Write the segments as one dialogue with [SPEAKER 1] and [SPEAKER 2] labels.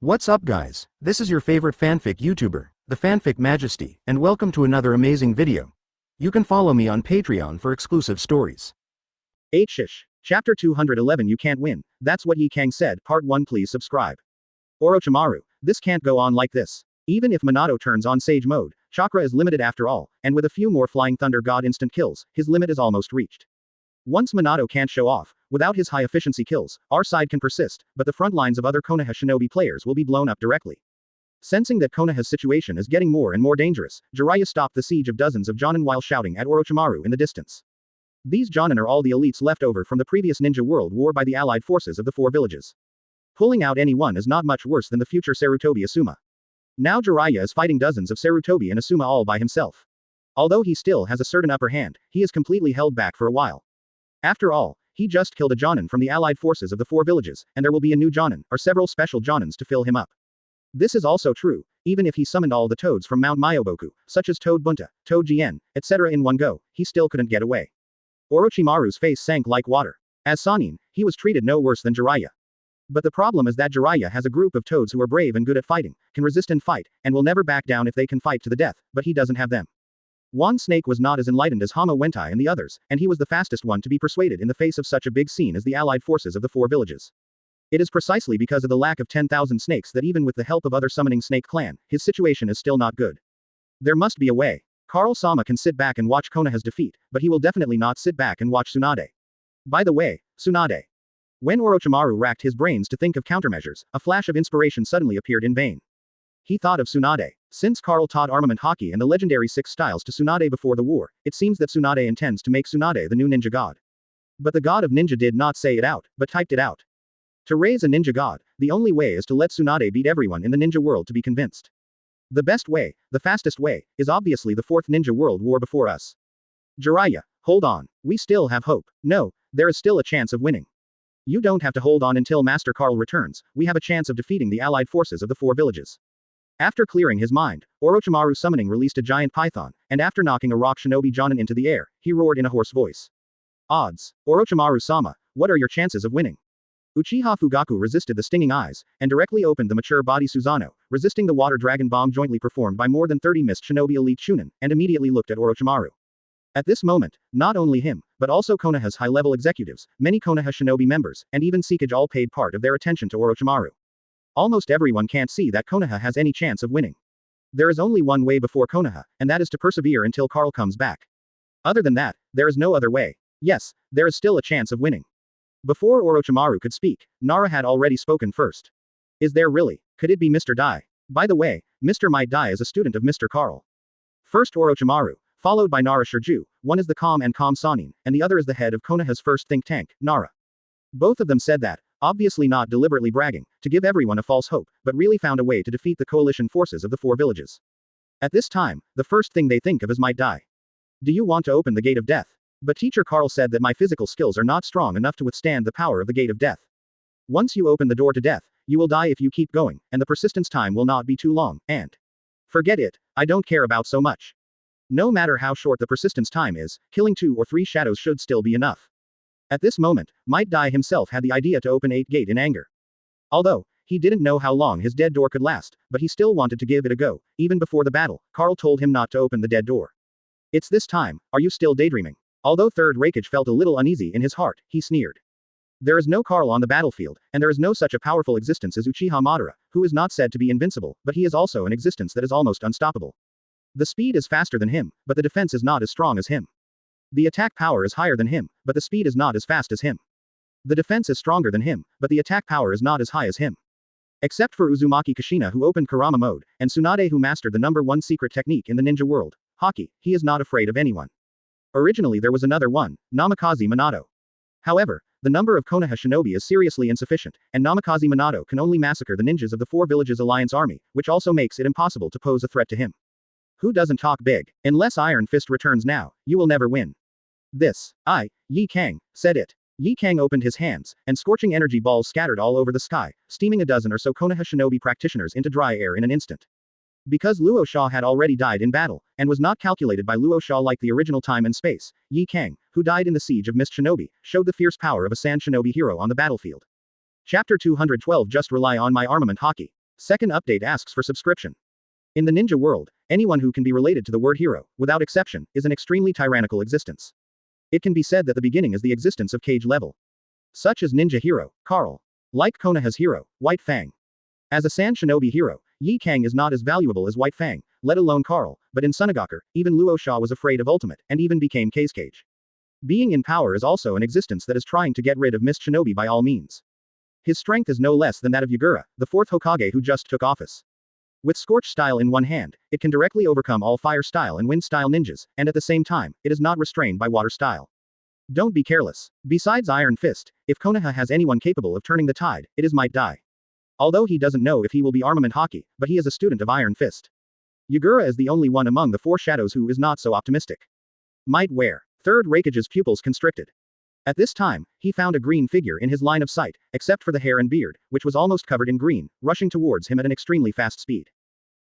[SPEAKER 1] What's up guys, this is your favorite fanfic YouTuber, the Fanfic Majesty, and welcome to another amazing video. You can follow me on Patreon for exclusive stories.
[SPEAKER 2] 8 Shish. Chapter 211 You Can't Win, That's What Yi Kang Said, Part 1 Please subscribe. Orochimaru, this can't go on like this. Even if Minato turns on Sage Mode, chakra is limited after all, and with a few more Flying Thunder God instant kills, his limit is almost reached. Once Minato can't show off, without his high-efficiency kills, our side can persist, but the front lines of other Konoha shinobi players will be blown up directly. Sensing that Konoha's situation is getting more and more dangerous, Jiraiya stopped the siege of dozens of Jonin while shouting at Orochimaru in the distance. These Jonin are all the elites left over from the previous ninja world war by the allied forces of the four villages. Pulling out any one is not much worse than the future Sarutobi Asuma. Now Jiraiya is fighting dozens of Sarutobi and Asuma all by himself. Although he still has a certain upper hand, he is completely held back for a while. After all, he just killed a Jonin from the allied forces of the four villages, and there will be a new Jonin, or several special Jonins to fill him up. This is also true, even if he summoned all the toads from Mount Myoboku, such as Toad Bunta, Toad Jien, etc. in one go, he still couldn't get away. Orochimaru's face sank like water. As Sannin, he was treated no worse than Jiraiya. But the problem is that Jiraiya has a group of toads who are brave and good at fighting, can resist and fight, and will never back down if they can fight to the death, but he doesn't have them. Wan Snake was not as enlightened as Hama Wentai and the others, and he was the fastest one to be persuaded in the face of such a big scene as the allied forces of the four villages. It is precisely because of the lack of 10,000 snakes that even with the help of other summoning snake clan, his situation is still not good. There must be a way. Carl Sama can sit back and watch Konoha's defeat, but he will definitely not sit back and watch Tsunade. By the way, Tsunade. When Orochimaru racked his brains to think of countermeasures, a flash of inspiration suddenly appeared in vain. He thought of Tsunade. Since Carl taught armament hockey and the legendary 6 styles to Tsunade before the war, it seems that Tsunade intends to make Tsunade the new ninja god. But the god of ninja did not say it out, but typed it out. To raise a ninja god, the only way is to let Tsunade beat everyone in the ninja world to be convinced. The best way, the fastest way, is obviously the 4th ninja world war before us. Jiraiya, hold on. We still have hope. No, there is still a chance of winning. You don't have to hold on until Master Carl returns, we have a chance of defeating the allied forces of the four villages. After clearing his mind, Orochimaru summoning released a giant python, and after knocking a rock shinobi Jonin into the air, he roared in a hoarse voice. Odds. Orochimaru-sama, what are your chances of winning? Uchiha Fugaku resisted the stinging eyes, and directly opened the mature body Susanoo, resisting the water dragon bomb jointly performed by more than 30 missed shinobi elite Chunin, and immediately looked at Orochimaru. At this moment, not only him, but also Konoha's high-level executives, many Konoha shinobi members, and even Sekage all paid part of their attention to Orochimaru. Almost everyone can't see that Konoha has any chance of winning. There is only one way before Konoha, and that is to persevere until Carl comes back. Other than that, there is no other way. Yes, there is still a chance of winning. Before Orochimaru could speak, Nara had already spoken first. Is there really? Could it be Mr. Dai? By the way, Mr. Might Dai is a student of Mr. Carl. First Orochimaru, followed by Nara Shirju, one is the calm Sannin, and the other is the head of Konoha's first think tank, Nara. Both of them said that, obviously not deliberately bragging, to give everyone a false hope, but really found a way to defeat the coalition forces of the four villages. At this time, the first thing they think of is Might Dai. Do you want to open the gate of death? But teacher Carl said that my physical skills are not strong enough to withstand the power of the gate of death. Once you open the door to death, you will die if you keep going, and the persistence time will not be too long, and forget it, I don't care about so much. No matter how short the persistence time is, killing 2 or 3 shadows should still be enough. At this moment, Might Dai himself had the idea to open 8 gate in anger. Although, he didn't know how long his dead door could last, but he still wanted to give it a go. Even before the battle, Carl told him not to open the dead door. It's this time, are you still daydreaming? Although Third Raikage felt a little uneasy in his heart, he sneered. There is no Carl on the battlefield, and there is no such a powerful existence as Uchiha Madara, who is not said to be invincible, but he is also an existence that is almost unstoppable. The speed is faster than him, but the defense is not as strong as him. The attack power is higher than him, but the speed is not as fast as him. The defense is stronger than him, but the attack power is not as high as him. Except for Uzumaki Kushina who opened Kurama mode, and Tsunade who mastered the number 1 secret technique in the ninja world, Haki, he is not afraid of anyone. Originally there was another one, Namikaze Minato. However, the number of Konoha shinobi is seriously insufficient, and Namikaze Minato can only massacre the ninjas of the four villages alliance army, which also makes it impossible to pose a threat to him. Who doesn't talk big? Unless Iron Fist returns now, you will never win. Yi Kang, said it. Yi Kang opened his hands, and scorching energy balls scattered all over the sky, steaming a dozen or so Konoha shinobi practitioners into dry air in an instant. Because Luo Xia had already died in battle, and was not calculated by Luo Xia like the original time and space, Yi Kang, who died in the siege of Mist Shinobi, showed the fierce power of a Sand Shinobi hero on the battlefield. Chapter 212 Just rely on my armament hockey. Second update asks for subscription. In the ninja world, anyone who can be related to the word hero, without exception, is an extremely tyrannical existence. It can be said that the beginning is the existence of cage level. Such as ninja hero, Carl. Like Konoha's hero, White Fang. As a San Shinobi hero, Yi Kang is not as valuable as White Fang, let alone Carl, but in Tsunade, even Luo Sha was afraid of ultimate, and even became Kage. Being in power is also an existence that is trying to get rid of Mist Shinobi by all means. His strength is no less than that of Yagura, the fourth Hokage who just took office. With Scorch style in one hand, it can directly overcome all fire style and wind style ninjas, and at the same time, it is not restrained by water style. Don't be careless. Besides Iron Fist, if Konoha has anyone capable of turning the tide, it is Might Dai. Although he doesn't know if he will be armament Haki, but he is a student of Iron Fist. Yagura is the only one among the four shadows who is not so optimistic. Might wear. Third Raikage's pupils constricted. At this time, he found a green figure in his line of sight, except for the hair and beard, which was almost covered in green, rushing towards him at an extremely fast speed.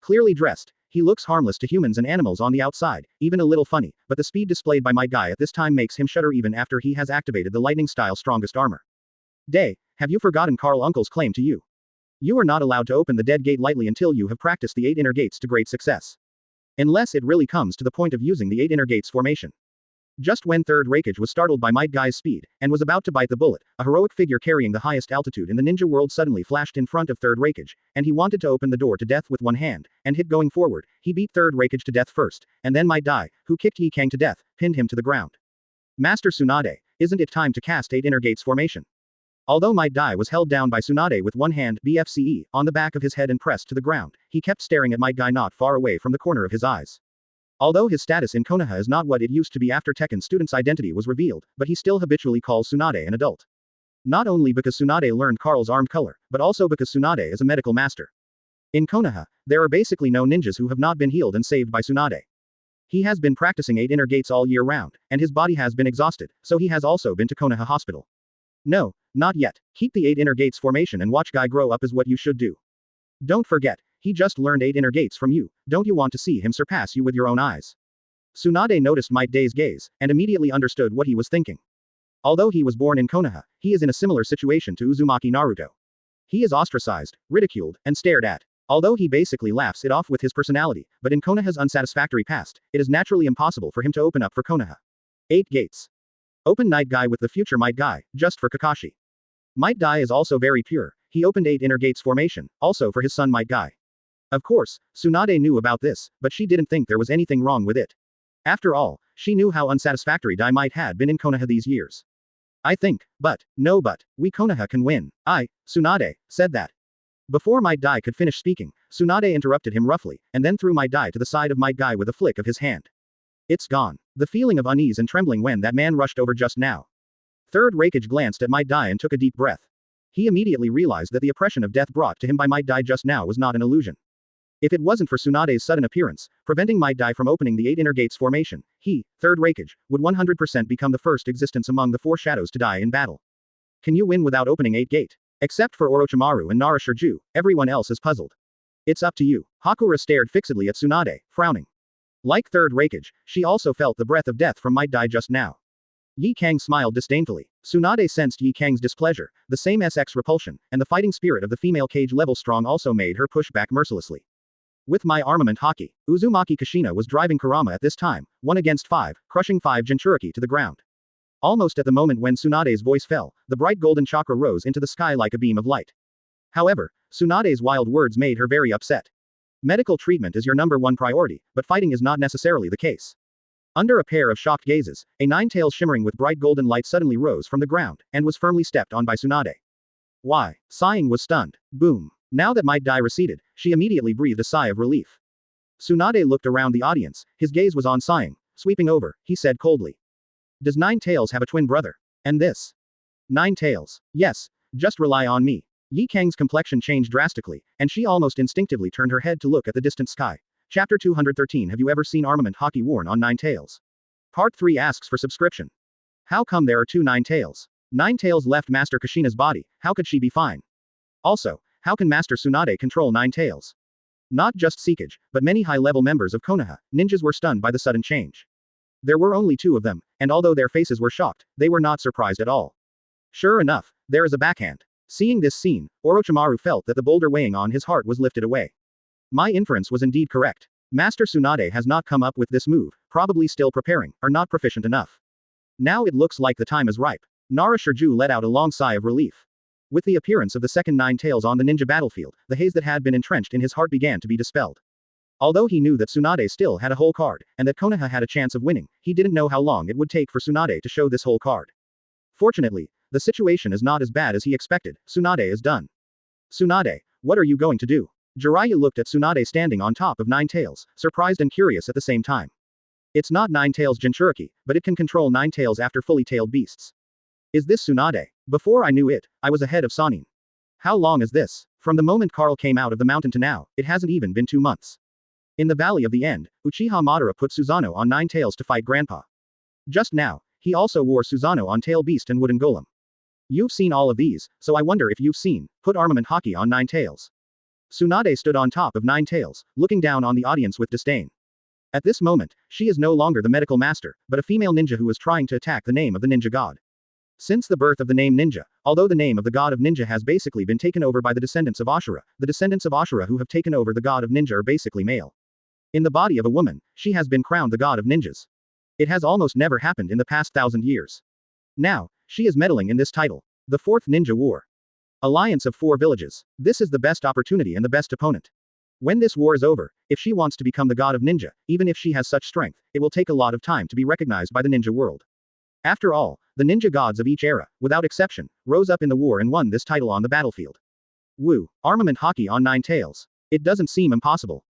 [SPEAKER 2] Clearly dressed, he looks harmless to humans and animals on the outside, even a little funny, but the speed displayed by Might Dai at this time makes him shudder even after he has activated the lightning-style strongest armor. Day, have you forgotten Carl Uncle's claim to you? You are not allowed to open the dead gate lightly until you have practiced the 8 inner gates to great success. Unless it really comes to the point of using the 8 inner gates formation. Just when Third Raikage was startled by Might Dai's speed, and was about to bite the bullet, a heroic figure carrying the highest altitude in the ninja world suddenly flashed in front of Third Raikage, and he wanted to open the door to death with one hand, and hit going forward, he beat Third Raikage to death first, and then Might Dai, who kicked Yi Kang to death, pinned him to the ground. Master Tsunade, isn't it time to cast 8 inner gates formation? Although Might Dai was held down by Tsunade with one hand, BFCE, on the back of his head and pressed to the ground, he kept staring at Might Dai not far away from the corner of his eyes. Although his status in Konoha is not what it used to be after Tekken's student's identity was revealed, but he still habitually calls Tsunade an adult. Not only because Tsunade learned Carl's armed color, but also because Tsunade is a medical master. In Konoha, there are basically no ninjas who have not been healed and saved by Tsunade. He has been practicing 8 inner gates all year round, and his body has been exhausted, so he has also been to Konoha Hospital. No, not yet. Keep the 8 inner gates formation and watch Guy grow up is what you should do. Don't forget, he just learned 8 inner gates from you, don't you want to see him surpass you with your own eyes? Tsunade noticed Might Dai's gaze, and immediately understood what he was thinking. Although he was born in Konoha, he is in a similar situation to Uzumaki Naruto. He is ostracized, ridiculed, and stared at. Although he basically laughs it off with his personality, but in Konoha's unsatisfactory past, it is naturally impossible for him to open up for Konoha. 8 gates. Open Night Guy with the future Might Guy, just for Kakashi. Might Dai is also very pure, he opened 8 inner gates formation, also for his son Might Guy. Of course, Tsunade knew about this, but she didn't think there was anything wrong with it. After all, she knew how unsatisfactory Dai might had been in Konoha these years. I think, but, no but, we Konoha can win. Tsunade, said that. Before Might Dai could finish speaking, Tsunade interrupted him roughly, and then threw Might Dai to the side of Might Guy with a flick of his hand. It's gone. The feeling of unease and trembling when that man rushed over just now. Third Raikage glanced at Might Dai and took a deep breath. He immediately realized that the oppression of death brought to him by Might Dai just now was not an illusion. If it wasn't for Tsunade's sudden appearance, preventing Might Dai from opening the 8 inner gates formation, he, Third Raikage, would 100% become the first existence among the 4 shadows to die in battle. Can you win without opening 8 gate? Except for Orochimaru and Nara Shirju, everyone else is puzzled. It's up to you. Hakura stared fixedly at Tsunade, frowning. Like Third Raikage, she also felt the breath of death from Might Dai just now. Yi Kang smiled disdainfully. Tsunade sensed Yi Kang's displeasure, the same SX repulsion, and the fighting spirit of the female cage level strong also made her push back mercilessly. With my armament Haki, Uzumaki Kushina was driving Kurama at this time, 1 against 5, crushing 5 Jinchuriki to the ground. Almost at the moment when Tsunade's voice fell, the bright golden chakra rose into the sky like a beam of light. However, Tsunade's wild words made her very upset. Medical treatment is your #1 priority, but fighting is not necessarily the case. Under a pair of shocked gazes, a 9-tail shimmering with bright golden light suddenly rose from the ground, and was firmly stepped on by Tsunade. Why? Sighing was stunned. Boom. Now that Might Dai receded, she immediately breathed a sigh of relief. Tsunade looked around the audience, his gaze was on Sighing, sweeping over, he said coldly. Does 9 Tails have a twin brother? And this? 9 Tails. Yes, just rely on me. Yi Kang's complexion changed drastically, and she almost instinctively turned her head to look at the distant sky. Chapter 213 Have you ever seen armament Haki worn on 9 Tails? Part 3 asks for subscription. How come there are 2 9 Tails? 9 Tails left Master Kushina's body, how could she be fine? Also, how can Master Tsunade control 9 Tails? Not just Sekage, but many high-level members of Konoha, ninjas were stunned by the sudden change. There were only 2 of them, and although their faces were shocked, they were not surprised at all. Sure enough, there is a backhand. Seeing this scene, Orochimaru felt that the boulder weighing on his heart was lifted away. My inference was indeed correct. Master Tsunade has not come up with this move, probably still preparing, or not proficient enough. Now it looks like the time is ripe. Nara Shirju let out a long sigh of relief. With the appearance of the second Nine Tails on the ninja battlefield, the haze that had been entrenched in his heart began to be dispelled. Although he knew that Tsunade still had a whole card, and that Konoha had a chance of winning, he didn't know how long it would take for Tsunade to show this whole card. Fortunately, the situation is not as bad as he expected. Tsunade is done. Tsunade, what are you going to do? Jiraiya looked at Tsunade standing on top of Nine Tails, surprised and curious at the same time. It's not Nine Tails Jinchuriki, but it can control Nine Tails after fully tailed beasts. Is this Tsunade? Before I knew it, I was ahead of Sannin. How long is this? From the moment Carl came out of the mountain to now, it hasn't even been 2 months. In the Valley of the End, Uchiha Madara put Susanoo on Nine Tails to fight Grandpa. Just now, he also wore Susanoo on Tail Beast and Wooden Golem. You've seen all of these, so I wonder if you've seen, put armament Haki on Nine Tails. Tsunade stood on top of Nine Tails, looking down on the audience with disdain. At this moment, she is no longer the medical master, but a female ninja who was trying to attack the name of the ninja god. Since the birth of the name ninja, although the name of the god of ninja has basically been taken over by the descendants of Ashura, the descendants of Ashura who have taken over the god of ninja are basically male. In the body of a woman, she has been crowned the god of ninjas. It has almost never happened in the past 1,000 years. Now, she is meddling in this title. The Fourth Ninja War. Alliance of 4 villages. This is the best opportunity and the best opponent. When this war is over, if she wants to become the god of ninja, even if she has such strength, it will take a lot of time to be recognized by the ninja world. After all, the ninja gods of each era, without exception, rose up in the war and won this title on the battlefield. Woo, armament Haki on Nine Tails. It doesn't seem impossible.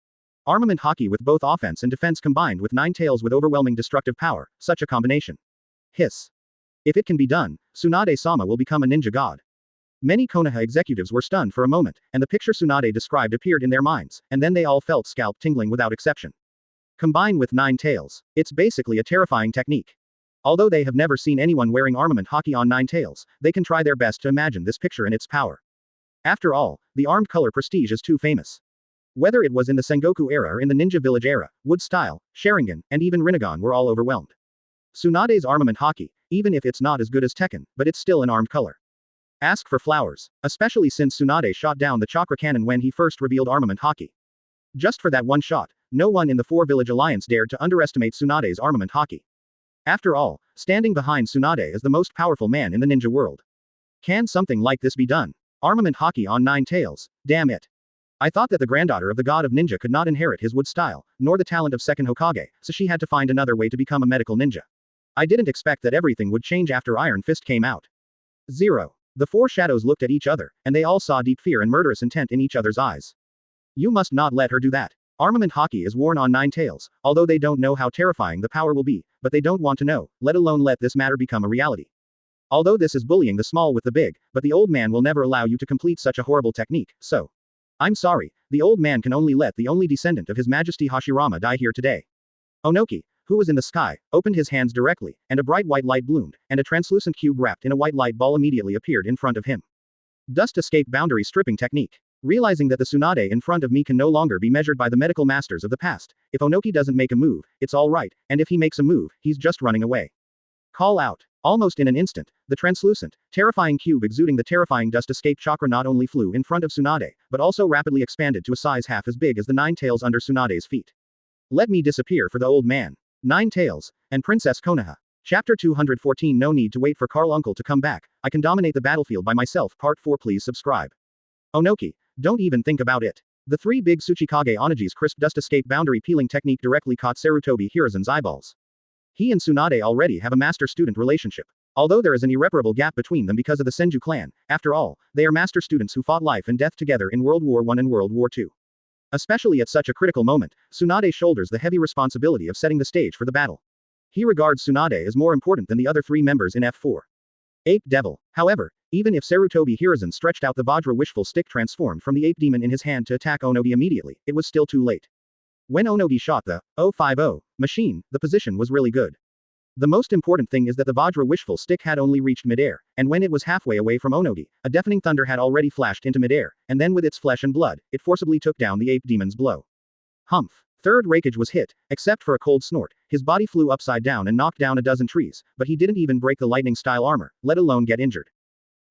[SPEAKER 2] Armament Haki with both offense and defense combined with Nine Tails with overwhelming destructive power, such a combination. Hiss. If it can be done, Tsunade-sama will become a ninja god. Many Konoha executives were stunned for a moment, and the picture Tsunade described appeared in their minds, and then they all felt scalp tingling without exception. Combine with Nine Tails. It's basically a terrifying technique. Although they have never seen anyone wearing armament Haki on Nine Tails, they can try their best to imagine this picture and its power. After all, the armed color prestige is too famous. Whether it was in the Sengoku era or in the Ninja Village era, Wood Style, Sharingan, and even Rinnegan were all overwhelmed. Tsunade's armament Haki, even if it's not as good as Tekken, but it's still an armed color. Ask for flowers, especially since Tsunade shot down the chakra cannon when he first revealed armament Haki. Just for that one shot, no one in the 4-village alliance dared to underestimate Tsunade's armament Haki. After all, standing behind Tsunade is the most powerful man in the ninja world. Can something like this be done? Armament Haki on Nine Tails, damn it. I thought that the granddaughter of the god of ninja could not inherit his wood style, nor the talent of second Hokage, so she had to find another way to become a medical ninja. I didn't expect that everything would change after Iron Fist came out. 0. The 4 shadows looked at each other, and they all saw deep fear and murderous intent in each other's eyes. You must not let her do that. Armament Haki is worn on Nine Tails, although they don't know how terrifying the power will be, but they don't want to know, let alone let this matter become a reality. Although this is bullying the small with the big, but the old man will never allow you to complete such a horrible technique, so. I'm sorry, the old man can only let the only descendant of His Majesty Hashirama die here today. Onoki, who was in the sky, opened his hands directly, and a bright white light bloomed, and a translucent cube wrapped in a white light ball immediately appeared in front of him. Dust escape boundary stripping technique. Realizing that the Tsunade in front of me can no longer be measured by the medical masters of the past, if Onoki doesn't make a move, it's alright, and if he makes a move, he's just running away. Call out. Almost in an instant, the translucent, terrifying cube exuding the terrifying dust escape chakra not only flew in front of Tsunade, but also rapidly expanded to a size half as big as the 9 tails under Tsunade's feet. Let me disappear for the old man. 9 Tails, and Princess Konoha. Chapter 214. No need to wait for Carl Uncle to come back, I can dominate the battlefield by myself. Part 4. Please subscribe. Onoki, don't even think about it. The 3 big Tsuchikage Onagi's crisp dust escape boundary peeling technique directly caught Sarutobi Hiruzen's eyeballs. He and Tsunade already have a master-student relationship. Although there is an irreparable gap between them because of the Senju clan, after all, they are master students who fought life and death together in World War I and World War II. Especially at such a critical moment, Tsunade shoulders the heavy responsibility of setting the stage for the battle. He regards Tsunade as more important than the other 3 members in F4. Ape Devil. However, even if Sarutobi Hiruzen stretched out the Vajra Wishful Stick transformed from the ape demon in his hand to attack Onogi immediately, it was still too late. When Onogi shot the 050 machine, the position was really good. The most important thing is that the Vajra Wishful Stick had only reached midair, and when it was halfway away from Onogi, a deafening thunder had already flashed into midair, and then with its flesh and blood, it forcibly took down the ape demon's blow. Humph. Third Raikage was hit, except for a cold snort, his body flew upside down and knocked down a dozen trees, but he didn't even break the lightning-style armor, let alone get injured.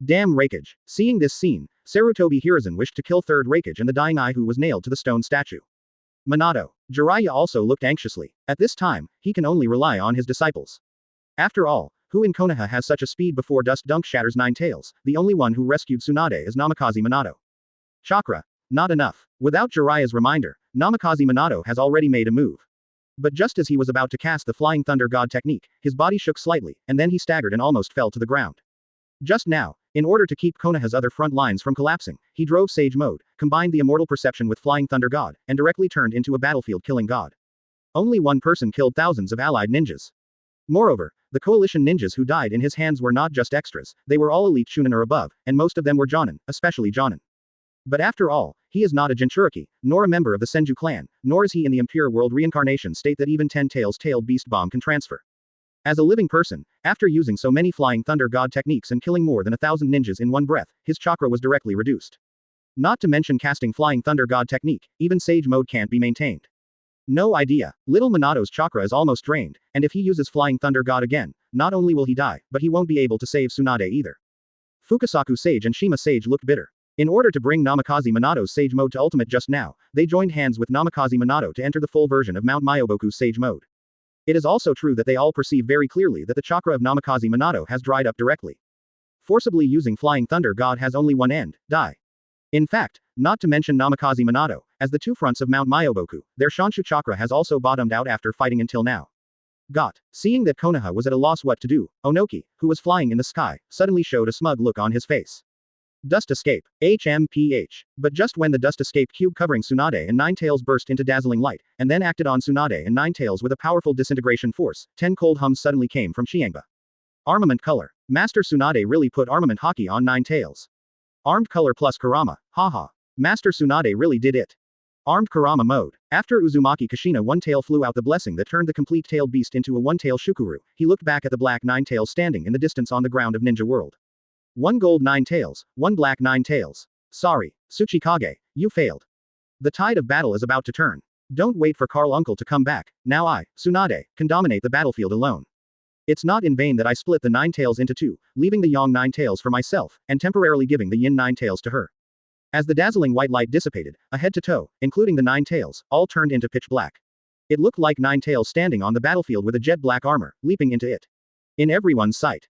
[SPEAKER 2] Damn Raikage. Seeing this scene, Sarutobi Hiruzen wished to kill third Raikage and the dying eye who was nailed to the stone statue. Minato. Jiraiya also looked anxiously. At this time, he can only rely on his disciples. After all, who in Konoha has such a speed before Dust Dunk shatters nine tails? The only one who rescued Tsunade is Namikaze Minato. Chakra. Not enough. Without Jiraiya's reminder, Namikaze Minato has already made a move. But just as he was about to cast the Flying Thunder God technique, his body shook slightly, and then he staggered and almost fell to the ground. Just now, in order to keep Konoha's other front lines from collapsing, he drove Sage Mode, combined the immortal perception with Flying Thunder God, and directly turned into a battlefield-killing god. Only one person killed thousands of allied ninjas. Moreover, the coalition ninjas who died in his hands were not just extras, they were all elite Chunin or above, and most of them were Jonin, especially Jonin. But after all, he is not a Jinchuriki, nor a member of the Senju clan, nor is he in the impure world reincarnation state that even 10 tails tailed beast bomb can transfer. As a living person, after using so many Flying Thunder God techniques and killing more than 1,000 ninjas in one breath, his chakra was directly reduced. Not to mention casting Flying Thunder God technique, even Sage Mode can't be maintained. No idea. Little Minato's chakra is almost drained, and if he uses Flying Thunder God again, not only will he die, but he won't be able to save Tsunade either. Fukasaku Sage and Shima Sage looked bitter. In order to bring Namikaze Minato's Sage Mode to ultimate just now, they joined hands with Namikaze Minato to enter the full version of Mount Myoboku's Sage Mode. It is also true that they all perceive very clearly that the chakra of Namikaze Minato has dried up directly. Forcibly using Flying Thunder God has only one end, die. In fact, not to mention Namikaze Minato, as the two fronts of Mount Myoboku, their Shanshu chakra has also bottomed out after fighting until now. Got. Seeing that Konoha was at a loss what to do, Onoki, who was flying in the sky, suddenly showed a smug look on his face. Dust escape. HMPH. But just when the dust escape cube covering Tsunade and Nine Tails burst into dazzling light, and then acted on Tsunade and Nine Tails with a powerful disintegration force, 10 cold hums suddenly came from Chiangba. Armament color. Master Tsunade really put armament hockey on Nine Tails. Armed color plus Kurama, haha. Master Tsunade really did it. Armed Kurama mode. After Uzumaki Kushina one tail flew out the blessing that turned the complete tailed beast into a one-tail Shukuru, he looked back at the black Nine Tails standing in the distance on the ground of Ninja World. One gold Nine Tails, one black Nine Tails. Sorry, Tsuchikage, you failed. The tide of battle is about to turn. Don't wait for Carl Uncle to come back, now I, Tsunade, can dominate the battlefield alone. It's not in vain that I split the Nine Tails into two, leaving the Yang Nine Tails for myself, and temporarily giving the Yin Nine Tails to her. As the dazzling white light dissipated, a head to toe, including the Nine Tails, all turned into pitch black. It looked like Nine Tails standing on the battlefield with a jet black armor, leaping into it. In everyone's sight.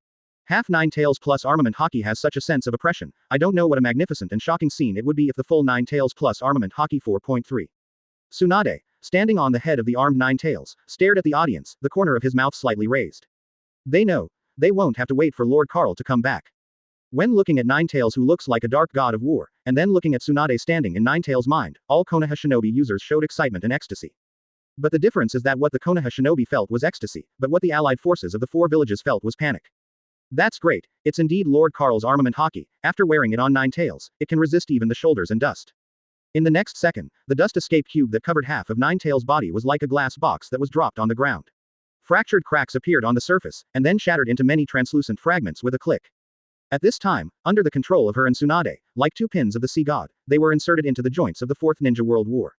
[SPEAKER 2] Half Nine Tails plus armament hockey has such a sense of oppression, I don't know what a magnificent and shocking scene it would be if the full Nine Tails plus armament hockey 4.3. Tsunade, standing on the head of the armed Nine Tails, stared at the audience, the corner of his mouth slightly raised. They know. They won't have to wait for Lord Carl to come back. When looking at Nine Tails who looks like a dark god of war, and then looking at Tsunade standing in Nine Tails' mind, all Konoha shinobi users showed excitement and ecstasy. But the difference is that what the Konoha shinobi felt was ecstasy, but what the allied forces of the four villages felt was panic. That's great, it's indeed Lord Carl's armament hockey, after wearing it on Nine Tails, it can resist even the shoulders and dust. In the next second, the dust escape cube that covered half of Nine Tails' body was like a glass box that was dropped on the ground. Fractured cracks appeared on the surface, and then shattered into many translucent fragments with a click. At this time, under the control of her and Tsunade, like two pins of the sea god, they were inserted into the joints of the Fourth Ninja World War.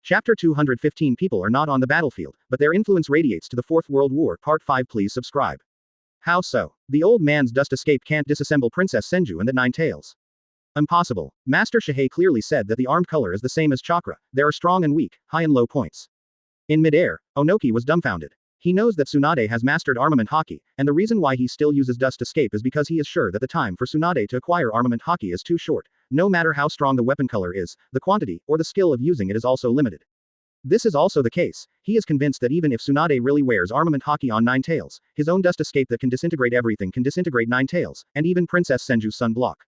[SPEAKER 2] Chapter 215 People are not on the battlefield, but their influence radiates to the Fourth World War. Part 5 Please subscribe. How so? The old man's dust escape can't disassemble Princess Senju and the Nine Tails. Impossible. Master Shihei clearly said that the armed color is the same as chakra, there are strong and weak, high and low points. In midair, Onoki was dumbfounded. He knows that Tsunade has mastered armament hockey, and the reason why he still uses dust escape is because he is sure that the time for Tsunade to acquire armament hockey is too short. No matter how strong the weapon color is, the quantity, or the skill of using it is also limited. This is also the case. He is convinced that even if Tsunade really wears armament hockey on Nine Tails, his own dust escape that can disintegrate everything can disintegrate Nine Tails, and even Princess Senju's sun block.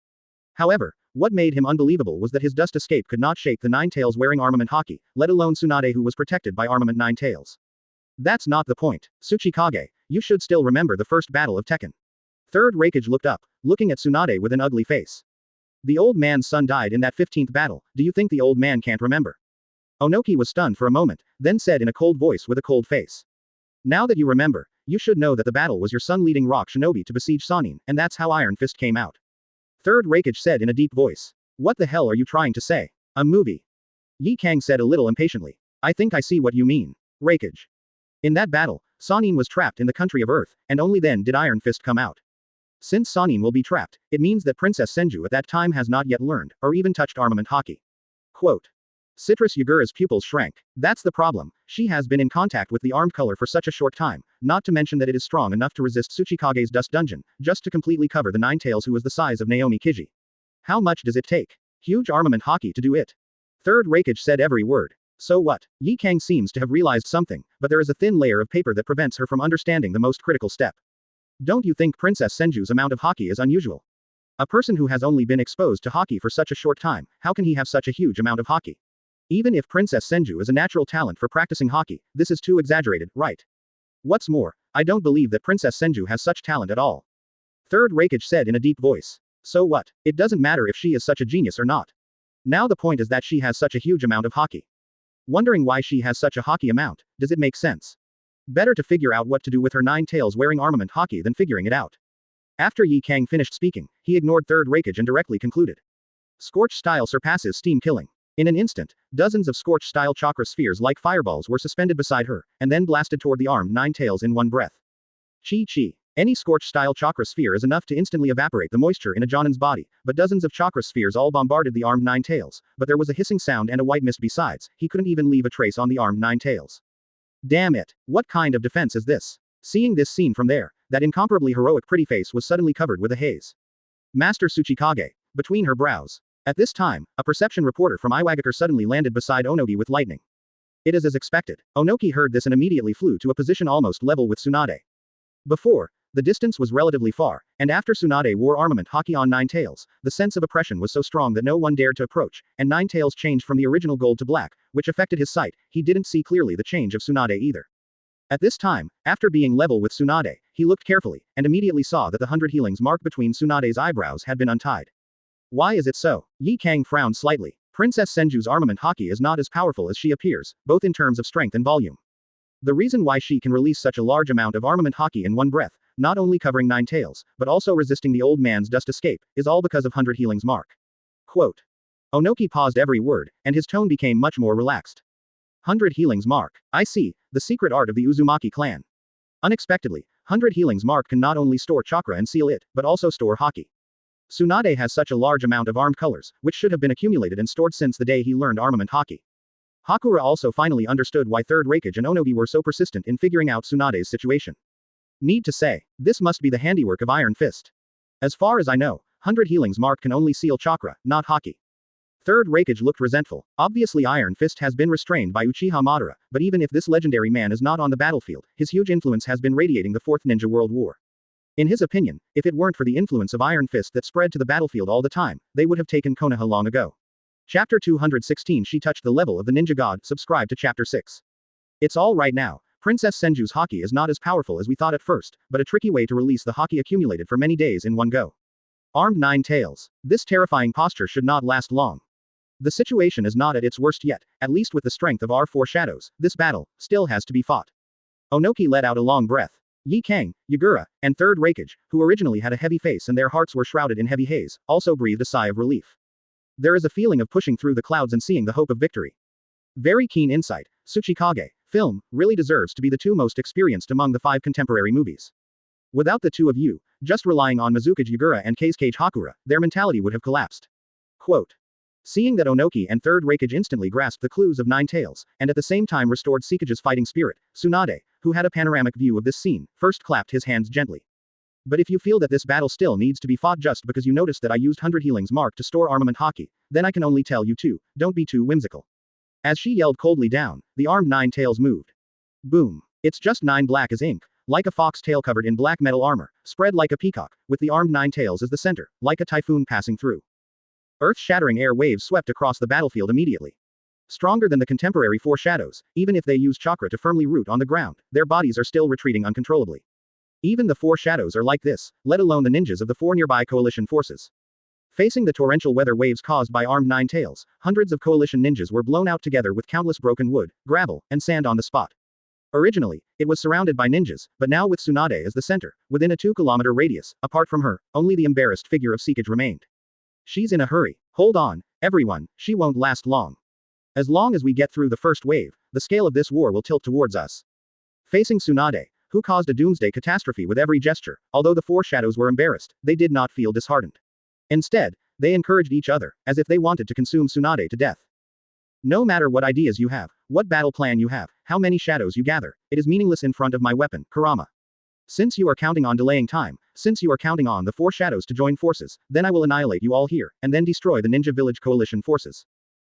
[SPEAKER 2] However, what made him unbelievable was that his dust escape could not shake the Nine Tails wearing armament hockey, let alone Tsunade who was protected by armament Nine Tails. That's not the point. Tsuchikage, you should still remember the first battle of Tekken. Third Raikage looked up, looking at Tsunade with an ugly face. The old man's son died in that 15th battle, do you think the old man can't remember? Onoki was stunned for a moment, then said in a cold voice with a cold face. Now that you remember, you should know that the battle was your son leading rock shinobi to besiege Sannin, and that's how Iron Fist came out. Third Raikage said in a deep voice. What the hell are you trying to say? A movie? Yi Kang said a little impatiently. I think I see what you mean. Raikage. In that battle, Sannin was trapped in the country of Earth, and only then did Iron Fist come out. Since Sannin will be trapped, it means that Princess Senju at that time has not yet learned, or even touched armament haki. Quote. Citrus Yagura's pupils shrank. That's the problem. She has been in contact with the armed color for such a short time, not to mention that it is strong enough to resist Tsuchikage's dust dungeon, just to completely cover the Nine Tails who was the size of Naomi Kiji. How much does it take? Huge armament haki to do it. Third Raikage said every word. So what? Yi Kang seems to have realized something, but there is a thin layer of paper that prevents her from understanding the most critical step. Don't you think Princess Senju's amount of haki is unusual? A person who has only been exposed to haki for such a short time, how can he have such a huge amount of haki? Even if Princess Senju is a natural talent for practicing haki, this is too exaggerated, right? What's more, I don't believe that Princess Senju has such talent at all. Third Raikage said in a deep voice. So what? It doesn't matter if she is such a genius or not. Now the point is that she has such a huge amount of haki. Wondering why she has such a haki amount, does it make sense? Better to figure out what to do with her nine tails wearing armament haki than figuring it out. After Yi Kang finished speaking, he ignored Third Raikage and directly concluded. Scorch style surpasses steam killing. In an instant, dozens of scorch-style chakra spheres like fireballs were suspended beside her, and then blasted toward the armed Nine Tails in one breath. Chi. Any scorch-style chakra sphere is enough to instantly evaporate the moisture in a Jonin's body, but dozens of chakra spheres all bombarded the armed Nine Tails, but there was a hissing sound and a white mist besides, he couldn't even leave a trace on the armed Nine Tails. Damn it, what kind of defense is this? Seeing this scene from there, that incomparably heroic pretty face was suddenly covered with a haze. Master Tsuchikage, between her brows. At this time, a perception reporter from Iwagakure suddenly landed beside Onogi with lightning. It is as expected. Onoki heard this and immediately flew to a position almost level with Tsunade. Before, the distance was relatively far, and after Tsunade wore armament haki on Nine Tails, the sense of oppression was so strong that no one dared to approach, and Nine Tails changed from the original gold to black, which affected his sight. He didn't see clearly the change of Tsunade either. At this time, after being level with Tsunade, he looked carefully, and immediately saw that the 100 healings mark between Tsunade's eyebrows had been untied. Why is it so? Yi Kang frowned slightly. Princess Senju's armament haki is not as powerful as she appears, both in terms of strength and volume. The reason why she can release such a large amount of armament haki in one breath, not only covering Nine Tails, but also resisting the old man's dust escape, is all because of 100 healings mark. Quote. Onoki paused every word, and his tone became much more relaxed. 100 healings mark. I see, the secret art of the Uzumaki clan. Unexpectedly, 100 healings mark can not only store chakra and seal it, but also store haki. Tsunade has such a large amount of armed colors, which should have been accumulated and stored since the day he learned armament haki. Hakura also finally understood why Third Raikage and Onogi were so persistent in figuring out Tsunade's situation. Need to say, this must be the handiwork of Iron Fist. As far as I know, 100 healings mark can only seal chakra, not haki. Third Raikage looked resentful. Obviously Iron Fist has been restrained by Uchiha Madara, but even if this legendary man is not on the battlefield, his huge influence has been radiating the Fourth Ninja World War. In his opinion, if it weren't for the influence of Iron Fist that spread to the battlefield all the time, they would have taken Konoha long ago. Chapter 216 She touched the level of the ninja god, subscribe to Chapter 6. It's all right now. Princess Senju's haki is not as powerful as we thought at first, but a tricky way to release the haki accumulated for many days in one go. Armed Nine Tails. This terrifying posture should not last long. The situation is not at its worst yet, at least with the strength of our four shadows, this battle still has to be fought. Onoki let out a long breath. Yi Kang, Yagura, and Third Raikage, who originally had a heavy face and their hearts were shrouded in heavy haze, also breathed a sigh of relief. There is a feeling of pushing through the clouds and seeing the hope of victory. Very keen insight. Tsuchikage, film, really deserves to be the two most experienced among the 5 contemporary movies. Without the two of you, just relying on Mizukage Yagura and Keisuke Hakura, their mentality would have collapsed. Quote. Seeing that Onoki and Third Raikage instantly grasped the clues of Nine Tails, and at the same time restored Sikage's fighting spirit, Tsunade, who had a panoramic view of this scene, first clapped his hands gently. But if you feel that this battle still needs to be fought just because you noticed that I used 100 healings mark to store armament haki, then I can only tell you to, don't be too whimsical. As she yelled coldly down, the armed Nine Tails moved. Boom. It's just 9 black as ink, like a fox tail covered in black metal armor, spread like a peacock, with the armed Nine Tails as the center, like a typhoon passing through. Earth-shattering air waves swept across the battlefield immediately. Stronger than the contemporary Four Shadows, even if they use chakra to firmly root on the ground, their bodies are still retreating uncontrollably. Even the Four Shadows are like this, let alone the ninjas of the 4 nearby coalition forces. Facing the torrential weather waves caused by armed Nine Tails, hundreds of coalition ninjas were blown out together with countless broken wood, gravel, and sand on the spot. Originally, it was surrounded by ninjas, but now with Tsunade as the center, within a 2-kilometer radius, apart from her, only the embarrassed figure of Sikage remained. She's in a hurry. Hold on, everyone, she won't last long. As long as we get through the first wave, the scale of this war will tilt towards us. Facing Tsunade, who caused a doomsday catastrophe with every gesture. Although the four shadows were embarrassed, they did not feel disheartened. Instead, they encouraged each other, as if they wanted to consume Tsunade to death. No matter what ideas you have, what battle plan you have, how many shadows you gather, it is meaningless in front of my weapon, Kurama. Since you are counting on delaying time, since you are counting on the four shadows to join forces, then I will annihilate you all here, and then destroy the ninja village coalition forces.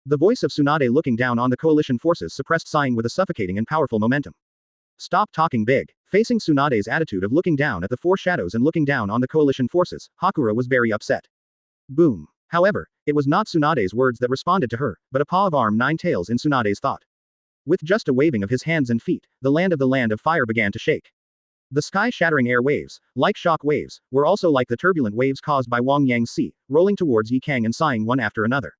[SPEAKER 2] The voice of Tsunade looking down on the coalition forces suppressed sighing with a suffocating and powerful momentum. Stop talking big. Facing Tsunade's attitude of looking down at the four shadows and looking down on the coalition forces, Hakura was very upset. Boom. However, it was not Tsunade's words that responded to her, but a paw of arm nine tails in Tsunade's thought. With just a waving of his hands and feet, the land of fire began to shake. The sky-shattering air waves, like shock waves, were also like the turbulent waves caused by Wang Yang's sea, rolling towards Yi Kang and sighing one after another.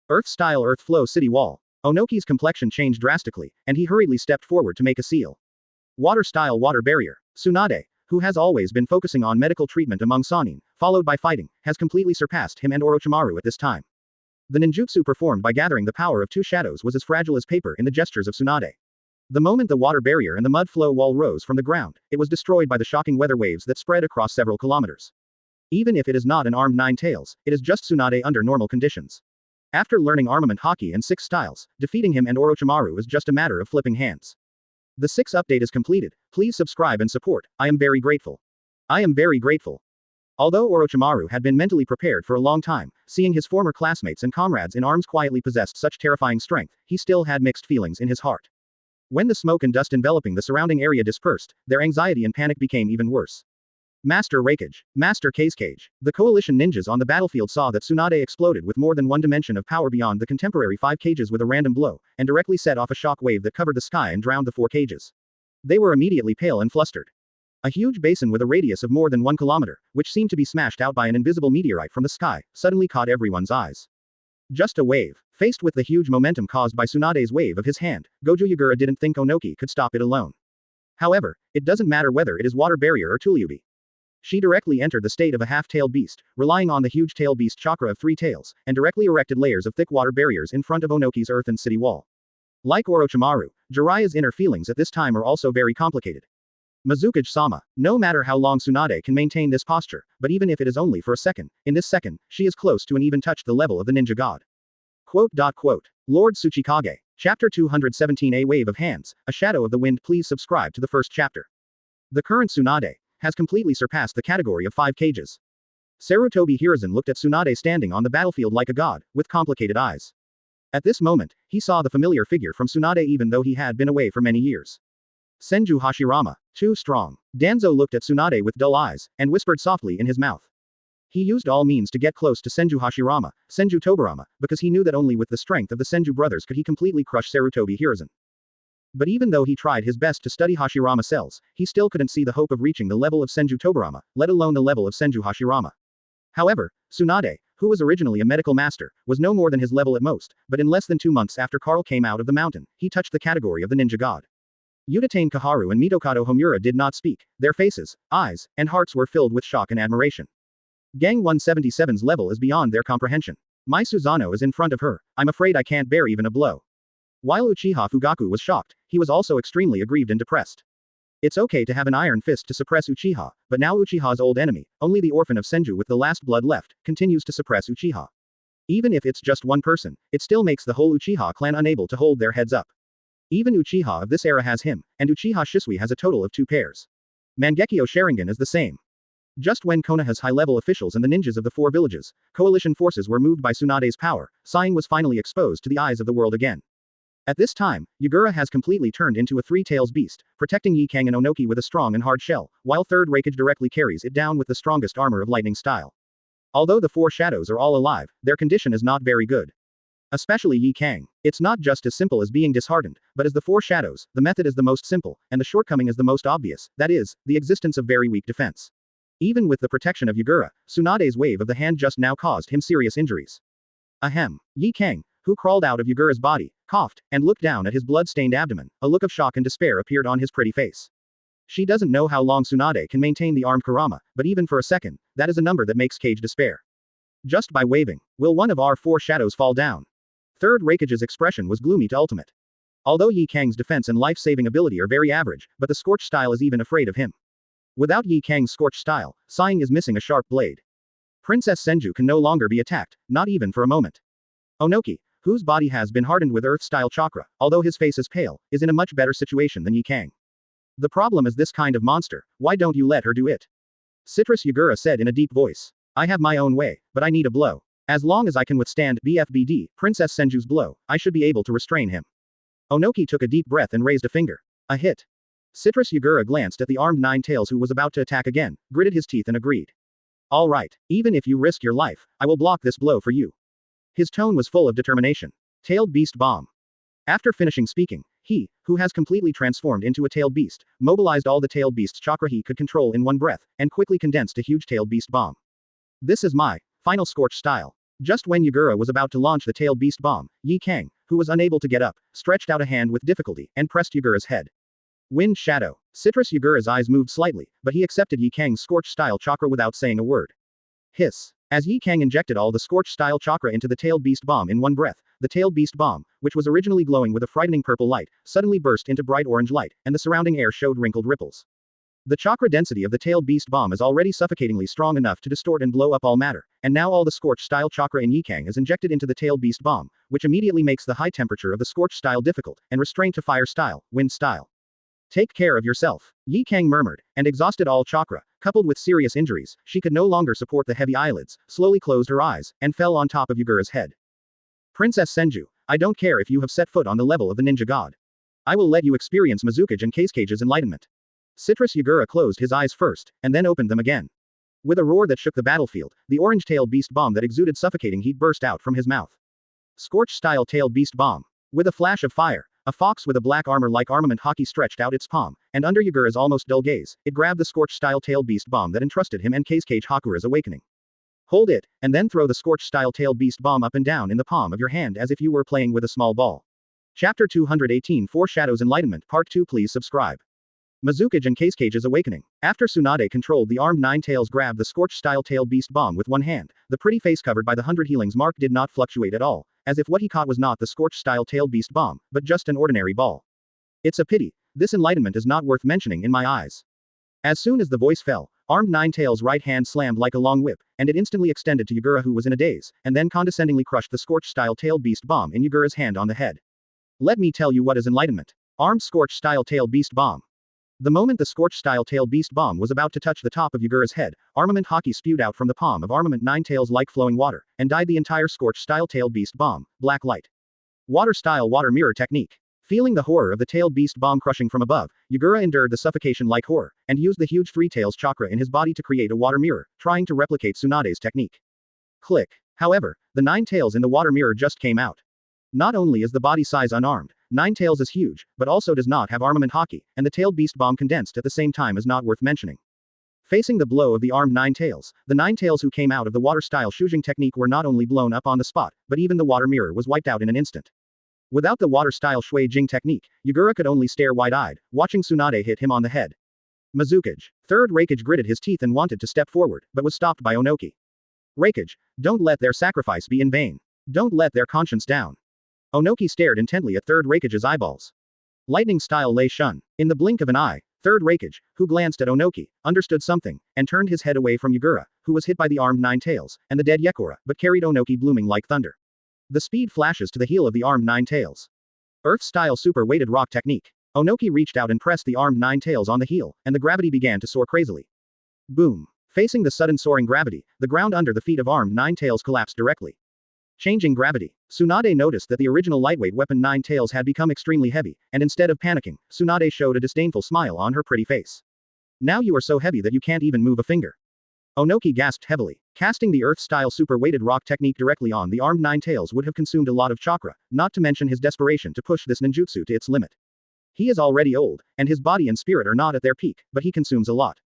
[SPEAKER 2] Earth-style Earth Flow City Wall. Onoki's complexion changed drastically, and he hurriedly stepped forward to make a seal. Water-style Water Barrier. Tsunade, who has always been focusing on medical treatment among Sannin, followed by fighting, has completely surpassed him and Orochimaru at this time. The ninjutsu performed by gathering the power of two shadows was as fragile as paper in the gestures of Tsunade. The moment the water barrier and the mud flow wall rose from the ground, it was destroyed by the shocking weather waves that spread across several kilometers. Even if it is not an armed nine tails, it is just Tsunade under normal conditions. After learning armament hockey and 6 styles, defeating him and Orochimaru is just a matter of flipping hands. The 6 update is completed. Please subscribe and support. I am very grateful. I am very grateful. Although Orochimaru had been mentally prepared for a long time, seeing his former classmates and comrades in arms quietly possessed such terrifying strength, he still had mixed feelings in his heart. When the smoke and dust enveloping the surrounding area dispersed, their anxiety and panic became even worse. Master Rakage. Master Kazekage. The coalition ninjas on the battlefield saw that Tsunade exploded with more than one dimension of power beyond the contemporary 5 cages with a random blow, and directly set off a shock wave that covered the sky and drowned the 4 cages. They were immediately pale and flustered. A huge basin with a radius of more than 1 kilometer, which seemed to be smashed out by an invisible meteorite from the sky, suddenly caught everyone's eyes. Just a wave. Faced with the huge momentum caused by Tsunade's wave of his hand, Gojo Yagura didn't think Onoki could stop it alone. However, it doesn't matter whether it is water barrier or Tuliubi. She directly entered the state of a half-tailed beast, relying on the huge tail beast chakra of 3 tails, and directly erected layers of thick water barriers in front of Onoki's earthen city wall. Like Orochimaru, Jiraiya's inner feelings at this time are also very complicated. Mizukage-sama. No matter how long Tsunade can maintain this posture, but even if it is only for a second, in this second, she is close to and even touched the level of the ninja god. Quote. Lord Tsuchikage. Chapter 217 A Wave of Hands, A Shadow of the Wind. Please subscribe to the first chapter. The current Tsunade has completely surpassed the category of 5 cages. Sarutobi Hiruzen looked at Tsunade standing on the battlefield like a god, with complicated eyes. At this moment, he saw the familiar figure from Tsunade even though he had been away for many years. Senju Hashirama. Too strong. Danzo looked at Tsunade with dull eyes, and whispered softly in his mouth. He used all means to get close to Senju Hashirama, Senju Tobarama, because he knew that only with the strength of the Senju brothers could he completely crush Sarutobi Hiruzen. But even though he tried his best to study Hashirama cells, he still couldn't see the hope of reaching the level of Senju Tobarama, let alone the level of Senju Hashirama. However, Tsunade, who was originally a medical master, was no more than his level at most, but in less than 2 months after Karl came out of the mountain, he touched the category of the ninja god. Utatane Kaharu and Mitokado Homura did not speak. Their faces, eyes, and hearts were filled with shock and admiration. Gang 177's level is beyond their comprehension. Mai Suzano is in front of her. I'm afraid I can't bear even a blow. While Uchiha Fugaku was shocked, he was also extremely aggrieved and depressed. It's okay to have an iron fist to suppress Uchiha, but now Uchiha's old enemy, only the orphan of Senju with the last blood left, continues to suppress Uchiha. Even if it's just one person, it still makes the whole Uchiha clan unable to hold their heads up. Even Uchiha of this era has him, and Uchiha Shisui has a total of 2 pairs. Mangekyo Sharingan is the same. Just when Konoha's high-level officials and the ninjas of the 4 villages, coalition forces were moved by Tsunade's power, sighing was finally exposed to the eyes of the world again. At this time, Yagura has completely turned into a 3-tails beast, protecting Yi Kang and Onoki with a strong and hard shell, while 3rd Rakage directly carries it down with the strongest armor of lightning style. Although the 4 shadows are all alive, their condition is not very good. Especially Yi Kang. It's not just as simple as being disheartened, but as the 4 shadows, the method is the most simple, and the shortcoming is the most obvious, that is, the existence of very weak defense. Even with the protection of Yagura, Tsunade's wave of the hand just now caused him serious injuries. Ahem. Yi Kang, who crawled out of Yagura's body, coughed, and looked down at his blood-stained abdomen. A look of shock and despair appeared on his pretty face. She doesn't know how long Tsunade can maintain the armed Kurama, but even for a second, that is a number that makes Kage despair. Just by waving, will one of our 4 shadows fall down? 3rd Rakage's expression was gloomy to ultimate. Although Yi Kang's defense and life-saving ability are very average, but the Scorch style is even afraid of him. Without Yi Kang's Scorch style, Sighing is missing a sharp blade. Princess Senju can no longer be attacked, not even for a moment. Onoki, whose body has been hardened with Earth-style chakra, although his face is pale, is in a much better situation than Yi Kang. The problem is this kind of monster, why don't you let her do it? Citrus Yagura said in a deep voice. I have my own way, but I need a blow. As long as I can withstand BFBD, Princess Senju's blow, I should be able to restrain him. Onoki took a deep breath and raised a finger. A hit. Citrus Yagura glanced at the armed Nine-Tails who was about to attack again, gritted his teeth and agreed. All right, even if you risk your life, I will block this blow for you. His tone was full of determination. Tailed Beast Bomb. After finishing speaking, he, who has completely transformed into a tailed beast, mobilized all the tailed beast's chakra he could control in one breath, and quickly condensed a huge tailed beast bomb. This is my final Scorch style. Just when Yagura was about to launch the tailed beast bomb, Yi Kang, who was unable to get up, stretched out a hand with difficulty, and pressed Yagura's head. Wind Shadow. Citrus Yagura's eyes moved slightly, but he accepted Yi Kang's Scorch style chakra without saying a word. Hiss. As Yi Kang injected all the Scorch style chakra into the tailed beast bomb in one breath, the tailed beast bomb, which was originally glowing with a frightening purple light, suddenly burst into bright orange light, and the surrounding air showed wrinkled ripples. The chakra density of the tailed beast bomb is already suffocatingly strong enough to distort and blow up all matter, and now all the Scorch style chakra in Yi Kang is injected into the tailed beast bomb, which immediately makes the high temperature of the Scorch style difficult, and restrained to fire style, wind style. Take care of yourself, Yi Kang murmured, and exhausted all chakra, coupled with serious injuries, she could no longer support the heavy eyelids, slowly closed her eyes, and fell on top of Yagura's head. Princess Senju, I don't care if you have set foot on the level of the ninja god. I will let you experience Mizukage and Kasecage's enlightenment. Citrus Yagura closed his eyes first, and then opened them again. With a roar that shook the battlefield, the orange-tailed beast bomb that exuded suffocating heat burst out from his mouth. Scorch-style tailed beast bomb. With a flash of fire, a fox with a black armor-like armament hockey stretched out its palm, and under Yagura's almost dull gaze, it grabbed the Scorch-style tailed beast bomb that entrusted him and Kasecage Hakura's awakening. Hold it, and then throw the Scorch-style tailed beast bomb up and down in the palm of your hand as if you were playing with a small ball. Chapter 218 Foreshadows Enlightenment Part 2 Please subscribe. Mizukage and Kasecage's awakening. After Tsunade controlled the armed Nine-Tails grabbed the Scorch-style tailed beast bomb with one hand, the pretty face covered by the 100 healings mark did not fluctuate at all, as if what he caught was not the Scorch-style tailed beast bomb, but just an ordinary ball. It's a pity, this enlightenment is not worth mentioning in my eyes. As soon as the voice fell, armed Nine-Tails' right hand slammed like a long whip, and it instantly extended to Yagura who was in a daze, and then condescendingly crushed the Scorch-style tailed beast bomb in Yagura's hand on the head. Let me tell you what is enlightenment. Armed Scorch-style tailed beast bomb. The moment the Scorch-style tailed beast bomb was about to touch the top of Yagura's head, armament hockey spewed out from the palm of armament Nine-Tails like flowing water, and dyed the entire Scorch-style tailed beast bomb, black light. Water-style water mirror technique. Feeling the horror of the tailed beast bomb crushing from above, Yagura endured the suffocation-like horror, and used the huge three tails chakra in his body to create a water mirror, trying to replicate Tsunade's technique. Click. However, the 9 tails in the water mirror just came out. Not only is the body size unarmed, 9 tails is huge, but also does not have armament hockey, and the tailed beast bomb condensed at the same time is not worth mentioning. Facing the blow of the armed 9 tails, the 9 tails who came out of the water-style Shujing technique were not only blown up on the spot, but even the water mirror was wiped out in an instant. Without the water-style Shui Jing technique, Yagura could only stare wide-eyed, watching Tsunade hit him on the head. Mizukage. Third Raikage gritted his teeth and wanted to step forward, but was stopped by Onoki. Raikage, don't let their sacrifice be in vain. Don't let their conscience down. Onoki stared intently at Third Raikage's eyeballs. Lightning-style Lei Shun. In the blink of an eye, Third Raikage, who glanced at Onoki, understood something, and turned his head away from Yagura, who was hit by the armed 9 tails, and the dead Yekora, but carried Onoki blooming like thunder. The speed flashes to the heel of the armed 9 tails. Earth-style super-weighted rock technique. Onoki reached out and pressed the armed 9 tails on the heel, and the gravity began to soar crazily. Boom. Facing the sudden soaring gravity, the ground under the feet of armed 9 tails collapsed directly. Changing gravity. Tsunade noticed that the original lightweight weapon 9 tails had become extremely heavy, and instead of panicking, Tsunade showed a disdainful smile on her pretty face. Now you are so heavy that you can't even move a finger. Onoki gasped heavily. Casting the Earth-style super-weighted rock technique directly on the armed 9 tails would have consumed a lot of chakra, not to mention his desperation to push this ninjutsu to its limit. He is already old, and his body and spirit are not at their peak, but he consumes a lot.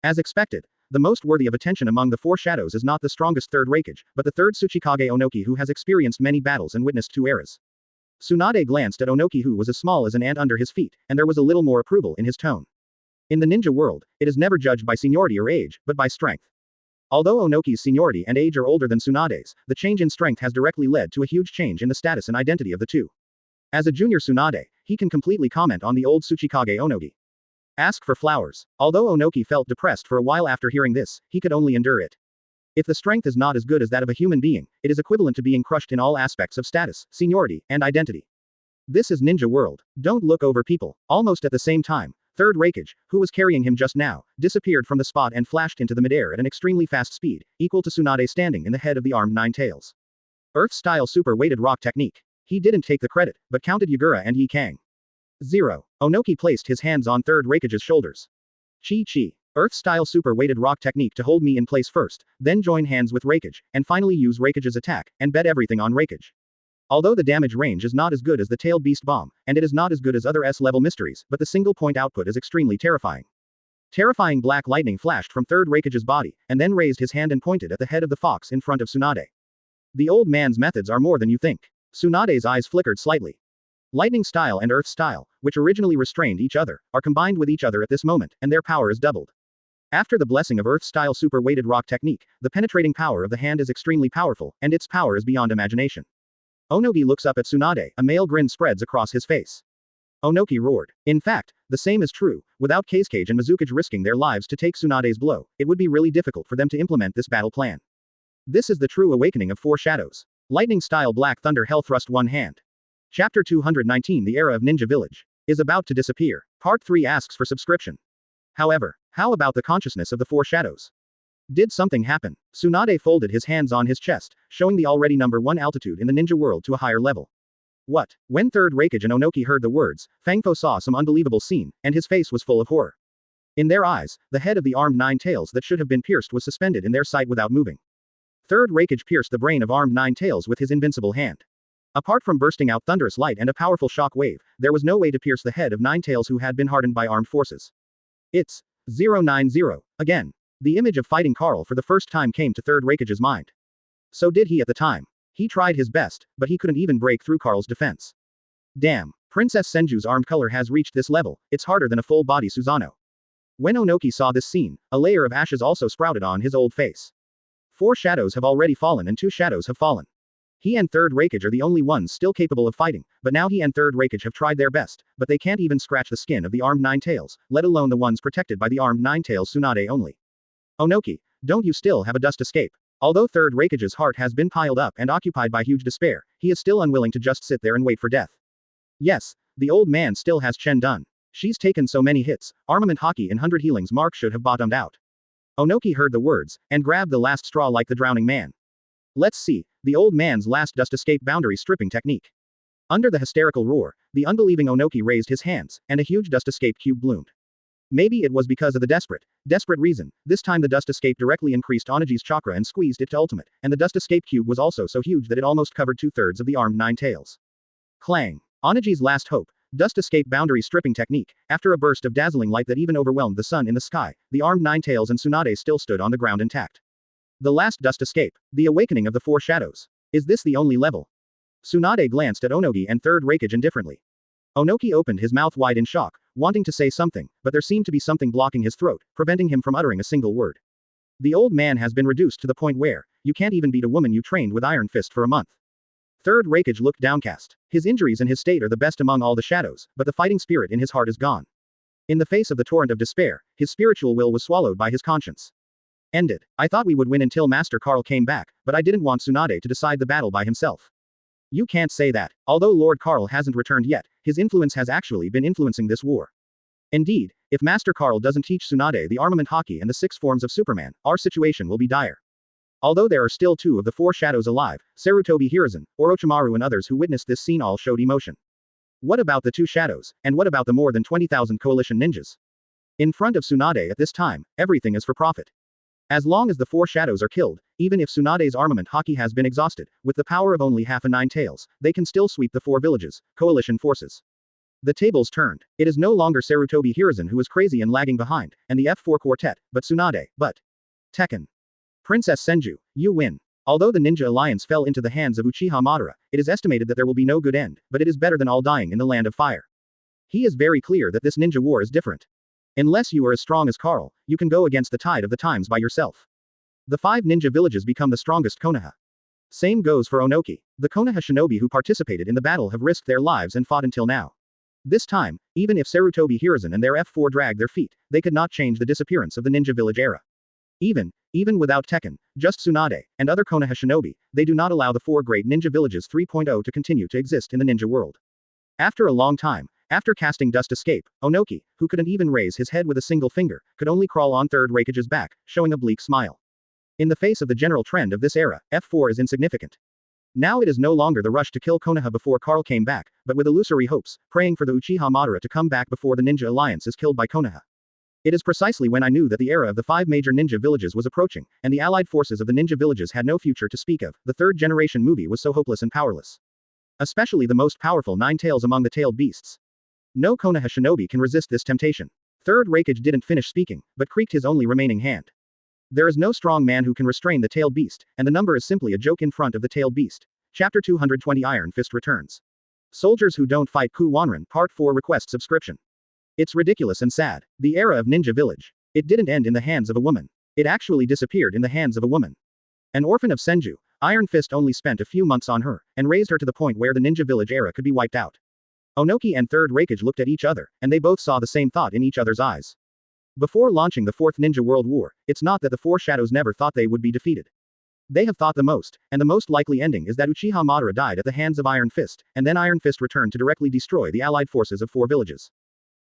[SPEAKER 2] As expected, the most worthy of attention among the 4 shadows is not the strongest third Raikage, but the third Tsuchikage Onoki who has experienced many battles and witnessed 2 eras. Tsunade glanced at Onoki who was as small as an ant under his feet, and there was a little more approval in his tone. In the ninja world, it is never judged by seniority or age, but by strength. Although Onoki's seniority and age are older than Tsunade's, the change in strength has directly led to a huge change in the status and identity of the two. As a junior Tsunade, he can completely comment on the old Tsuchikage Onogi. Ask for flowers. Although Onoki felt depressed for a while after hearing this, he could only endure it. If the strength is not as good as that of a human being, it is equivalent to being crushed in all aspects of status, seniority, and identity. This is ninja world. Don't look over people. Almost at the same time, third Raikage, who was carrying him just now, disappeared from the spot and flashed into the midair at an extremely fast speed, equal to Tsunade standing in the head of the armed nine tails. Earth-style super-weighted rock technique. He didn't take the credit, but counted Yagura and Yi Kang. 0. Onoki placed his hands on third Raikage's shoulders. Chi. Earth-style super-weighted rock technique to hold me in place first, then join hands with Raikage, and finally use Raikage's attack, and bet everything on Raikage. Although the damage range is not as good as the tailed beast bomb, and it is not as good as other S-level mysteries, but the single point output is extremely terrifying. Terrifying black lightning flashed from third Raikage's body, and then raised his hand and pointed at the head of the fox in front of Tsunade. The old man's methods are more than you think. Tsunade's eyes flickered slightly. Lightning style and earth style, which originally restrained each other, are combined with each other at this moment, and their power is doubled. After the blessing of earth style super-weighted rock technique, the penetrating power of the hand is extremely powerful, and its power is beyond imagination. Onogi looks up at Tsunade, a male grin spreads across his face. Onoki roared. In fact, the same is true, without Kazekage and Mizukage risking their lives to take Tsunade's blow, it would be really difficult for them to implement this battle plan. This is the true awakening of four shadows. Lightning-style Black Thunder Hell Thrust One Hand. Chapter 219 The Era of Ninja Village is about to disappear. Part 3 asks for subscription. However, how about the consciousness of the four shadows? Did something happen? Tsunade folded his hands on his chest, showing the already number 1 altitude in the ninja world to a higher level. What? When third Raikage and Onoki heard the words, Fangfo saw some unbelievable scene, and his face was full of horror. In their eyes, the head of the armed nine tails that should have been pierced was suspended in their sight without moving. Third Raikage pierced the brain of armed nine tails with his invincible hand. Apart from bursting out thunderous light and a powerful shock wave, there was no way to pierce the head of nine tails who had been hardened by armed forces. It's 090. Again. The image of fighting Carl for the first time came to third Raikage's mind. So did he at the time. He tried his best, but he couldn't even break through Carl's defense. Damn. Princess Senju's armed color has reached this level, it's harder than a full-body Susanoo. When Onoki saw this scene, a layer of ashes also sprouted on his old face. 4 shadows have already fallen and 2 shadows have fallen. He and third Raikage are the only ones still capable of fighting, but now he and third Raikage have tried their best, but they can't even scratch the skin of the armed nine tails, let alone the ones protected by the armed nine tails Tsunade only. Onoki, don't you still have a dust escape? Although third Raikage's heart has been piled up and occupied by huge despair, he is still unwilling to just sit there and wait for death. Yes, the old man still has Chen done. She's taken so many hits, armament hockey in 100 healings mark should have bottomed out. Onoki heard the words, and grabbed the last straw like the drowning man. Let's see, the old man's last dust escape boundary stripping technique. Under the hysterical roar, the unbelieving Onoki raised his hands, and a huge dust escape cube bloomed. Maybe it was because of the desperate reason, this time the dust escape directly increased Onagi's chakra and squeezed it to ultimate, and the dust escape cube was also so huge that it almost covered 2/3 of the armed nine tails. Clang. Onagi's last hope, dust escape boundary stripping technique, after a burst of dazzling light that even overwhelmed the sun in the sky, the armed nine tails and Tsunade still stood on the ground intact. The last dust escape, the awakening of the four shadows. Is this the only level? Tsunade glanced at Onogi and third Raikage indifferently. Onoki opened his mouth wide in shock, wanting to say something, but there seemed to be something blocking his throat, preventing him from uttering a single word. The old man has been reduced to the point where, you can't even beat a woman you trained with Iron Fist for a month. Third Raikage looked downcast. His injuries and his state are the best among all the shadows, but the fighting spirit in his heart is gone. In the face of the torrent of despair, his spiritual will was swallowed by his conscience. Ended. I thought we would win until Master Carl came back, but I didn't want Tsunade to decide the battle by himself. You can't say that. Although Lord Carl hasn't returned yet, his influence has actually been influencing this war. Indeed, if Master Carl doesn't teach Tsunade the armament hockey and the 6 forms of Superman, our situation will be dire. Although there are still 2 of the 4 shadows alive, Sarutobi Hiruzen, Orochimaru and others who witnessed this scene all showed emotion. What about the 2 shadows, and what about the more than 20,000 coalition ninjas? In front of Tsunade at this time, everything is for profit. As long as the 4 shadows are killed, even if Tsunade's armament hockey has been exhausted, with the power of only half a nine tails, they can still sweep the 4 villages, coalition forces. The tables turned. It is no longer Sarutobi Hiruzen who is crazy and lagging behind, and the F4 quartet, but Tsunade, but Tekken. Princess Senju, you win. Although the Ninja Alliance fell into the hands of Uchiha Madara, it is estimated that there will be no good end, but it is better than all dying in the land of fire. He is very clear that this ninja war is different. Unless you are as strong as Carl, you can go against the tide of the times by yourself. The 5 ninja villages become the strongest Konoha. Same goes for Onoki. The Konoha shinobi who participated in the battle have risked their lives and fought until now. This time, even if Sarutobi Hiruzen and their F4 dragged their feet, they could not change the disappearance of the ninja village era. Even without Tekken, just Tsunade, and other Konoha shinobi, they do not allow the four great ninja villages 3.0 to continue to exist in the ninja world. After a long time, after casting Dust Escape, Onoki, who couldn't even raise his head with a single finger, could only crawl on Third Raikage's back, showing a bleak smile. In the face of the general trend of this era, F4 is insignificant. Now it is no longer the rush to kill Konoha before Carl came back, but with illusory hopes, praying for the Uchiha Madara to come back before the Ninja Alliance is killed by Konoha. It is precisely when I knew that the era of the 5 major ninja villages was approaching, and the allied forces of the ninja villages had no future to speak of, the third generation movie was so hopeless and powerless. Especially the most powerful nine tails among the tailed beasts. No Konoha shinobi can resist this temptation. Third Raikage didn't finish speaking, but creaked his only remaining hand. There is no strong man who can restrain the tailed beast, and the number is simply a joke in front of the tailed beast. Chapter 220 Iron Fist returns. Soldiers Who Don't Fight Ku Wanran Part 4 request subscription. It's ridiculous and sad. The era of Ninja Village. It didn't end in the hands of a woman. It actually disappeared in the hands of a woman. An orphan of Senju, Iron Fist only spent a few months on her, and raised her to the point where the Ninja Village era could be wiped out. Onoki and Third Raikage looked at each other, and they both saw the same thought in each other's eyes. Before launching the Fourth Ninja World War, it's not that the Four Shadows never thought they would be defeated. They have thought the most, and the most likely ending is that Uchiha Madara died at the hands of Iron Fist, and then Iron Fist returned to directly destroy the allied forces of 4 villages.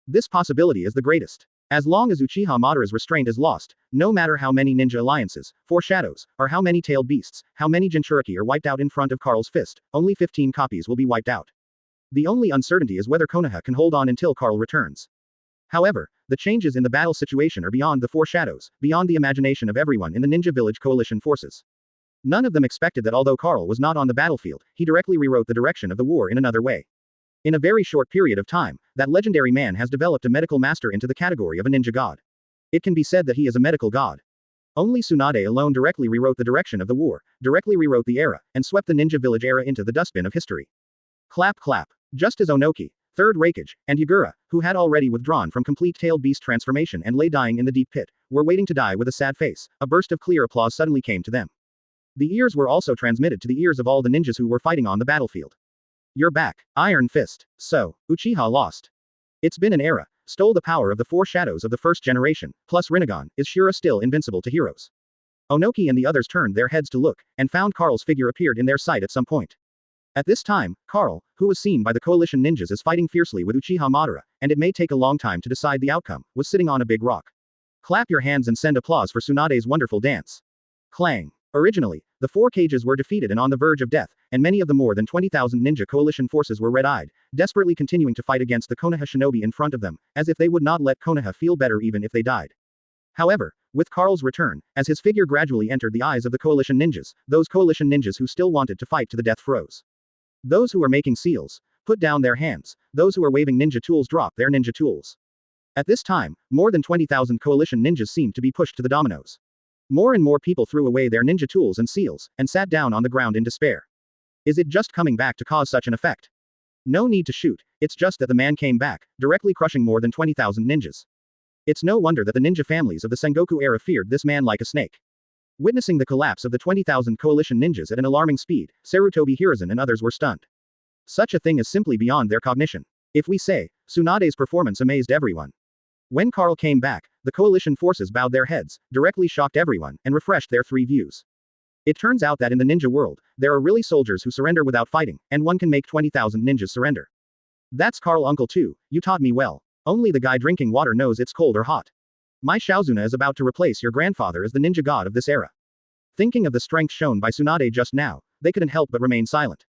[SPEAKER 2] This possibility is the greatest. As long as Uchiha Madara's restraint is lost, no matter how many ninja alliances, 4 shadows, or how many tailed beasts, how many Jinchuriki are wiped out in front of Carl's fist, only 15 copies will be wiped out. The only uncertainty is whether Konoha can hold on until Carl returns. However, the changes in the battle situation are beyond the 4 shadows, beyond the imagination of everyone in the Ninja Village coalition forces. None of them expected that although Carl was not on the battlefield, he directly rewrote the direction of the war in another way. In a very short period of time, that legendary man has developed a medical master into the category of a ninja god. It can be said that he is a medical god. Only Tsunade alone directly rewrote the direction of the war, directly rewrote the era, and swept the Ninja Village era into the dustbin of history. Clap clap. Just as Onoki, Third Raikage, and Yagura, who had already withdrawn from complete tailed beast transformation and lay dying in the deep pit, were waiting to die with a sad face, a burst of clear applause suddenly came to them. The ears were also transmitted to the ears of all the ninjas who were fighting on the battlefield. You're back, Iron Fist. So, Uchiha lost. It's been an era, stole the power of the 4 shadows of the first generation, plus Rinnegan, is Shura still invincible to heroes? Onoki and the others turned their heads to look, and found Carl's figure appeared in their sight at some point. At this time, Carl, who was seen by the coalition ninjas as fighting fiercely with Uchiha Madara, and it may take a long time to decide the outcome, was sitting on a big rock. Clap your hands and send applause for Tsunade's wonderful dance. Clang. Originally, the 4 cages were defeated and on the verge of death, and many of the more than 20,000 ninja coalition forces were red-eyed, desperately continuing to fight against the Konoha shinobi in front of them, as if they would not let Konoha feel better even if they died. However, with Carl's return, as his figure gradually entered the eyes of the coalition ninjas, those coalition ninjas who still wanted to fight to the death froze. Those who are making seals, put down their hands, those who are waving ninja tools drop their ninja tools. At this time, more than 20,000 coalition ninjas seemed to be pushed to the dominoes. More and more people threw away their ninja tools and seals, and sat down on the ground in despair. Is it just coming back to cause such an effect? No need to shoot, it's just that the man came back, directly crushing more than 20,000 ninjas. It's no wonder that the ninja families of the Sengoku era feared this man like a snake. Witnessing the collapse of the 20,000 coalition ninjas at an alarming speed, Sarutobi Hiruzen and others were stunned. Such a thing is simply beyond their cognition. If we say, Tsunade's performance amazed everyone. When Carl came back, the coalition forces bowed their heads, directly shocked everyone, and refreshed their 3 views. It turns out that in the ninja world, there are really soldiers who surrender without fighting, and one can make 20,000 ninjas surrender. That's Carl Uncle too, you taught me well. Only the guy drinking water knows it's cold or hot. My Shaozuna is about to replace your grandfather as the ninja god of this era. Thinking of the strength shown by Tsunade just now, they couldn't help but remain silent.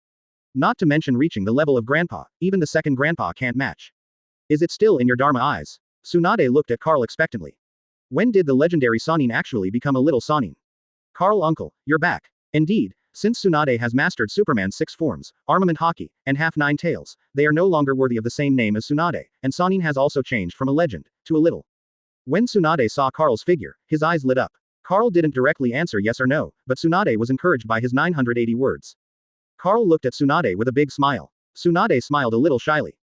[SPEAKER 2] Not to mention reaching the level of grandpa, even the second grandpa can't match. Is it still in your Dharma eyes? Tsunade looked at Carl expectantly. When did the legendary Sannin actually become a little Sannin? Carl Uncle, you're back. Indeed, since Tsunade has mastered Superman's 6 forms, armament haki, and half 9 tails, they are no longer worthy of the same name as Tsunade, and Sannin has also changed from a legend, to a little. When Tsunade saw Carl's figure, his eyes lit up. Carl didn't directly answer yes or no, but Tsunade was encouraged by his 980 words. Carl looked at Tsunade with a big smile. Tsunade smiled a little shyly.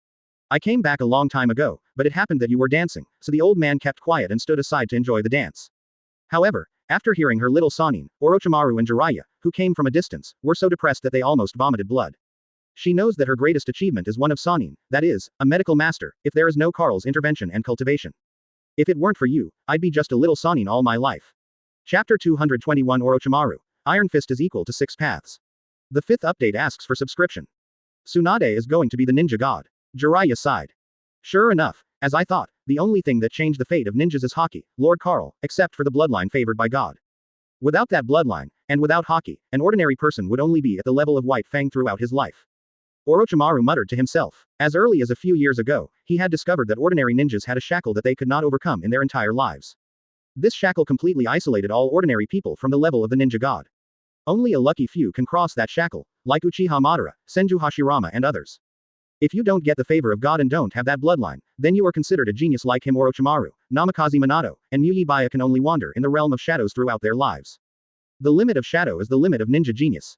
[SPEAKER 2] I came back a long time ago, but it happened that you were dancing, so the old man kept quiet and stood aside to enjoy the dance. However, after hearing her little Sannin, Orochimaru and Jiraiya, who came from a distance, were so depressed that they almost vomited blood. She knows that her greatest achievement is one of Sannin, that is, a medical master, if there is no Carl's intervention and cultivation. If it weren't for you, I'd be just a little Sannin all my life. Chapter 221 Orochimaru. Iron Fist is equal to 6 paths. The 5th update asks for subscription. Tsunade is going to be the ninja god. Jiraiya sighed. Sure enough, as I thought, the only thing that changed the fate of ninjas is Haki, Lord Carl, except for the bloodline favored by God. Without that bloodline, and without Haki, an ordinary person would only be at the level of White Fang throughout his life. Orochimaru muttered to himself. As early as a few years ago, he had discovered that ordinary ninjas had a shackle that they could not overcome in their entire lives. This shackle completely isolated all ordinary people from the level of the ninja god. Only a lucky few can cross that shackle, like Uchiha Madara, Senju Hashirama and others. If you don't get the favor of God and don't have that bloodline, then you are considered a genius like him. Orochimaru, Namikaze Minato, and Muyi Baya can only wander in the realm of shadows throughout their lives. The limit of shadow is the limit of ninja genius.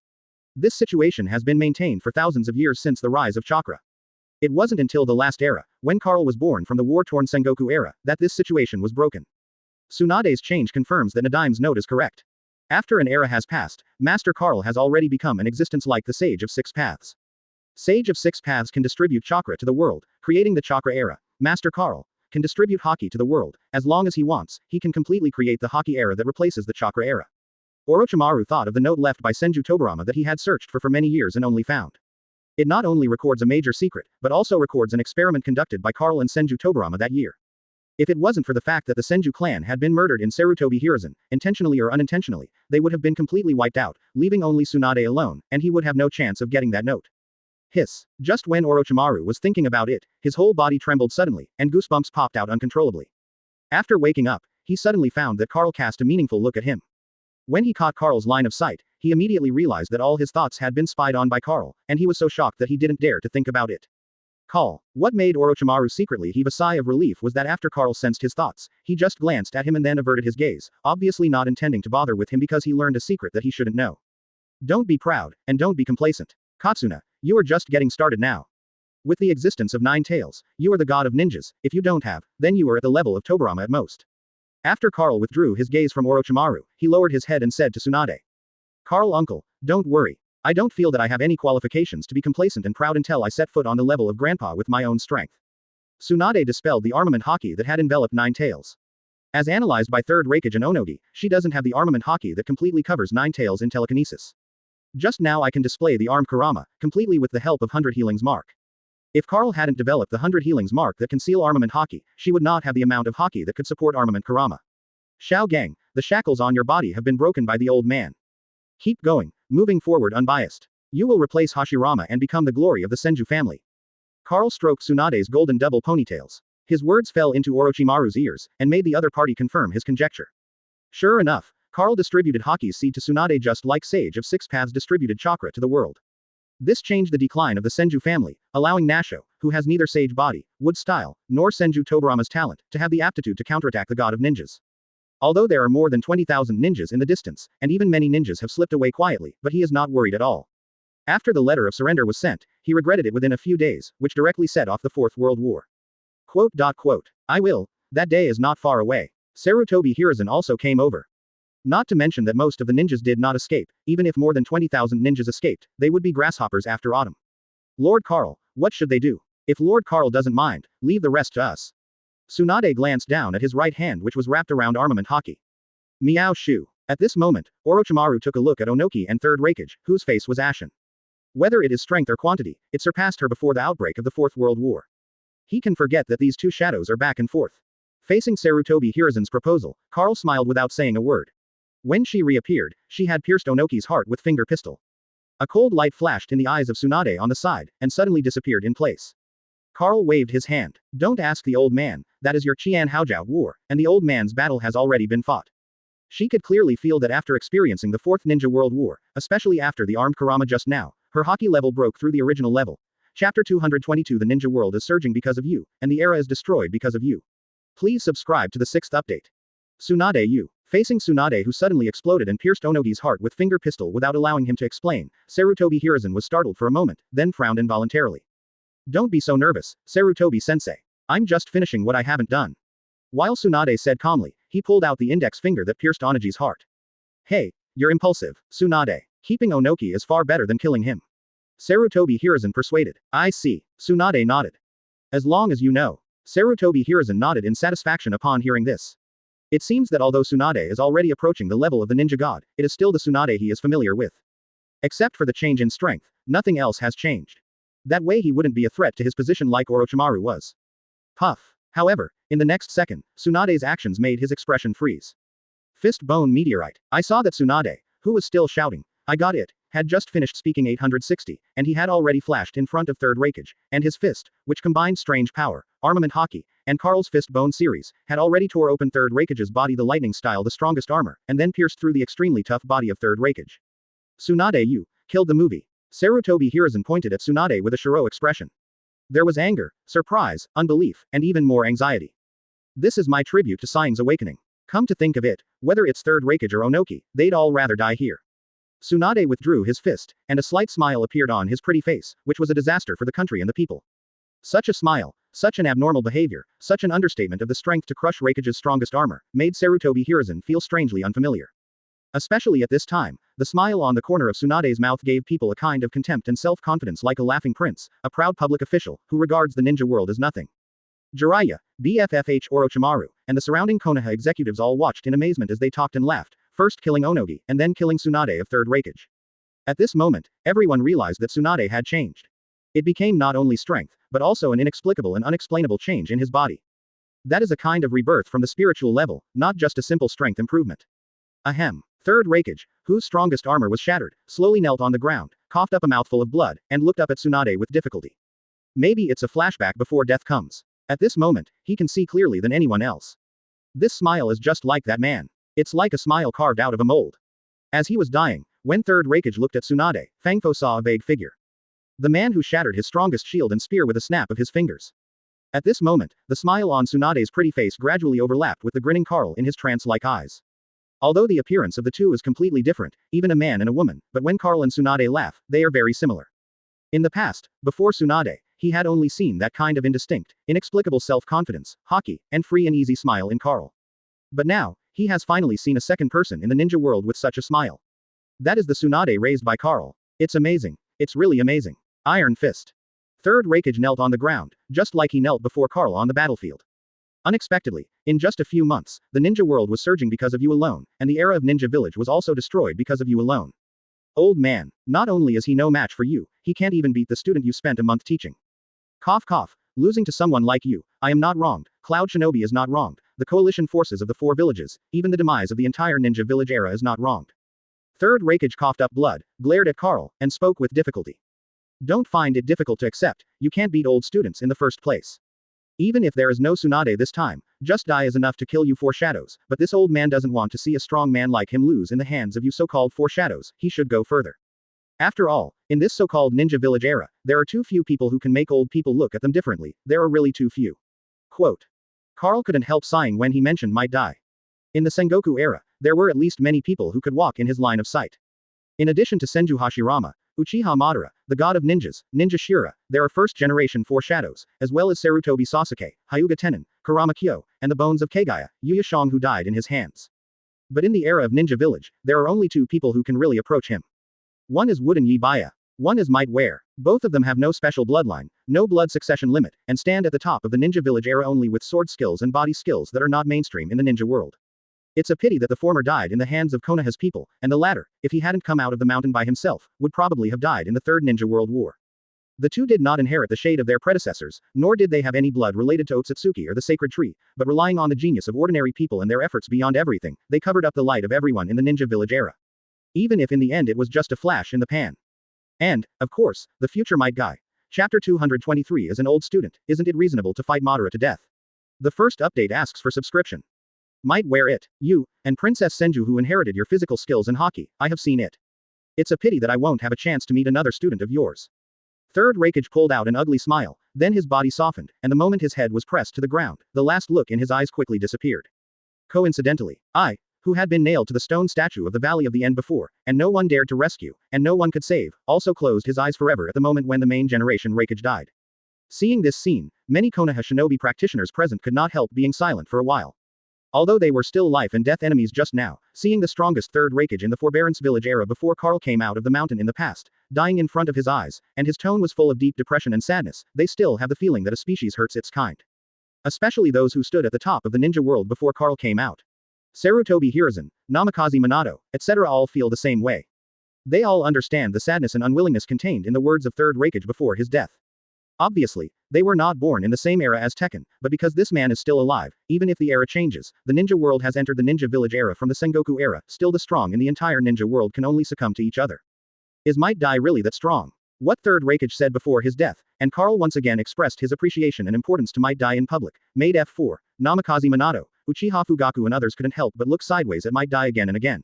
[SPEAKER 2] This situation has been maintained for thousands of years since the rise of chakra. It wasn't until the last era, when Carl was born from the war-torn Sengoku era, that this situation was broken. Tsunade's change confirms that Nadime's note is correct. After an era has passed, Master Carl has already become an existence like the Sage of 6 Paths. Sage of 6 Paths can distribute chakra to the world, creating the chakra era. Master Carl can distribute Haki to the world. As long as he wants, he can completely create the Haki era that replaces the chakra era. Orochimaru thought of the note left by Senju Tobirama that he had searched for many years and only found. It not only records a major secret, but also records an experiment conducted by Carl and Senju Tobirama that year. If it wasn't for the fact that the Senju clan had been murdered in Sarutobi Hiruzen, intentionally or unintentionally, they would have been completely wiped out, leaving only Tsunade alone, and he would have no chance of getting that note. Hiss. Just when Orochimaru was thinking about it, his whole body trembled suddenly, and goosebumps popped out uncontrollably. After waking up, he suddenly found that Carl cast a meaningful look at him. When he caught Carl's line of sight, he immediately realized that all his thoughts had been spied on by Carl, and he was so shocked that he didn't dare to think about it. Carl. What made Orochimaru secretly heave a sigh of relief was that after Carl sensed his thoughts, he just glanced at him and then averted his gaze, obviously not intending to bother with him because he learned a secret that he shouldn't know. Don't be proud, and don't be complacent. Katsuna, you are just getting started now. With the existence of 9 tails, you are the god of ninjas. If you don't have, then you are at the level of Tobirama at most. After Carl withdrew his gaze from Orochimaru, he lowered his head and said to Tsunade. Carl uncle, don't worry. I don't feel that I have any qualifications to be complacent and proud until I set foot on the level of grandpa with my own strength. Tsunade dispelled the armament Haki that had enveloped 9 tails. As analyzed by 3rd Raikage and Onogi, she doesn't have the armament Haki that completely covers 9 tails in telekinesis. Just now I can display the armed Kurama, completely with the help of 100 Healings Mark. If Carl hadn't developed the 100 Healings Mark that conceal armament Haki, she would not have the amount of Haki that could support armament Kurama. Shao Gang, the shackles on your body have been broken by the old man. Keep going, moving forward unbiased. You will replace Hashirama and become the glory of the Senju family. Carl stroked Tsunade's golden double ponytails. His words fell into Orochimaru's ears, and made the other party confirm his conjecture. Sure enough, Carl distributed Haki's seed to Tsunade just like Sage of 6 Paths distributed chakra to the world. This changed the decline of the Senju family, allowing Nasho, who has neither sage body, wood style, nor Senju Tobirama's talent, to have the aptitude to counterattack the god of ninjas. Although there are more than 20,000 ninjas in the distance, and even many ninjas have slipped away quietly, but he is not worried at all. After the letter of surrender was sent, he regretted it within a few days, which directly set off the Fourth World War. I will. That day is not far away. Sarutobi Hiruzen also came over. Not to mention that most of the ninjas did not escape. Even if more than 20,000 ninjas escaped, they would be grasshoppers after autumn. Lord Carl, what should they do? If Lord Carl doesn't mind, leave the rest to us. Tsunade glanced down at his right hand which was wrapped around armament Haki. Meow shoo. At this moment, Orochimaru took a look at Onoki and 3rd Raikage, whose face was ashen. Whether it is strength or quantity, it surpassed her before the outbreak of the Fourth World War. He can forget that these two shadows are back and forth. Facing Sarutobi Hiruzen's proposal, Carl smiled without saying a word. When she reappeared, she had pierced Onoki's heart with finger pistol. A cold light flashed in the eyes of Tsunade on the side, and suddenly disappeared in place. Carl waved his hand. Don't ask the old man, that is your Qian Haojiao war, and the old man's battle has already been fought. She could clearly feel that after experiencing the Fourth Ninja World War, especially after the armed Kurama just now, her Haki level broke through the original level. Chapter 222 The Ninja World is surging because of you, and the era is destroyed because of you. Please subscribe to the 6th update. Tsunade U. Facing Tsunade who suddenly exploded and pierced Onogi's heart with finger pistol without allowing him to explain, Sarutobi Hiruzen was startled for a moment, then frowned involuntarily. Don't be so nervous, Sarutobi-sensei. I'm just finishing what I haven't done. While Tsunade said calmly, he pulled out the index finger that pierced Onogi's heart. Hey, you're impulsive, Tsunade. Keeping Onoki is far better than killing him. Sarutobi Hiruzen persuaded. I see. Tsunade nodded. As long as you know. Sarutobi Hiruzen nodded in satisfaction upon hearing this. It seems that although Tsunade is already approaching the level of the ninja god, it is still the Tsunade he is familiar with. Except for the change in strength, nothing else has changed. That way he wouldn't be a threat to his position like Orochimaru was. Puff. However, in the next second, Tsunade's actions made his expression freeze. Fist bone meteorite. I saw that Tsunade, who was still shouting, I got it, had just finished speaking 860, and he had already flashed in front of Third Raikage, and his fist, which combined strange power, armament hockey, and Carl's fist bone series, had already tore open Third Raikage's body the lightning style the strongest armor, and then pierced through the extremely tough body of Third Raikage. Tsunade, you killed the movie. Sarutobi Hiruzen pointed at Tsunade with a Shiro expression. There was anger, surprise, unbelief, and even more anxiety. This is my tribute to Saiyan's awakening. Come to think of it, whether it's Third Raikage or Onoki, they'd all rather die here. Tsunade withdrew his fist, and a slight smile appeared on his pretty face, which was a disaster for the country and the people. Such a smile, such an abnormal behavior, such an understatement of the strength to crush Raikage's strongest armor, made Sarutobi Hiruzen feel strangely unfamiliar. Especially at this time, the smile on the corner of Tsunade's mouth gave people a kind of contempt and self-confidence like a laughing prince, a proud public official, who regards the ninja world as nothing. Jiraiya, BFFH Orochimaru, and the surrounding Konoha executives all watched in amazement as they talked and laughed, first killing Onogi, and then killing Tsunade of Third Raikage. At this moment, everyone realized that Tsunade had changed. It became not only strength, but also an inexplicable and unexplainable change in his body. That is a kind of rebirth from the spiritual level, not just a simple strength improvement. Ahem. Third Raikage, whose strongest armor was shattered, slowly knelt on the ground, coughed up a mouthful of blood, and looked up at Tsunade with difficulty. Maybe it's a flashback before death comes. At this moment, he can see clearly than anyone else. This smile is just like that man. It's like a smile carved out of a mold. As he was dying, when Third Raikage looked at Tsunade, Fangfo saw a vague figure. The man who shattered his strongest shield and spear with a snap of his fingers. At this moment, the smile on Tsunade's pretty face gradually overlapped with the grinning Carl in his trance-like eyes. Although the appearance of the two is completely different, even a man and a woman, but when Carl and Tsunade laugh, they are very similar. In the past, before Tsunade, he had only seen that kind of indistinct, inexplicable self-confidence, hockey, and free and easy smile in Carl. But now, he has finally seen a second person in the ninja world with such a smile. That is the Tsunade raised by Carl. It's amazing. It's really amazing. Iron Fist. Third Raikage knelt on the ground, just like he knelt before Carl on the battlefield. Unexpectedly, in just a few months, the ninja world was surging because of you alone, and the era of Ninja Village was also destroyed because of you alone. Old man, not only is he no match for you, he can't even beat the student you spent a month teaching. Cough cough, losing to someone like you, I am not wronged, Cloud Shinobi is not wronged, the coalition forces of the four villages, even the demise of the entire Ninja Village era is not wronged. Third Raikage coughed up blood, glared at Carl, and spoke with difficulty. Don't find it difficult to accept, you can't beat old students in the first place. Even if there is no Tsunade this time, just die is enough to kill you Four Shadows, but this old man doesn't want to see a strong man like him lose in the hands of you so-called Four Shadows, he should go further. After all, in this so-called Ninja Village era, there are too few people who can make old people look at them differently, there are really too few. Quote. Carl couldn't help sighing when he mentioned might die. In the Sengoku era, there were at least many people who could walk in his line of sight. In addition to Senju Hashirama, Uchiha Madara, the god of ninjas, Ninja Shira, there are first-generation Four Shadows, as well as Sarutobi Sasuke, Hyuga Tenin, Kurama Kyo, and the bones of Kagaya, Yuya Shang who died in his hands. But in the era of Ninja Village, there are only two people who can really approach him. One is Wooden Yi Baya. One is Might Wear. Both of them have no special bloodline, no blood succession limit, and stand at the top of the Ninja Village era only with sword skills and body skills that are not mainstream in the ninja world. It's a pity that the former died in the hands of Konoha's people, and the latter, if he hadn't come out of the mountain by himself, would probably have died in the Third Ninja World War. The two did not inherit the shade of their predecessors, nor did they have any blood related to Otsutsuki or the Sacred Tree, but relying on the genius of ordinary people and their efforts beyond everything, they covered up the light of everyone in the Ninja Village era. Even if in the end it was just a flash in the pan. And, of course, the future Might Guy. Chapter 223 is an old student, isn't it reasonable to fight Madara to death? The first update asks for subscription. Might Wear it, you, and Princess Senju who inherited your physical skills in hockey, I have seen it. It's a pity that I won't have a chance to meet another student of yours. Third Raikage pulled out an ugly smile, then his body softened, and the moment his head was pressed to the ground, the last look in his eyes quickly disappeared. Coincidentally, I, who had been nailed to the stone statue of the Valley of the End before, and no one dared to rescue, and no one could save, also closed his eyes forever at the moment when the main generation Raikage died. Seeing this scene, many Konoha shinobi practitioners present could not help being silent for a while. Although they were still life and death enemies just now, seeing the strongest third Raikage in the Forbearance Village era before Carl came out of the mountain in the past, dying in front of his eyes, and his tone was full of deep depression and sadness, they still have the feeling that a species hurts its kind. Especially those who stood at the top of the ninja world before Carl came out. Sarutobi Hiruzen, Namikaze Minato, etc. all feel the same way. They all understand the sadness and unwillingness contained in the words of third Raikage before his death. Obviously, they were not born in the same era as Tekken, but because this man is still alive, even if the era changes, the ninja world has entered the ninja village era from the Sengoku era, still the strong in the entire ninja world can only succumb to each other. Is Might Dai really that strong? What third Raikage said before his death, and Carl once again expressed his appreciation and importance to Might Dai in public, made F4, Namikaze Minato, Uchiha Fugaku and others couldn't help but look sideways at Might Dai again and again.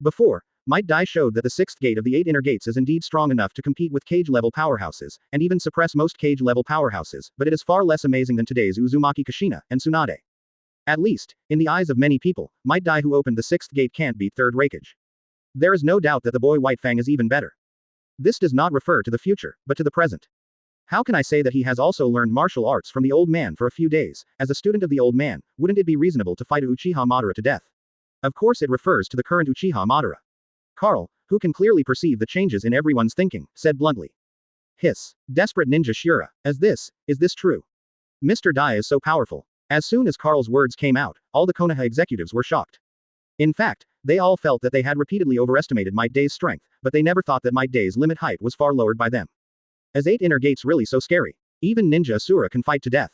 [SPEAKER 2] Before, Might Dai showed that the sixth gate of the 8 inner gates is indeed strong enough to compete with cage-level powerhouses, and even suppress most cage-level powerhouses, but it is far less amazing than today's Uzumaki Kushina and Tsunade. At least, in the eyes of many people, Might Dai who opened the sixth gate can't beat third Raikage. There is no doubt that the boy White Fang is even better. This does not refer to the future, but to the present. How can I say that he has also learned martial arts from the old man for a few days? As a student of the old man, wouldn't it be reasonable to fight a Uchiha Madara to death? Of course it refers to the current Uchiha Madara. Carl, who can clearly perceive the changes in everyone's thinking, said bluntly. Hiss. Desperate ninja Shura. Is this true? Mr. Dai is so powerful. As soon as Carl's words came out, all the Konoha executives were shocked. In fact, they all felt that they had repeatedly overestimated Might Dai's strength, but they never thought that Might Dai's limit height was far lowered by them. Is 8 inner gates really so scary? Even Ninja Asura can fight to death.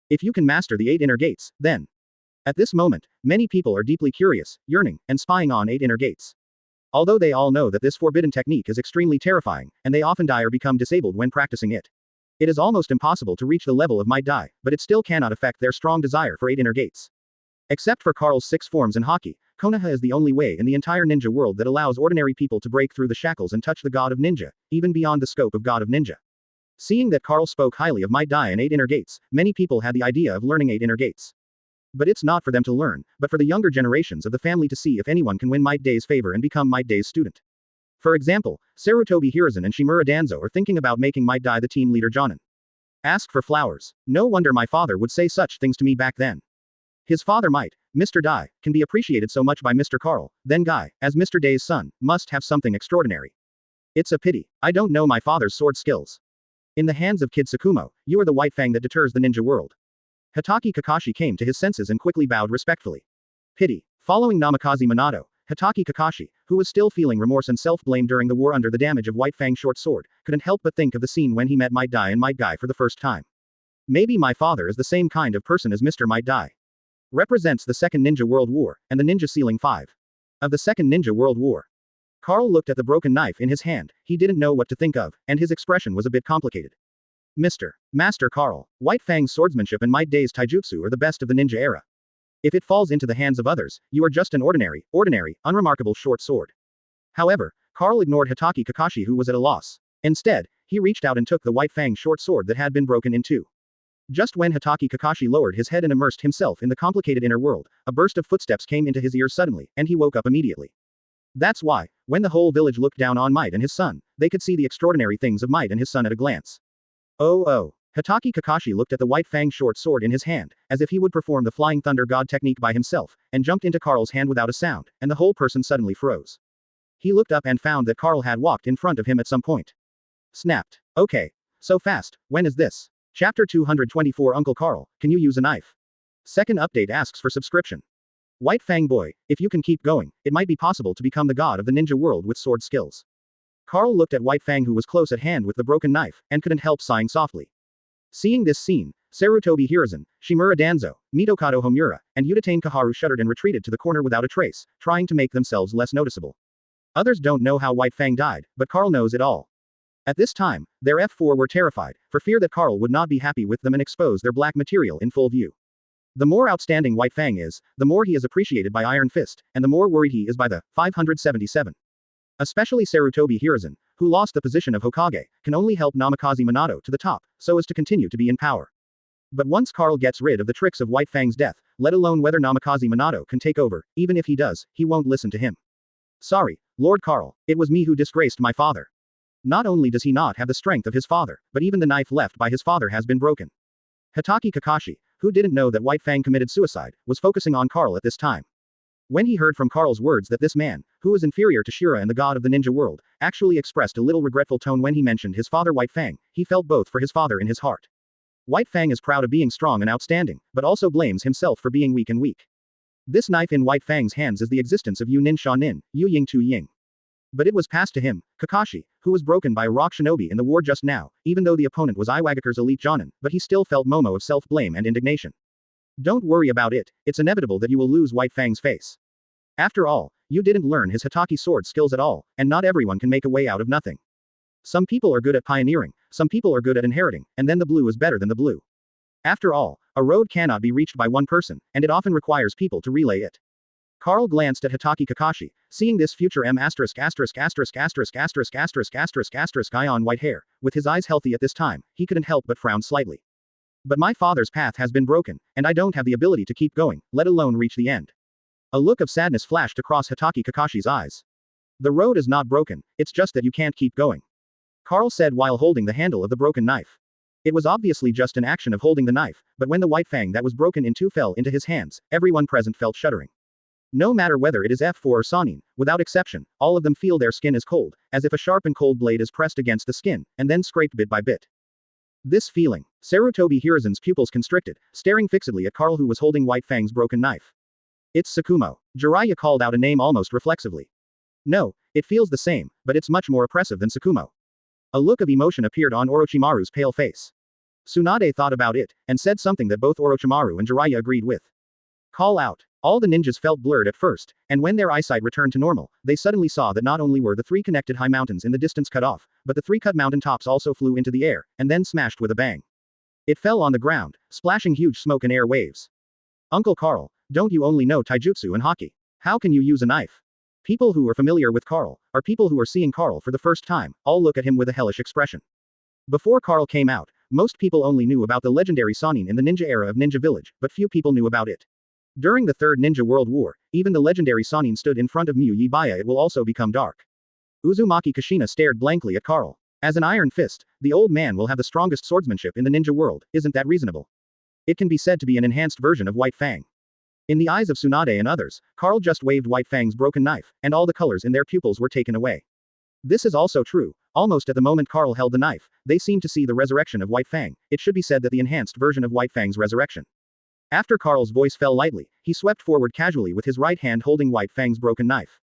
[SPEAKER 2] If you can master the 8 inner gates, then. At this moment, many people are deeply curious, yearning, and spying on 8 inner gates. Although they all know that this forbidden technique is extremely terrifying, and they often die or become disabled when practicing it. It is almost impossible to reach the level of Might Dai, but it still cannot affect their strong desire for 8 inner gates. Except for Carl's 6 forms in Haki, Konoha is the only way in the entire ninja world that allows ordinary people to break through the shackles and touch the god of ninja, even beyond the scope of god of ninja. Seeing that Carl spoke highly of Might Dai and 8 inner gates, many people had the idea of learning 8 inner gates. But it's not for them to learn, but for the younger generations of the family to see if anyone can win Might Dai's favor and become Might Dai's student. For example, Sarutobi Hiruzen and Shimura Danzo are thinking about making Might Dai the team leader Jonin. Ask for flowers. No wonder my father would say such things to me back then. His father might, Mr. Dai, can be appreciated so much by Mr. Carl, then Guy, as Mr. Dai's son, must have something extraordinary. It's a pity. I don't know my father's sword skills. In the hands of Kid Tsukumo, you are the White Fang that deters the ninja world. Hitaki Kakashi came to his senses and quickly bowed respectfully. Pity. Following Namikaze Minato, Hitaki Kakashi, who was still feeling remorse and self-blame during the war under the damage of White Fang's short sword, couldn't help but think of the scene when he met Might Dai and Might Guy for the first time. Maybe my father is the same kind of person as Mr. Might Dai. Represents the Second Ninja World War, and the Ninja Ceiling 5. Of the Second Ninja World War. Carl looked at the broken knife in his hand, he didn't know what to think of, and his expression was a bit complicated. Master Carl, White Fang's swordsmanship and Might Dai's taijutsu are the best of the ninja era. If it falls into the hands of others, you are just an ordinary, unremarkable short sword. However, Carl ignored Hitaki Kakashi who was at a loss. Instead, he reached out and took the White Fang short sword that had been broken in two. Just when Hitaki Kakashi lowered his head and immersed himself in the complicated inner world, a burst of footsteps came into his ears suddenly, and he woke up immediately. That's why, when the whole village looked down on Might and his son, they could see the extraordinary things of Might and his son at a glance. Oh. Hitaki Kakashi looked at the White Fang short sword in his hand, as if he would perform the Flying Thunder God technique by himself, and jumped into Carl's hand without a sound, and the whole person suddenly froze. He looked up and found that Carl had walked in front of him at some point. Snapped. Okay. So fast, when is this? Chapter 224 Uncle Carl, can you use a knife? Second update asks for subscription. White Fang boy, if you can keep going, it might be possible to become the god of the ninja world with sword skills. Carl looked at White Fang who was close at hand with the broken knife, and couldn't help sighing softly. Seeing this scene, Sarutobi Hiruzen, Shimura Danzo, Mitokado Homura, and Udatane Kaharu shuddered and retreated to the corner without a trace, trying to make themselves less noticeable. Others don't know how White Fang died, but Carl knows it all. At this time, their F4 were terrified, for fear that Carl would not be happy with them and expose their black material in full view. The more outstanding White Fang is, the more he is appreciated by Iron Fist, and the more worried he is by the 577. Especially Sarutobi Hiruzen, who lost the position of Hokage, can only help Namikaze Minato to the top, so as to continue to be in power. But once Carl gets rid of the tricks of White Fang's death, let alone whether Namikaze Minato can take over, even if he does, he won't listen to him. Sorry, Lord Carl, it was me who disgraced my father. Not only does he not have the strength of his father, but even the knife left by his father has been broken. Hitaki Kakashi, who didn't know that White Fang committed suicide, was focusing on Carl at this time. When he heard from Carl's words that this man, who was inferior to Shira and the god of the ninja world, actually expressed a little regretful tone when he mentioned his father White Fang, he felt both for his father in his heart. White Fang is proud of being strong and outstanding, but also blames himself for being weak and weak. This knife in White Fang's hands is the existence of Yu Nin Sha Nin, Yu Ying Tu Ying. But it was passed to him, Kakashi, who was broken by a rock shinobi in the war just now, even though the opponent was Iwagakure's elite Jonin, but he still felt Momo of self-blame and indignation. Don't worry about it, it's inevitable that you will lose White Fang's face. After all, you didn't learn his Hataki sword skills at all, and not everyone can make a way out of nothing. Some people are good at pioneering, some people are good at inheriting, and then the blue is better than the blue. After all, a road cannot be reached by one person, and it often requires people to relay it. Carl glanced at Hataki Kakashi, seeing this future M***************** guy on white hair, with his eyes healthy at this time, he couldn't help but frown slightly. But my father's path has been broken, and I don't have the ability to keep going, let alone reach the end. A look of sadness flashed across Hataki Kakashi's eyes. The road is not broken, it's just that you can't keep going. Carl said while holding the handle of the broken knife. It was obviously just an action of holding the knife, but when the White Fang that was broken in two fell into his hands, everyone present felt shuddering. No matter whether it is F4 or Sannin, without exception, all of them feel their skin is cold, as if a sharp and cold blade is pressed against the skin, and then scraped bit by bit. This feeling. Sarutobi Hiruzen's pupils constricted, staring fixedly at Carl who was holding White Fang's broken knife. It's Tsukumo. Jiraiya called out a name almost reflexively. No, it feels the same, but it's much more oppressive than Tsukumo. A look of emotion appeared on Orochimaru's pale face. Tsunade thought about it, and said something that both Orochimaru and Jiraiya agreed with. Call out. All the ninjas felt blurred at first, and when their eyesight returned to normal, they suddenly saw that not only were the three connected high mountains in the distance cut off, but the three cut mountain tops also flew into the air, and then smashed with a bang. It fell on the ground, splashing huge smoke and air waves. Uncle Carl, don't you only know taijutsu and haki? How can you use a knife? People who are familiar with Carl, or people who are seeing Carl for the first time, all look at him with a hellish expression. Before Carl came out, most people only knew about the legendary Sannin in the ninja era of Ninja Village, but few people knew about it. During the Third Ninja World War, even the legendary Sannin stood in front of Mu Yibaya. It will also become dark. Uzumaki Kushina stared blankly at Carl. As an iron fist, the old man will have the strongest swordsmanship in the ninja world, isn't that reasonable? It can be said to be an enhanced version of White Fang. In the eyes of Tsunade and others, Carl just waved White Fang's broken knife, and all the colors in their pupils were taken away. This is also true. Almost at the moment Carl held the knife, they seemed to see the resurrection of White Fang. It should be said that the enhanced version of White Fang's resurrection. After Carl's voice fell lightly, he swept forward casually with his right hand holding White Fang's broken knife.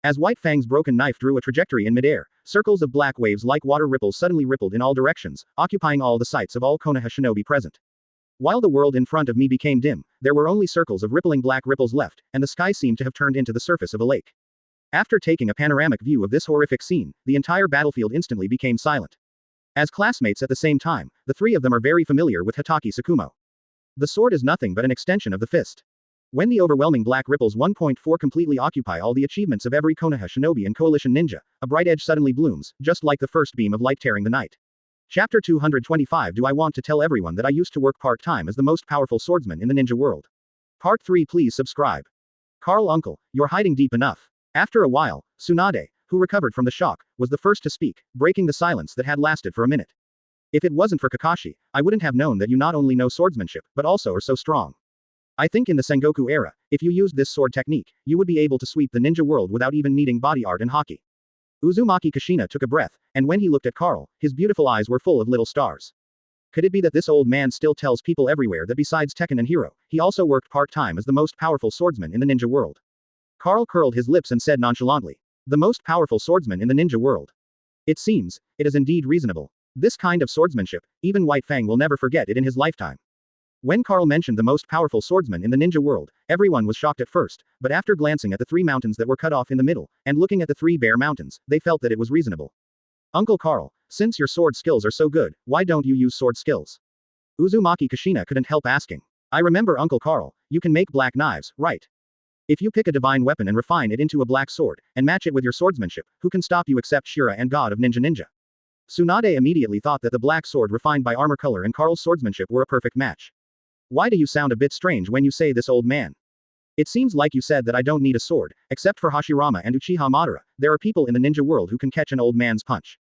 [SPEAKER 2] As White Fang's broken knife drew a trajectory in midair, circles of black waves like water ripples suddenly rippled in all directions, occupying all the sights of all Konoha shinobi present. While the world in front of me became dim, there were only circles of rippling black ripples left, and the sky seemed to have turned into the surface of a lake. After taking a panoramic view of this horrific scene, the entire battlefield instantly became silent. As classmates at the same time, the three of them are very familiar with Hataki Tsukumo. The sword is nothing but an extension of the fist. When the overwhelming black ripples 1.4 completely occupy all the achievements of every Konoha shinobi and coalition ninja, a bright edge suddenly blooms, just like the first beam of light tearing the night. Chapter 225. Do I want to tell everyone that I used to work part-time as the most powerful swordsman in the ninja world? Part 3. Please subscribe. Carl uncle, you're hiding deep enough. After a while, Tsunade, who recovered from the shock, was the first to speak, breaking the silence that had lasted for a minute. If it wasn't for Kakashi, I wouldn't have known that you not only know swordsmanship, but also are so strong. I think in the Sengoku era, if you used this sword technique, you would be able to sweep the ninja world without even needing body art and haki. Uzumaki Kushina took a breath, and when he looked at Carl, his beautiful eyes were full of little stars. Could it be that this old man still tells people everywhere that besides Tekken and Hero, he also worked part-time as the most powerful swordsman in the ninja world? Carl curled his lips and said nonchalantly, the most powerful swordsman in the ninja world. It seems, it is indeed reasonable. This kind of swordsmanship, even White Fang will never forget it in his lifetime. When Carl mentioned the most powerful swordsman in the ninja world, everyone was shocked at first, but after glancing at the three mountains that were cut off in the middle, and looking at the three bare mountains, they felt that it was reasonable. Uncle Carl, since your sword skills are so good, why don't you use sword skills? Uzumaki Kushina couldn't help asking. I remember Uncle Carl, you can make black knives, right? If you pick a divine weapon and refine it into a black sword, and match it with your swordsmanship, who can stop you except Shira and God of Ninja? Tsunade immediately thought that the black sword refined by armor color and Carl's swordsmanship were a perfect match. Why do you sound a bit strange when you say this, old man? It seems like you said that I don't need a sword, except for Hashirama and Uchiha Madara. There are people in the ninja world who can catch an old man's punch.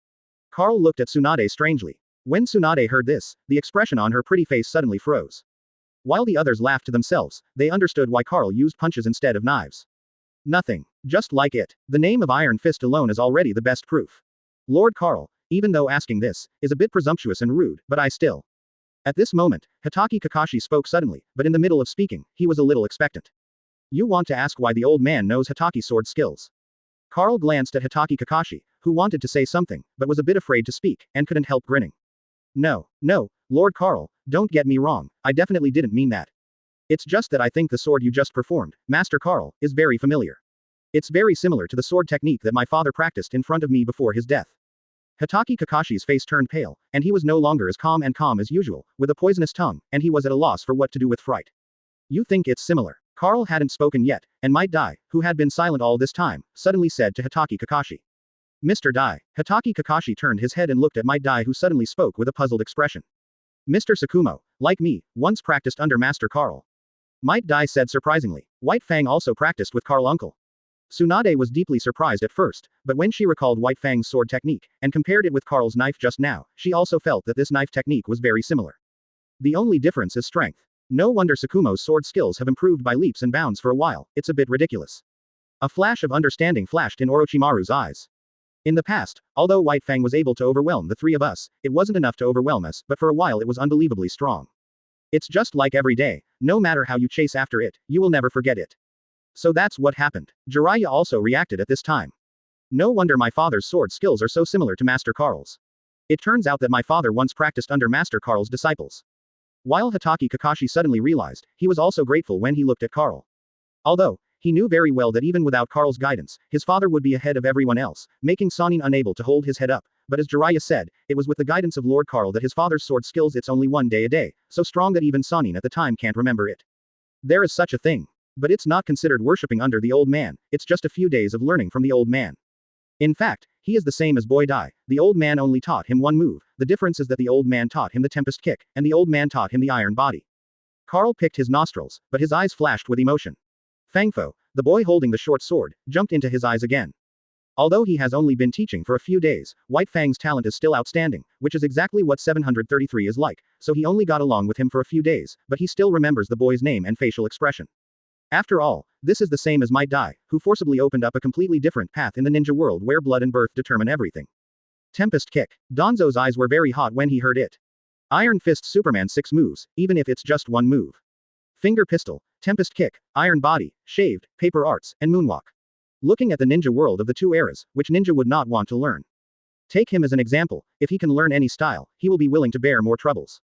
[SPEAKER 2] Carl looked at Tsunade strangely. When Tsunade heard this, the expression on her pretty face suddenly froze. While the others laughed to themselves, they understood why Carl used punches instead of knives. Nothing. Just like it. The name of Iron Fist alone is already the best proof. Lord Carl, even though asking this, is a bit presumptuous and rude, but I still. At this moment, Hitaki Kakashi spoke suddenly, but in the middle of speaking, he was a little expectant. You want to ask why the old man knows Hitaki's sword skills? Carl glanced at Hitaki Kakashi, who wanted to say something, but was a bit afraid to speak, and couldn't help grinning. No, Lord Carl, don't get me wrong, I definitely didn't mean that. It's just that I think the sword you just performed, Master Carl, is very familiar. It's very similar to the sword technique that my father practiced in front of me before his death. Hitaki Kakashi's face turned pale, and he was no longer as calm as usual, with a poisonous tongue, and he was at a loss for what to do with fright. You think it's similar? Carl hadn't spoken yet, and Might Dai, who had been silent all this time, suddenly said to Hitaki Kakashi. Mr. Dai. Hitaki Kakashi turned his head and looked at Might Dai, who suddenly spoke with a puzzled expression. Mr. Tsukumo, like me, once practiced under Master Carl. Might Dai said surprisingly. White Fang also practiced with Carl uncle. Tsunade was deeply surprised at first, but when she recalled White Fang's sword technique, and compared it with Carl's knife just now, she also felt that this knife technique was very similar. The only difference is strength. No wonder Tsukumo's sword skills have improved by leaps and bounds for a while, it's a bit ridiculous. A flash of understanding flashed in Orochimaru's eyes. In the past, although White Fang was able to overwhelm the three of us, it wasn't enough to overwhelm us, but for a while it was unbelievably strong. It's just like every day, no matter how you chase after it, you will never forget it. So that's what happened. Jiraiya also reacted at this time. No wonder my father's sword skills are so similar to Master Carl's. It turns out that my father once practiced under Master Carl's disciples. While Hitaki Kakashi suddenly realized, he was also grateful when he looked at Carl. Although, he knew very well that even without Carl's guidance, his father would be ahead of everyone else, making Sannin unable to hold his head up, but as Jiraiya said, it was with the guidance of Lord Carl that his father's sword skills it's only one day a day, so strong that even Sannin at the time can't remember it. There is such a thing. But it's not considered worshipping under the old man, it's just a few days of learning from the old man. In fact, he is the same as Boy Dai, the old man only taught him one move, the difference is that the old man taught him the Tempest Kick, and the old man taught him the Iron Body. Carl picked his nostrils, but his eyes flashed with emotion. Fangfo, the boy holding the short sword, jumped into his eyes again. Although he has only been teaching for a few days, White Fang's talent is still outstanding, which is exactly what 733 is like, so he only got along with him for a few days, but he still remembers the boy's name and facial expression. After all, this is the same as Might Dai, who forcibly opened up a completely different path in the ninja world where blood and birth determine everything. Tempest Kick. Donzo's eyes were very hot when he heard it. Iron Fist Superman 6 moves, even if it's just one move. Finger Pistol, Tempest Kick, Iron Body, Shaved, Paper Arts, and Moonwalk. Looking at the ninja world of the two eras, which ninja would not want to learn. Take him as an example, if he can learn any style, he will be willing to bear more troubles.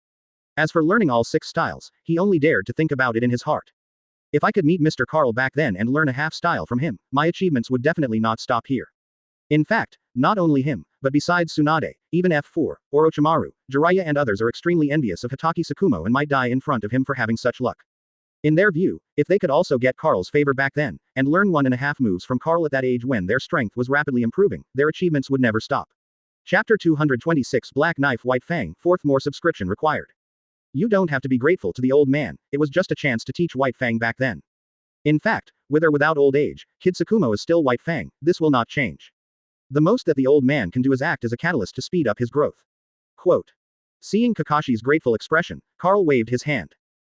[SPEAKER 2] As for learning all 6 styles, he only dared to think about it in his heart. If I could meet Mr. Carl back then and learn a half style from him, my achievements would definitely not stop here. In fact, not only him, but besides Tsunade, even F4, Orochimaru, Jiraiya and others are extremely envious of Hitaki Tsukumo and might die in front of him for having such luck. In their view, if they could also get Carl's favor back then, and learn 1.5 moves from Carl at that age when their strength was rapidly improving, their achievements would never stop. Chapter 226 Black Knife White Fang 4th More subscription required. You don't have to be grateful to the old man, it was just a chance to teach White Fang back then. In fact, with or without old age, Kid Tsukumo is still White Fang, this will not change. The most that the old man can do is act as a catalyst to speed up his growth. Quote. Seeing Kakashi's grateful expression, Carl waved his hand.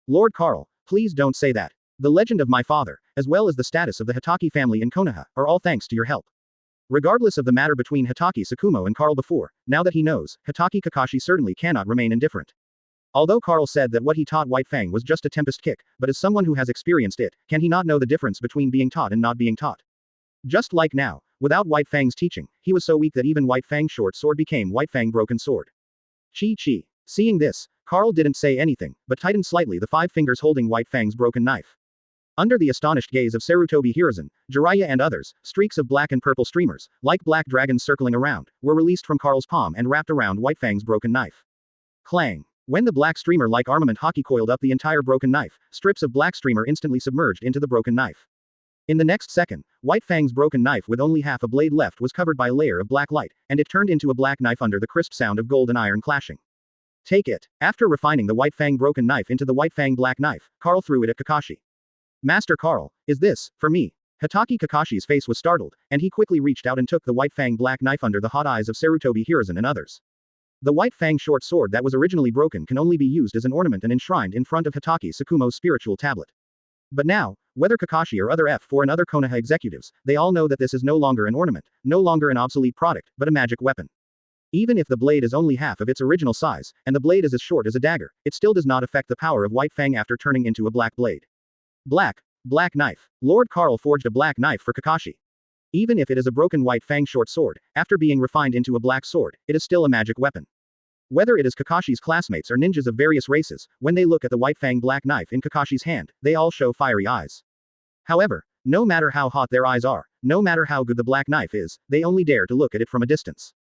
[SPEAKER 2] Lord Carl, please don't say that. The legend of my father, as well as the status of the Hitaki family in Konoha, are all thanks to your help. Regardless of the matter between Hitaki Tsukumo and Carl before, now that he knows, Hitaki Kakashi certainly cannot remain indifferent. Although Carl said that what he taught White Fang was just a Tempest Kick, but as someone who has experienced it, can he not know the difference between being taught and not being taught? Just like now, without White Fang's teaching, he was so weak that even White Fang's short sword became White Fang broken sword. Chi. Seeing this, Carl didn't say anything, but tightened slightly the 5 fingers holding White Fang's broken knife. Under the astonished gaze of Sarutobi Hiruzen, Jiraiya and others, streaks of black and purple streamers, like black dragons circling around, were released from Carl's palm and wrapped around White Fang's broken knife. Clang. When the black streamer-like armament hockey coiled up the entire broken knife, strips of black streamer instantly submerged into the broken knife. In the next second, White Fang's broken knife with only half a blade left was covered by a layer of black light, and it turned into a black knife under the crisp sound of gold and iron clashing. Take it. After refining the White Fang broken knife into the White Fang black knife, Carl threw it at Kakashi. Master Carl, is this, for me? Hitaki Kakashi's face was startled, and he quickly reached out and took the White Fang black knife under the hot eyes of Sarutobi Hiruzen and others. The White Fang short sword that was originally broken can only be used as an ornament and enshrined in front of Hatake Tsukumo's spiritual tablet. But now, whether Kakashi or other F4 and other Konoha executives, they all know that this is no longer an ornament, no longer an obsolete product, but a magic weapon. Even if the blade is only half of its original size, and the blade is as short as a dagger, it still does not affect the power of White Fang after turning into a black blade. Black knife. Lord Karl forged a black knife for Kakashi. Even if it is a broken White Fang short sword, after being refined into a black sword, it is still a magic weapon. Whether it is Kakashi's classmates or ninjas of various races, when they look at the White Fang black knife in Kakashi's hand, they all show fiery eyes. However, no matter how hot their eyes are, no matter how good the black knife is, they only dare to look at it from a distance.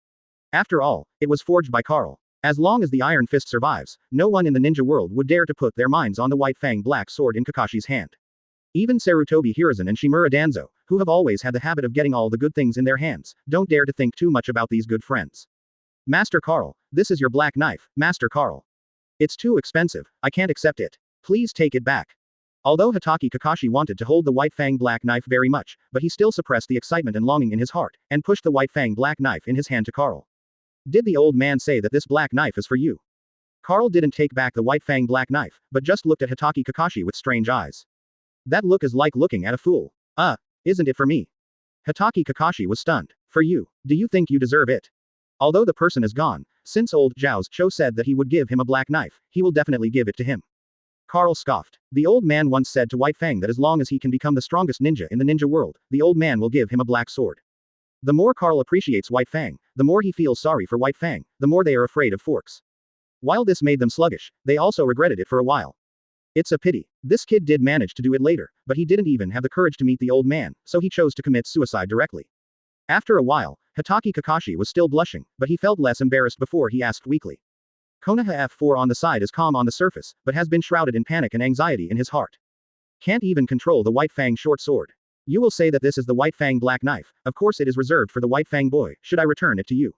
[SPEAKER 2] After all, it was forged by Karl. As long as the Iron Fist survives, no one in the ninja world would dare to put their minds on the White Fang black sword in Kakashi's hand. Even Sarutobi Hiruzen and Shimura Danzo, who have always had the habit of getting all the good things in their hands, don't dare to think too much about these good friends. Master Karl, this is your black knife, Master Karl. It's too expensive, I can't accept it. Please take it back. Although Hatake Kakashi wanted to hold the White Fang black knife very much, but he still suppressed the excitement and longing in his heart, and pushed the White Fang black knife in his hand to Karl. Did the old man say that this black knife is for you? Karl didn't take back the White Fang black knife, but just looked at Hatake Kakashi with strange eyes. That look is like looking at a fool. Isn't it for me? Hatake Kakashi was stunned. For you, do you think you deserve it? Although the person is gone, since old Zhao's Cho said that he would give him a black knife, he will definitely give it to him. Karl scoffed. The old man once said to White Fang that as long as he can become the strongest ninja in the ninja world, the old man will give him a black sword. The more Karl appreciates White Fang, the more he feels sorry for White Fang, the more they are afraid of forks. While this made them sluggish, they also regretted it for a while. It's a pity. This kid did manage to do it later, but he didn't even have the courage to meet the old man, so he chose to commit suicide directly. After a while, Hatake Kakashi was still blushing, but he felt less embarrassed before he asked weakly. Konoha F4 on the side is calm on the surface, but has been shrouded in panic and anxiety in his heart. Can't even control the White Fang short sword. You will say that this is the White Fang black knife, of course it is reserved for the White Fang boy, should I return it to you?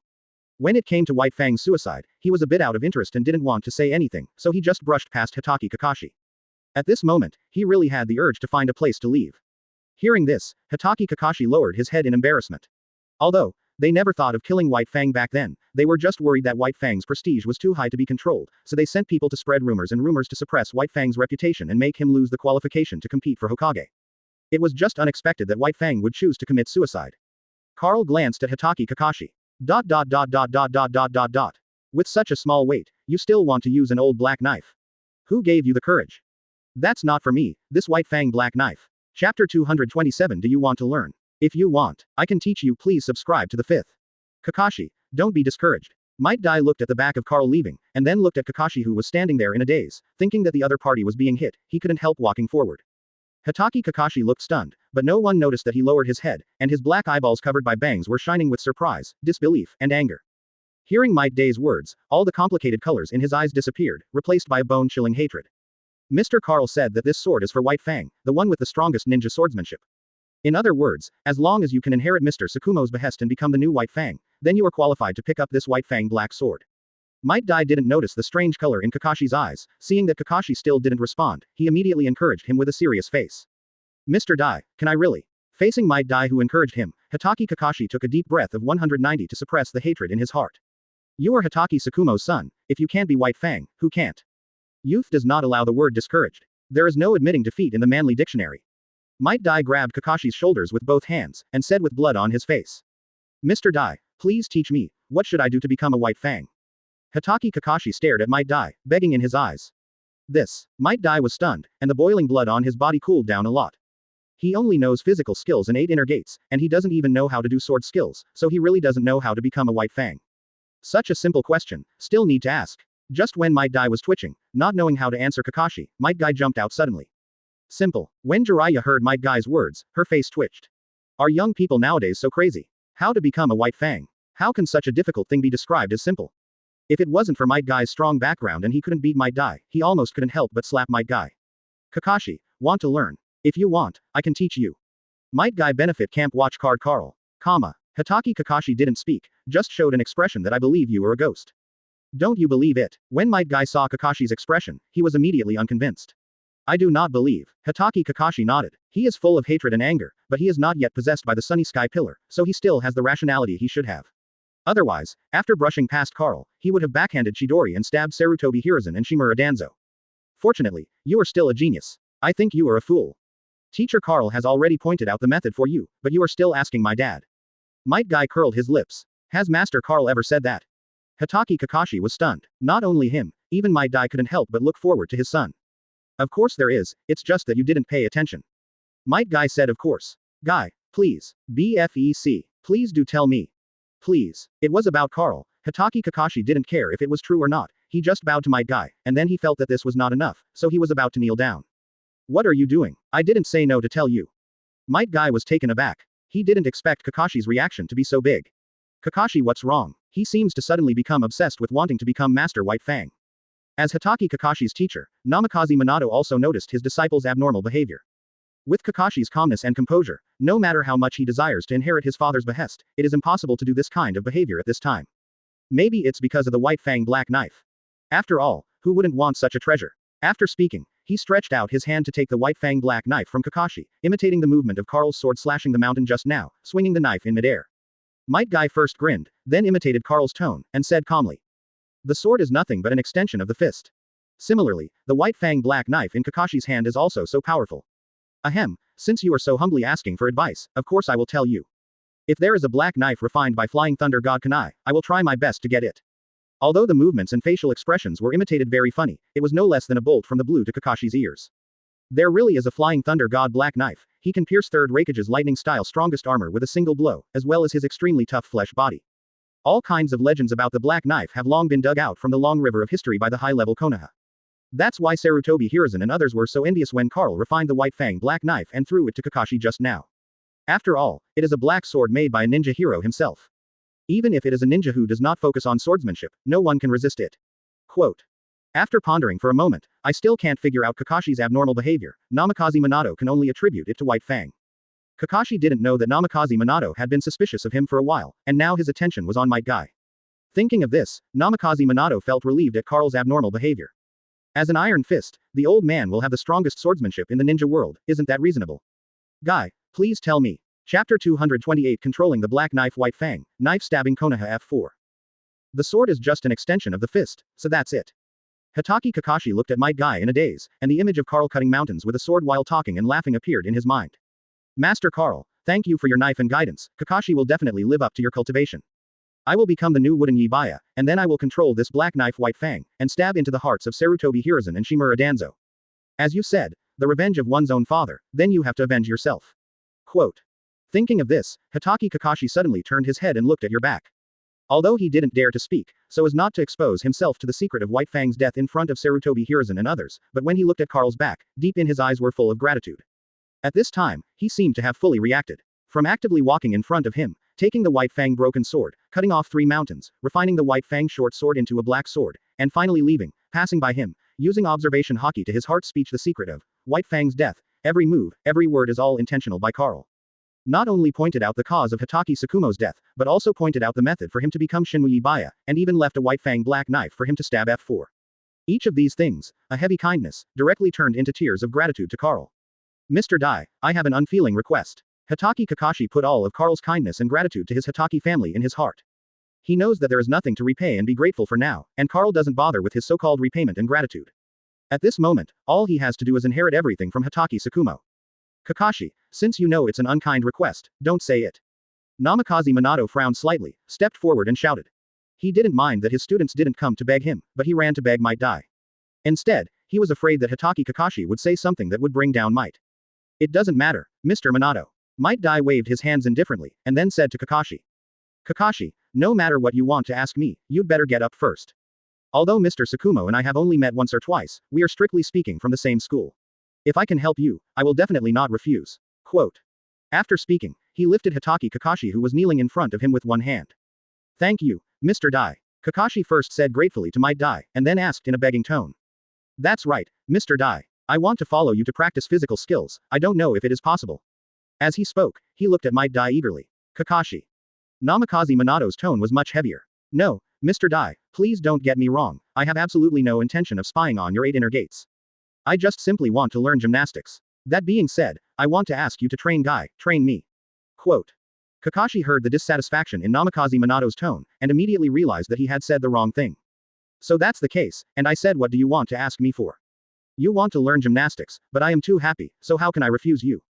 [SPEAKER 2] When it came to White Fang's suicide, he was a bit out of interest and didn't want to say anything, so he just brushed past Hatake Kakashi. At this moment, he really had the urge to find a place to leave. Hearing this, Hatake Kakashi lowered his head in embarrassment. Although they never thought of killing White Fang back then, they were just worried that White Fang's prestige was too high to be controlled, so they sent people to spread rumors to suppress White Fang's reputation and make him lose the qualification to compete for Hokage. It was just unexpected that White Fang would choose to commit suicide. Karl glanced at Hatake Kakashi. With such a small weight, you still want to use an old black knife. Who gave you the courage? That's not for me, this White Fang black knife. Chapter 227. Do you want to learn? If you want, I can teach you. Please subscribe to the 5th. Kakashi, don't be discouraged. Might Dai looked at the back of Karl leaving, and then looked at Kakashi who was standing there in a daze, thinking that the other party was being hit, he couldn't help walking forward. Hatake Kakashi looked stunned, but no one noticed that he lowered his head, and his black eyeballs covered by bangs were shining with surprise, disbelief, and anger. Hearing Might Dai's words, all the complicated colors in his eyes disappeared, replaced by a bone-chilling hatred. Mr. Karl said that this sword is for White Fang, the one with the strongest ninja swordsmanship. In other words, as long as you can inherit Mr. Tsukumo's behest and become the new White Fang, then you are qualified to pick up this White Fang black sword. Might Dai didn't notice the strange color in Kakashi's eyes, seeing that Kakashi still didn't respond, he immediately encouraged him with a serious face. Mr. Dai, can I really? Facing Might Dai who encouraged him, Hatake Kakashi took a deep breath of 190 to suppress the hatred in his heart. You are Hatake Tsukumo's son, if you can't be White Fang, who can't? Youth does not allow the word discouraged. There is no admitting defeat in the manly dictionary. Might Dai grabbed Kakashi's shoulders with both hands, and said with blood on his face. Mr. Dai, please teach me, what should I do to become a White Fang? Hatake Kakashi stared at Might Dai, begging in his eyes. Might Dai was stunned, and the boiling blood on his body cooled down a lot. He only knows physical skills and 8 inner gates, and he doesn't even know how to do sword skills, so he really doesn't know how to become a White Fang. Such a simple question, still need to ask. Just when Might Dai was twitching, not knowing how to answer Kakashi, Might Dai jumped out suddenly. Simple. When Jiraiya heard Might Dai's words, her face twitched. Are young people nowadays so crazy? How to become a White Fang? How can such a difficult thing be described as simple? If it wasn't for Might Dai's strong background and he couldn't beat Might Dai, he almost couldn't help but slap Might Dai. Kakashi, want to learn? If you want, I can teach you. Might Dai benefit camp watch card Karl. Hatake Kakashi didn't speak, just showed an expression that I believe you are a ghost. Don't you believe it? When Might Dai saw Kakashi's expression, he was immediately unconvinced. I do not believe. Hatake Kakashi nodded. He is full of hatred and anger, but he is not yet possessed by the sunny sky pillar, so he still has the rationality he should have. Otherwise, after brushing past Carl, he would have backhanded Chidori and stabbed Sarutobi Hiruzen and Shimura Danzo. Fortunately, you are still a genius. I think you are a fool. Teacher Carl has already pointed out the method for you, but you are still asking my dad. Might Guy curled his lips. Has Master Carl ever said that? Hitaki Kakashi was stunned. Not only him, even Might Guy couldn't help but look forward to his son. Of course there is, it's just that you didn't pay attention. Might Guy said of course. Guy, please. BFEC. Please do tell me. Please. It was about Carl. Hitaki Kakashi didn't care if it was true or not, he just bowed to Might Guy, and then he felt that this was not enough, so he was about to kneel down. What are you doing? I didn't say no to tell you. Might Guy was taken aback. He didn't expect Kakashi's reaction to be so big. Kakashi, what's wrong? He seems to suddenly become obsessed with wanting to become Master White Fang. As Hitaki Kakashi's teacher, Namikaze Minato also noticed his disciple's abnormal behavior. With Kakashi's calmness and composure, no matter how much he desires to inherit his father's behest, it is impossible to do this kind of behavior at this time. Maybe it's because of the White Fang black knife. After all, who wouldn't want such a treasure? After speaking, he stretched out his hand to take the White Fang black knife from Kakashi, imitating the movement of Carl's sword slashing the mountain just now, swinging the knife in midair. Might Guy first grinned, then imitated Carl's tone, and said calmly. The sword is nothing but an extension of the fist. Similarly, the White Fang black knife in Kakashi's hand is also so powerful. Ahem, since you are so humbly asking for advice, of course I will tell you. If there is a black knife refined by Flying Thunder God Kanai, I will try my best to get it. Although the movements and facial expressions were imitated very funny, it was no less than a bolt from the blue to Kakashi's ears. There really is a Flying Thunder God black knife, he can pierce Third Raikage's lightning-style strongest armor with a single blow, as well as his extremely tough flesh body. All kinds of legends about the black knife have long been dug out from the long river of history by the high-level Konoha. That's why Sarutobi Hiruzen and others were so envious when Carl refined the White Fang black knife and threw it to Kakashi just now. After all, it is a black sword made by a ninja hero himself. Even if it is a ninja who does not focus on swordsmanship, no one can resist it. Quote. After pondering for a moment, I still can't figure out Kakashi's abnormal behavior. Namikaze Minato can only attribute it to White Fang. Kakashi didn't know that Namikaze Minato had been suspicious of him for a while, and now his attention was on Might Guy. Thinking of this, Namikaze Minato felt relieved at Carl's abnormal behavior. As an iron fist, the old man will have the strongest swordsmanship in the ninja world, isn't that reasonable? Guy, please tell me. Chapter 228 Controlling the Black Knife White Fang, Knife Stabbing Konoha F4. The sword is just an extension of the fist, so that's it. Hitaki Kakashi looked at Might Guy in a daze, and the image of Carl cutting mountains with a sword while talking and laughing appeared in his mind. Master Carl, thank you for your knife and guidance, Kakashi will definitely live up to your cultivation. I will become the new wooden Yibaya, and then I will control this black knife White Fang, and stab into the hearts of Sarutobi Hiruzen and Shimura Danzo. As you said, the revenge of one's own father, then you have to avenge yourself. Quote. Thinking of this, Hitaki Kakashi suddenly turned his head and looked at your back. Although he didn't dare to speak, so as not to expose himself to the secret of White Fang's death in front of Sarutobi Hiruzen and others, but when he looked at Carl's back, deep in his eyes were full of gratitude. At this time, he seemed to have fully reacted. From actively walking in front of him, taking the White Fang broken sword, cutting off 3 mountains, refining the White Fang short sword into a black sword, and finally leaving, passing by him, using observation haki to his heart's speech the secret of White Fang's death, every move, every word is all intentional by Carl. Not only pointed out the cause of Hitaki Tsukumo's death, but also pointed out the method for him to become Shinmu Yibaya, and even left a White Fang black knife for him to stab F4. Each of these things, a heavy kindness, directly turned into tears of gratitude to Carl. Mr. Dai, I have an unfeeling request. Hitaki Kakashi put all of Carl's kindness and gratitude to his Hitaki family in his heart. He knows that there is nothing to repay and be grateful for now, and Carl doesn't bother with his so-called repayment and gratitude. At this moment, all he has to do is inherit everything from Hitaki Tsukumo. Kakashi, since you know it's an unkind request, don't say it. Namikaze Minato frowned slightly, stepped forward and shouted. He didn't mind that his students didn't come to beg him, but he ran to beg Might Dai. Instead, he was afraid that Hitaki Kakashi would say something that would bring down Might. It doesn't matter, Mr. Minato. Might Dai waved his hands indifferently, and then said to Kakashi. Kakashi, no matter what you want to ask me, you'd better get up first. Although Mr. Tsukumo and I have only met once or twice, we are strictly speaking from the same school. If I can help you, I will definitely not refuse. Quote. After speaking, he lifted Hitaki Kakashi who was kneeling in front of him with one hand. Thank you, Mr. Dai. Kakashi first said gratefully to Might Dai, and then asked in a begging tone. That's right, Mr. Dai. I want to follow you to practice physical skills, I don't know if it is possible. As he spoke, he looked at Might Dai eagerly. Kakashi. Namikaze Minato's tone was much heavier. No, Mr. Dai, please don't get me wrong, I have absolutely no intention of spying on your 8 inner gates. I just simply want to learn gymnastics. That being said, I want to ask you to train Guy, train me. Quote. Kakashi heard the dissatisfaction in Namikaze Minato's tone, and immediately realized that he had said the wrong thing. So that's the case, and I said, what do you want to ask me for? You want to learn gymnastics, but I am too happy, so how can I refuse you?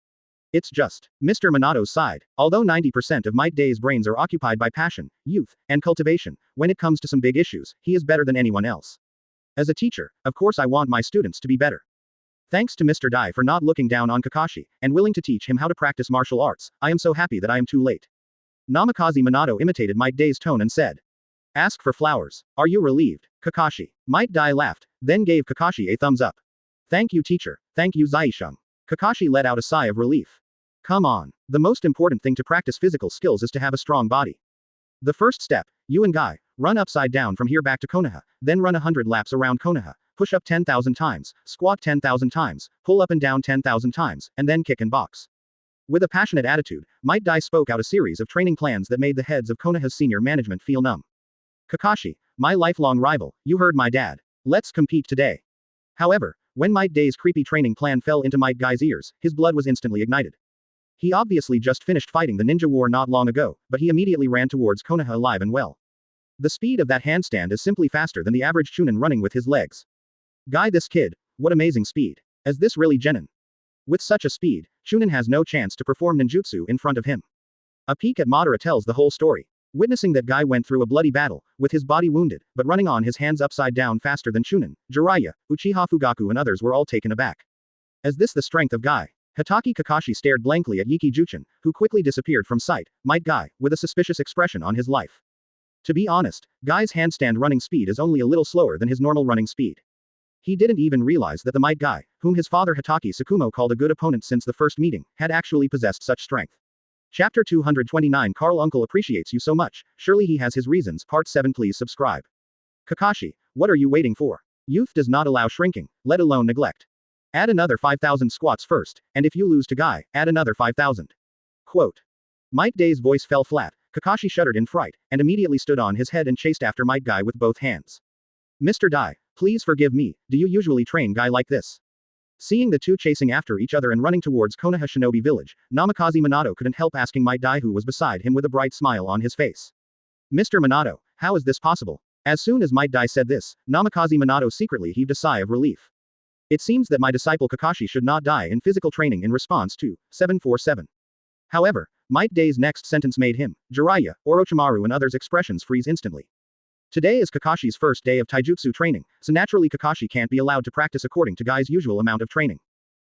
[SPEAKER 2] It's just. Mr. Minato sighed. Although 90% of Might Day's brains are occupied by passion, youth, and cultivation, when it comes to some big issues, he is better than anyone else. As a teacher, of course I want my students to be better. Thanks to Mr. Dai for not looking down on Kakashi, and willing to teach him how to practice martial arts, I am so happy that I am too late. Namikaze Minato imitated Might Day's tone and said. Ask for flowers. Are you relieved, Kakashi? Might Dai laughed, then gave Kakashi a thumbs up. Thank you teacher, thank you Zaisheng. Kakashi let out a sigh of relief. Come on. The most important thing to practice physical skills is to have a strong body. The first step, you and Guy, run upside down from here back to Konoha, then run 100 laps around Konoha, push up 10,000 times, squat 10,000 times, pull up and down 10,000 times, and then kick and box. With a passionate attitude, Might Dai spoke out a series of training plans that made the heads of Konoha's senior management feel numb. Kakashi, my lifelong rival, you heard my dad. Let's compete today. However, when Might Day's creepy training plan fell into Might Guy's ears, his blood was instantly ignited. He obviously just finished fighting the ninja war not long ago, but he immediately ran towards Konoha alive and well. The speed of that handstand is simply faster than the average Chunin running with his legs. Guy, this kid, what amazing speed. Is this really genin? With such a speed, Chunin has no chance to perform ninjutsu in front of him. A peek at Madara tells the whole story. Witnessing that Guy went through a bloody battle, with his body wounded, but running on his hands upside down faster than Chunin, Jiraiya, Uchiha Fugaku and others were all taken aback. Is this the strength of Guy? Hitaki Kakashi stared blankly at Yiki Juchin, who quickly disappeared from sight, Might Guy, with a suspicious expression on his life. To be honest, Guy's handstand running speed is only a little slower than his normal running speed. He didn't even realize that the Might Guy, whom his father Hitaki Tsukumo called a good opponent since the first meeting, had actually possessed such strength. Chapter 229 Carl Uncle appreciates you so much, surely he has his reasons. Part 7 Please subscribe. Kakashi, what are you waiting for? Youth does not allow shrinking, let alone neglect. Add another 5,000 squats first, and if you lose to Guy, add another 5,000. Quote. Might Day's voice fell flat, Kakashi shuddered in fright, and immediately stood on his head and chased after Might Guy with both hands. Mr. Dai, please forgive me, do you usually train Guy like this? Seeing the two chasing after each other and running towards Konoha Shinobi Village, Namikaze Minato couldn't help asking Might Dai who was beside him with a bright smile on his face. Mr. Minato, how is this possible? As soon as Might Dai said this, Namikaze Minato secretly heaved a sigh of relief. It seems that my disciple Kakashi should not die in physical training in response to 747. However, Might Day's next sentence made him, Jiraiya, Orochimaru and others' expressions freeze instantly. Today is Kakashi's first day of taijutsu training, so naturally Kakashi can't be allowed to practice according to Guy's usual amount of training.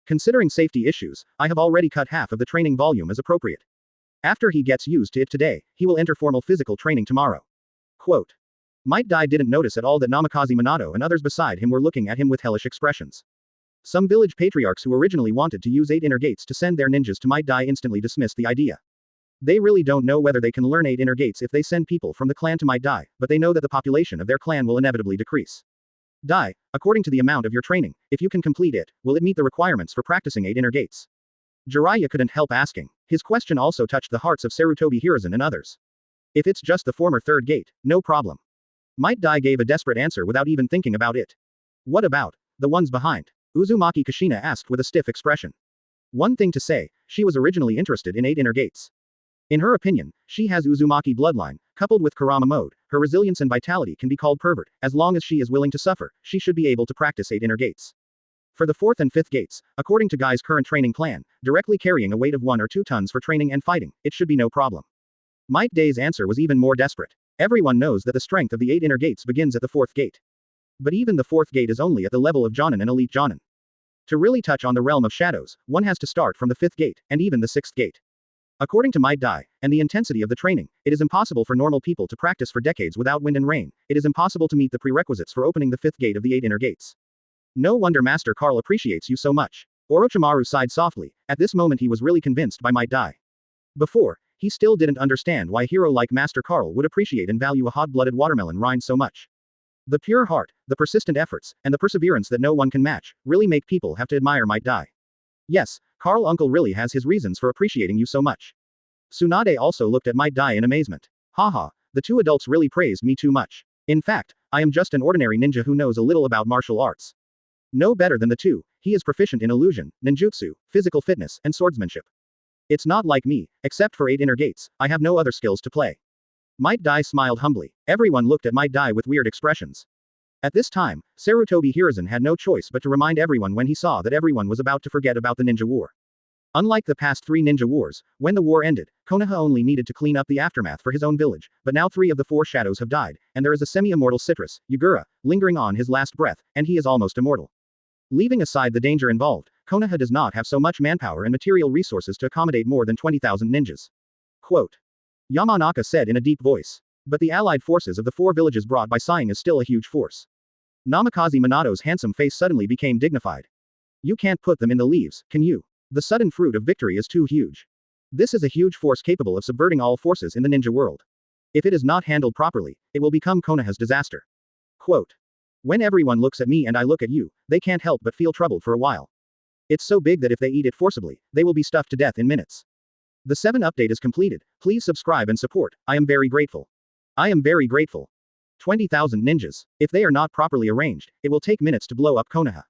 [SPEAKER 2] Considering safety issues, I have already cut half of the training volume as appropriate. After he gets used to it today, he will enter formal physical training tomorrow. Quote. Might Dai didn't notice at all that Namikaze Minato and others beside him were looking at him with hellish expressions. Some village patriarchs who originally wanted to use 8 inner gates to send their ninjas to Might Dai instantly dismissed the idea. They really don't know whether they can learn 8 inner gates if they send people from the clan to Might Dai, but they know that the population of their clan will inevitably decrease. Dai, according to the amount of your training, if you can complete it, will it meet the requirements for practicing 8 inner gates? Jiraiya couldn't help asking. His question also touched the hearts of Sarutobi Hiruzen and others. If it's just the former 3rd gate, no problem. Might Dai gave a desperate answer without even thinking about it. What about the ones behind? Uzumaki Kushina asked with a stiff expression. One thing to say, she was originally interested in 8 inner gates. In her opinion, she has Uzumaki bloodline, coupled with Kurama mode, her resilience and vitality can be called pervert, as long as she is willing to suffer, she should be able to practice 8 inner gates. For the 4th and 5th gates, according to Guy's current training plan, directly carrying a weight of 1 or 2 tons for training and fighting, it should be no problem. Might Day's answer was even more desperate. Everyone knows that the strength of the 8 inner gates begins at the 4th gate. But even the 4th gate is only at the level of Jonin and Elite Jonin. To really touch on the realm of shadows, one has to start from the 5th gate, and even the 6th gate. According to Might Dai, and the intensity of the training, it is impossible for normal people to practice for decades without wind and rain, it is impossible to meet the prerequisites for opening the 5th gate of the 8 inner gates. No wonder Master Carl appreciates you so much. Orochimaru sighed softly, at this moment he was really convinced by Might Dai. Before, he still didn't understand why a hero like Master Carl would appreciate and value a hot-blooded watermelon rind so much. The pure heart, the persistent efforts, and the perseverance that no one can match, really make people have to admire Might Dai. Yes, Carl Uncle really has his reasons for appreciating you so much. Tsunade also looked at Might Dai in amazement. Haha, the two adults really praised me too much. In fact, I am just an ordinary ninja who knows a little about martial arts. No better than the two, he is proficient in illusion, ninjutsu, physical fitness, and swordsmanship. It's not like me, except for 8 inner gates, I have no other skills to play. Might Dai smiled humbly. Everyone looked at Might Dai with weird expressions. At this time, Sarutobi Hiruzen had no choice but to remind everyone when he saw that everyone was about to forget about the ninja war. Unlike the past 3 ninja wars, when the war ended, Konoha only needed to clean up the aftermath for his own village, but now 3 of the 4 shadows have died, and there is a semi-immortal Citrus, Yagura, lingering on his last breath, and he is almost immortal. Leaving aside the danger involved, Konoha does not have so much manpower and material resources to accommodate more than 20,000 ninjas. Quote. Yamanaka said in a deep voice. But the allied forces of the 4 villages brought by sighing is still a huge force. Namikaze Minato's handsome face suddenly became dignified. You can't put them in the leaves, can you? The sudden fruit of victory is too huge. This is a huge force capable of subverting all forces in the ninja world. If it is not handled properly, it will become Konoha's disaster. Quote. When everyone looks at me and I look at you, they can't help but feel troubled for a while. It's so big that if they eat it forcibly, they will be stuffed to death in minutes. The 7 update is completed. Please subscribe and support. I am very grateful. I am very grateful. 20,000 ninjas. If they are not properly arranged, it will take minutes to blow up Konoha.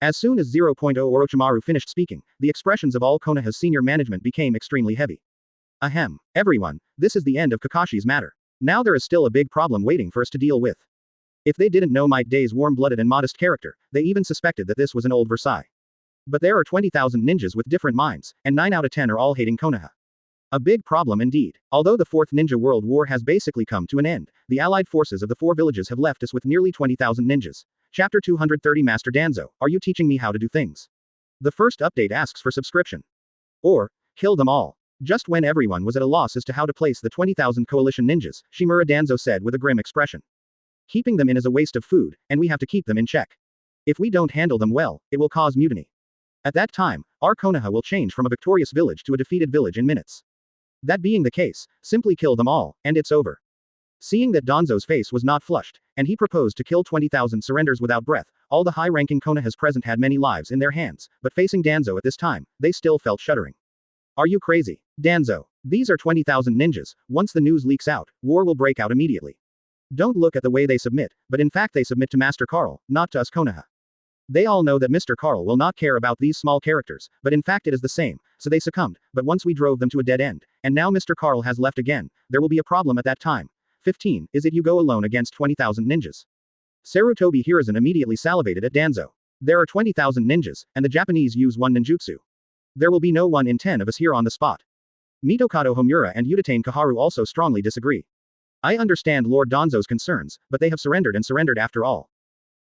[SPEAKER 2] As soon as 0.0 Orochimaru finished speaking, the expressions of all Konoha's senior management became extremely heavy. Ahem. Everyone, this is the end of Kakashi's matter. Now there is still a big problem waiting for us to deal with. If they didn't know Might Dai's warm-blooded and modest character, they even suspected that this was an old Versailles. But there are 20,000 ninjas with different minds, and 9 out of 10 are all hating Konoha. A big problem indeed. Although the 4th Ninja World War has basically come to an end, the allied forces of the 4 villages have left us with nearly 20,000 ninjas. Chapter 230 Master Danzo, are you teaching me how to do things? The first update asks for subscription. Or, kill them all. Just when everyone was at a loss as to how to place the 20,000 coalition ninjas, Shimura Danzo said with a grim expression. Keeping them in is a waste of food, and we have to keep them in check. If we don't handle them well, it will cause mutiny. At that time, our Konoha will change from a victorious village to a defeated village in minutes. That being the case, simply kill them all, and it's over. Seeing that Danzo's face was not flushed, and he proposed to kill 20,000 surrenders without breath, all the high-ranking Konohas present had many lives in their hands, but facing Danzo at this time, they still felt shuddering. Are you crazy? Danzo. These are 20,000 ninjas. Once the news leaks out, war will break out immediately. Don't look at the way they submit, but in fact they submit to Master Carl, not to us Konoha. They all know that Mr. Carl will not care about these small characters, but in fact it is the same, so they succumbed, but once we drove them to a dead end, and now Mr. Carl has left again, there will be a problem at that time. 15. Is it you go alone against 20,000 ninjas? Sarutobi Hiruzen immediately salivated at Danzo. There are 20,000 ninjas, and the Japanese use 1 ninjutsu. There will be no 1 in 10 of us here on the spot. Mitokado Homura and Udatane Kaharu also strongly disagree. I understand Lord Danzo's concerns, but they have surrendered and surrendered after all.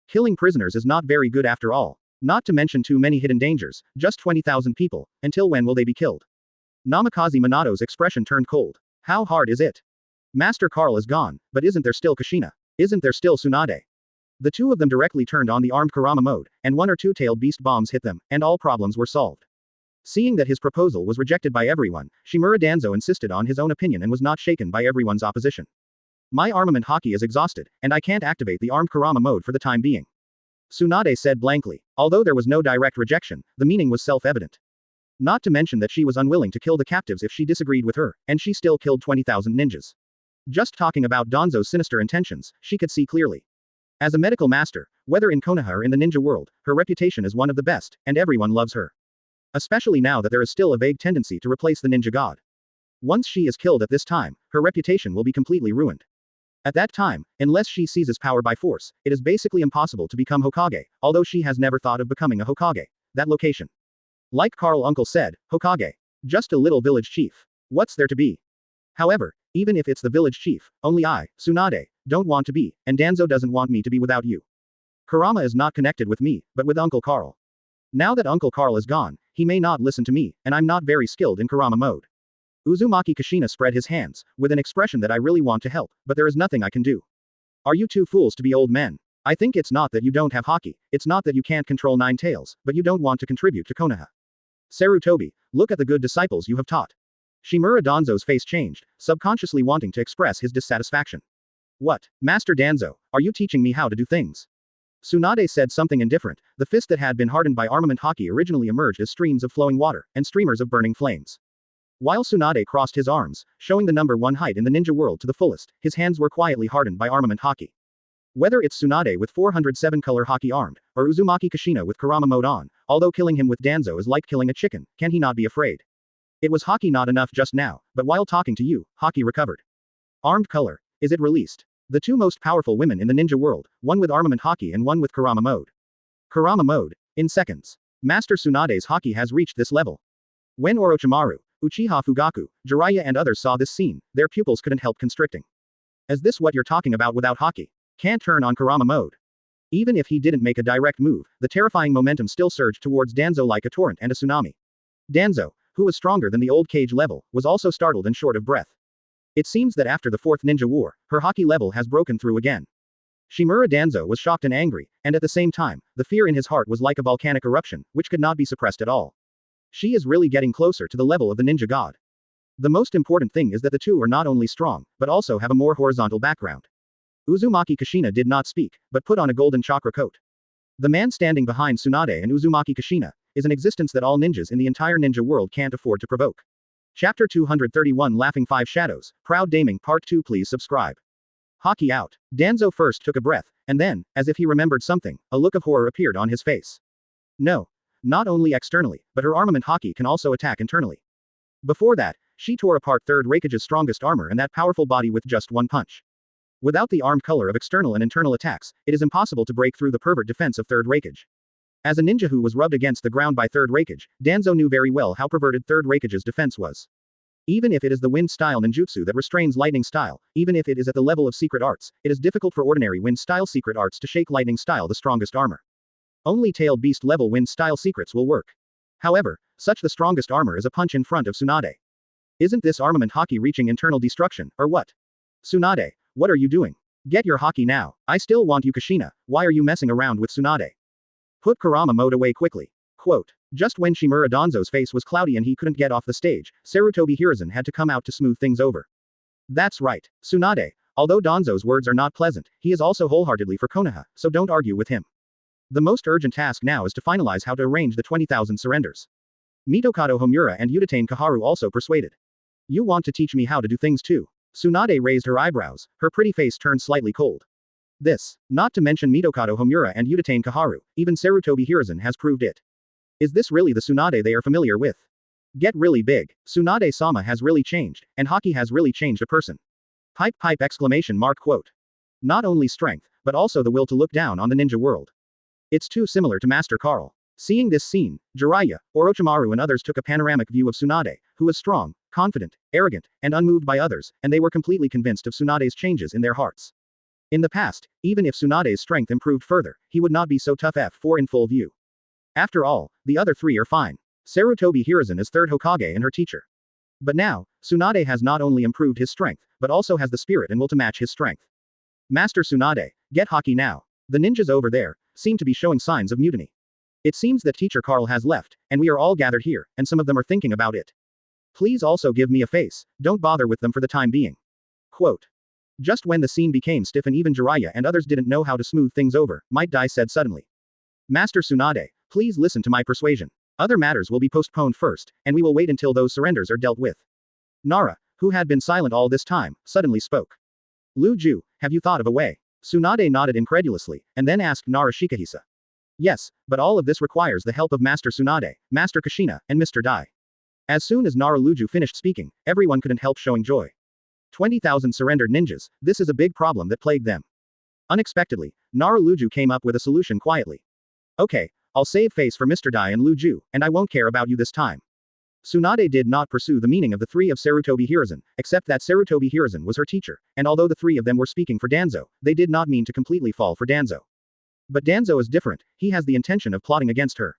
[SPEAKER 2] Killing prisoners is not very good after all. Not to mention too many hidden dangers, just 20,000 people, until when will they be killed? Namikaze Minato's expression turned cold. How hard is it? Master Carl is gone, but isn't there still Kushina? Isn't there still Tsunade? The 2 of them directly turned on the armed Kurama mode, and 1 or 2-tailed beast bombs hit them, and all problems were solved. Seeing that his proposal was rejected by everyone, Shimura Danzo insisted on his own opinion and was not shaken by everyone's opposition. My armament haki is exhausted, and I can't activate the armed Kurama mode for the time being. Tsunade said blankly. Although there was no direct rejection, the meaning was self-evident. Not to mention that she was unwilling to kill the captives if she disagreed with her, and she still killed 20,000 ninjas. Just talking about Danzo's sinister intentions, she could see clearly. As a medical master, whether in Konoha or in the ninja world, her reputation is one of the best, and everyone loves her. Especially now that there is still a vague tendency to replace the ninja god. Once she is killed at this time, her reputation will be completely ruined. At that time, unless she seizes power by force, it is basically impossible to become Hokage, although she has never thought of becoming a Hokage. That location. Like Carl Uncle said, Hokage. Just a little village chief. What's there to be? However, even if it's the village chief, only I, Tsunade, don't want to be, and Danzo doesn't want me to be without you. Kurama is not connected with me, but with Uncle Carl. Now that Uncle Carl is gone, he may not listen to me, and I'm not very skilled in Kurama mode. Uzumaki Kushina spread his hands, with an expression that I really want to help, but there is nothing I can do. Are you 2 fools to be old men? I think it's not that you don't have haki, it's not that you can't control 9 tails, but you don't want to contribute to Konoha. Sarutobi, look at the good disciples you have taught. Shimura Danzo's face changed, subconsciously wanting to express his dissatisfaction. What, Master Danzo, are you teaching me how to do things? Tsunade said something indifferent. The fist that had been hardened by armament haki originally emerged as streams of flowing water, and streamers of burning flames. While Tsunade crossed his arms, showing the number 1 height in the ninja world to the fullest, his hands were quietly hardened by armament haki. Whether it's Tsunade with 407 color haki armed, or Uzumaki Kushina with Kurama mode on, although killing him with Danzo is like killing a chicken, can he not be afraid? It was Haki not enough just now, but while talking to you, Haki recovered. Armed color. Is it released? The two most powerful women in the ninja world, one with armament Haki and one with Kurama mode. Kurama mode. In seconds. Master Tsunade's Haki has reached this level. When Orochimaru, Uchiha Fugaku, Jiraiya and others saw this scene, their pupils couldn't help constricting. Is this what you're talking about without Haki? Can't turn on Kurama mode. Even if he didn't make a direct move, the terrifying momentum still surged towards Danzo like a torrent and a tsunami. Danzo, who was stronger than the old cage level, was also startled and short of breath. It seems that after the fourth ninja war, her Haki level has broken through again. Shimura Danzo was shocked and angry, and at the same time, the fear in his heart was like a volcanic eruption, which could not be suppressed at all. She is really getting closer to the level of the ninja god. The most important thing is that the two are not only strong, but also have a more horizontal background. Uzumaki Kushina did not speak, but put on a golden chakra coat. The man standing behind Tsunade and Uzumaki Kushina is an existence that all ninjas in the entire ninja world can't afford to provoke. Chapter 231 Laughing Five Shadows, Proud Daming Part 2. Please subscribe. Haki out. Danzo first took a breath, and then, as if he remembered something, a look of horror appeared on his face. No. Not only externally, but her armament Haki can also attack internally. Before that, she tore apart Third Raikage's strongest armor and that powerful body with just one punch. Without the armed color of external and internal attacks, it is impossible to break through the pervert defense of Third Raikage. As a ninja who was rubbed against the ground by Third Raikage, Danzo knew very well how perverted Third Raikage's defense was. Even if it is the wind style ninjutsu that restrains lightning style, even if it is at the level of secret arts, it is difficult for ordinary wind style secret arts to shake lightning style the strongest armor. Only tailed beast level wind style secrets will work. However, such the strongest armor is a punch in front of Tsunade. Isn't this armament Haki reaching internal destruction, or what? Tsunade, what are you doing? Get your Haki now. I still want you Kushina, why are you messing around with Tsunade? Put Kurama mode away quickly. Quote. Just when Shimura Danzo's face was cloudy and he couldn't get off the stage, Sarutobi Hiruzen had to come out to smooth things over. That's right, Tsunade. Although Danzo's words are not pleasant, he is also wholeheartedly for Konoha, so don't argue with him. The most urgent task now is to finalize how to arrange the 20,000 surrenders. Mitokado Homura and Udatane Kaharu also persuaded. You want to teach me how to do things too? Tsunade raised her eyebrows, her pretty face turned slightly cold. This, not to mention Mitokado Homura and Udatane Kaharu, even Sarutobi Hiruzen has proved it. Is this really the Tsunade they are familiar with? Get really big. Tsunade-sama has really changed, and Haki has really changed a person. Pipe exclamation mark quote. Not only strength, but also the will to look down on the ninja world. It's too similar to Master Carl. Seeing this scene, Jiraiya, Orochimaru and others took a panoramic view of Tsunade, who was strong, confident, arrogant, and unmoved by others, and they were completely convinced of Tsunade's changes in their hearts. In the past, even if Tsunade's strength improved further, he would not be so tough F4 in full view. After all, the other three are fine. Sarutobi Hiruzen is third Hokage and her teacher. But now, Tsunade has not only improved his strength, but also has the spirit and will to match his strength. Master Tsunade, get Haki now. The ninjas over there seem to be showing signs of mutiny. It seems that teacher Carl has left, and we are all gathered here, and some of them are thinking about it. Please also give me a face, don't bother with them for the time being. Quote. Just when the scene became stiff and even Jiraiya and others didn't know how to smooth things over, Might Dai said suddenly. Master Tsunade, please listen to my persuasion. Other matters will be postponed first, and we will wait until those surrenders are dealt with. Nara, who had been silent all this time, suddenly spoke. Lu Ju, have you thought of a way? Tsunade nodded incredulously, and then asked Nara Shikahisa. Yes, but all of this requires the help of Master Tsunade, Master Kushina, and Mr. Dai. As soon as Nara Luju finished speaking, everyone couldn't help showing joy. 20,000 surrendered ninjas, this is a big problem that plagued them. Unexpectedly, Nara Luju came up with a solution quietly. Okay, I'll save face for Mr. Dai and Luju, and I won't care about you this time. Tsunade did not pursue the meaning of the three of Sarutobi Hiruzen, except that Sarutobi Hiruzen was her teacher, and although the three of them were speaking for Danzo, they did not mean to completely fall for Danzo. But Danzo is different, he has the intention of plotting against her.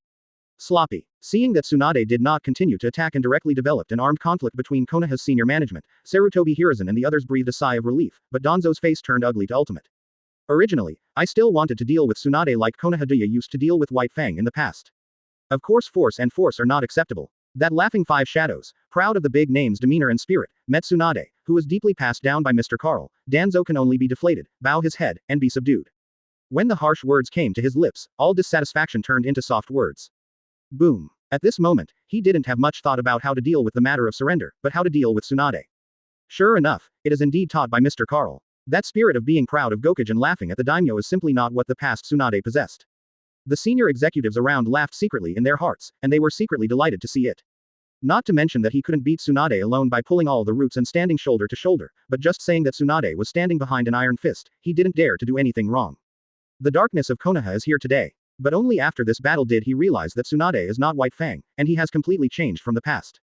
[SPEAKER 2] Sloppy. Seeing that Tsunade did not continue to attack and directly developed an armed conflict between Konoha's senior management, Sarutobi Hiruzen and the others breathed a sigh of relief, but Danzo's face turned ugly to ultimate. Originally, I still wanted to deal with Tsunade like Konoha Daya used to deal with White Fang in the past. Of course force are not acceptable. That laughing five shadows, proud of the big name's demeanor and spirit, met Tsunade, who was deeply passed down by Mr. Carl. Danzo can only be deflated, bow his head, and be subdued. When the harsh words came to his lips, all dissatisfaction turned into soft words. Boom. At this moment, he didn't have much thought about how to deal with the matter of surrender, but how to deal with Tsunade. Sure enough, it is indeed taught by Mr. Carl. That spirit of being proud of Gokage and laughing at the daimyo is simply not what the past Tsunade possessed. The senior executives around laughed secretly in their hearts, and they were secretly delighted to see it. Not to mention that he couldn't beat Tsunade alone by pulling all the roots and standing shoulder to shoulder, but just saying that Tsunade was standing behind an iron fist, he didn't dare to do anything wrong. The darkness of Konoha is here today. But only after this battle did he realize that Tsunade is not White Fang, and he has completely changed from the past.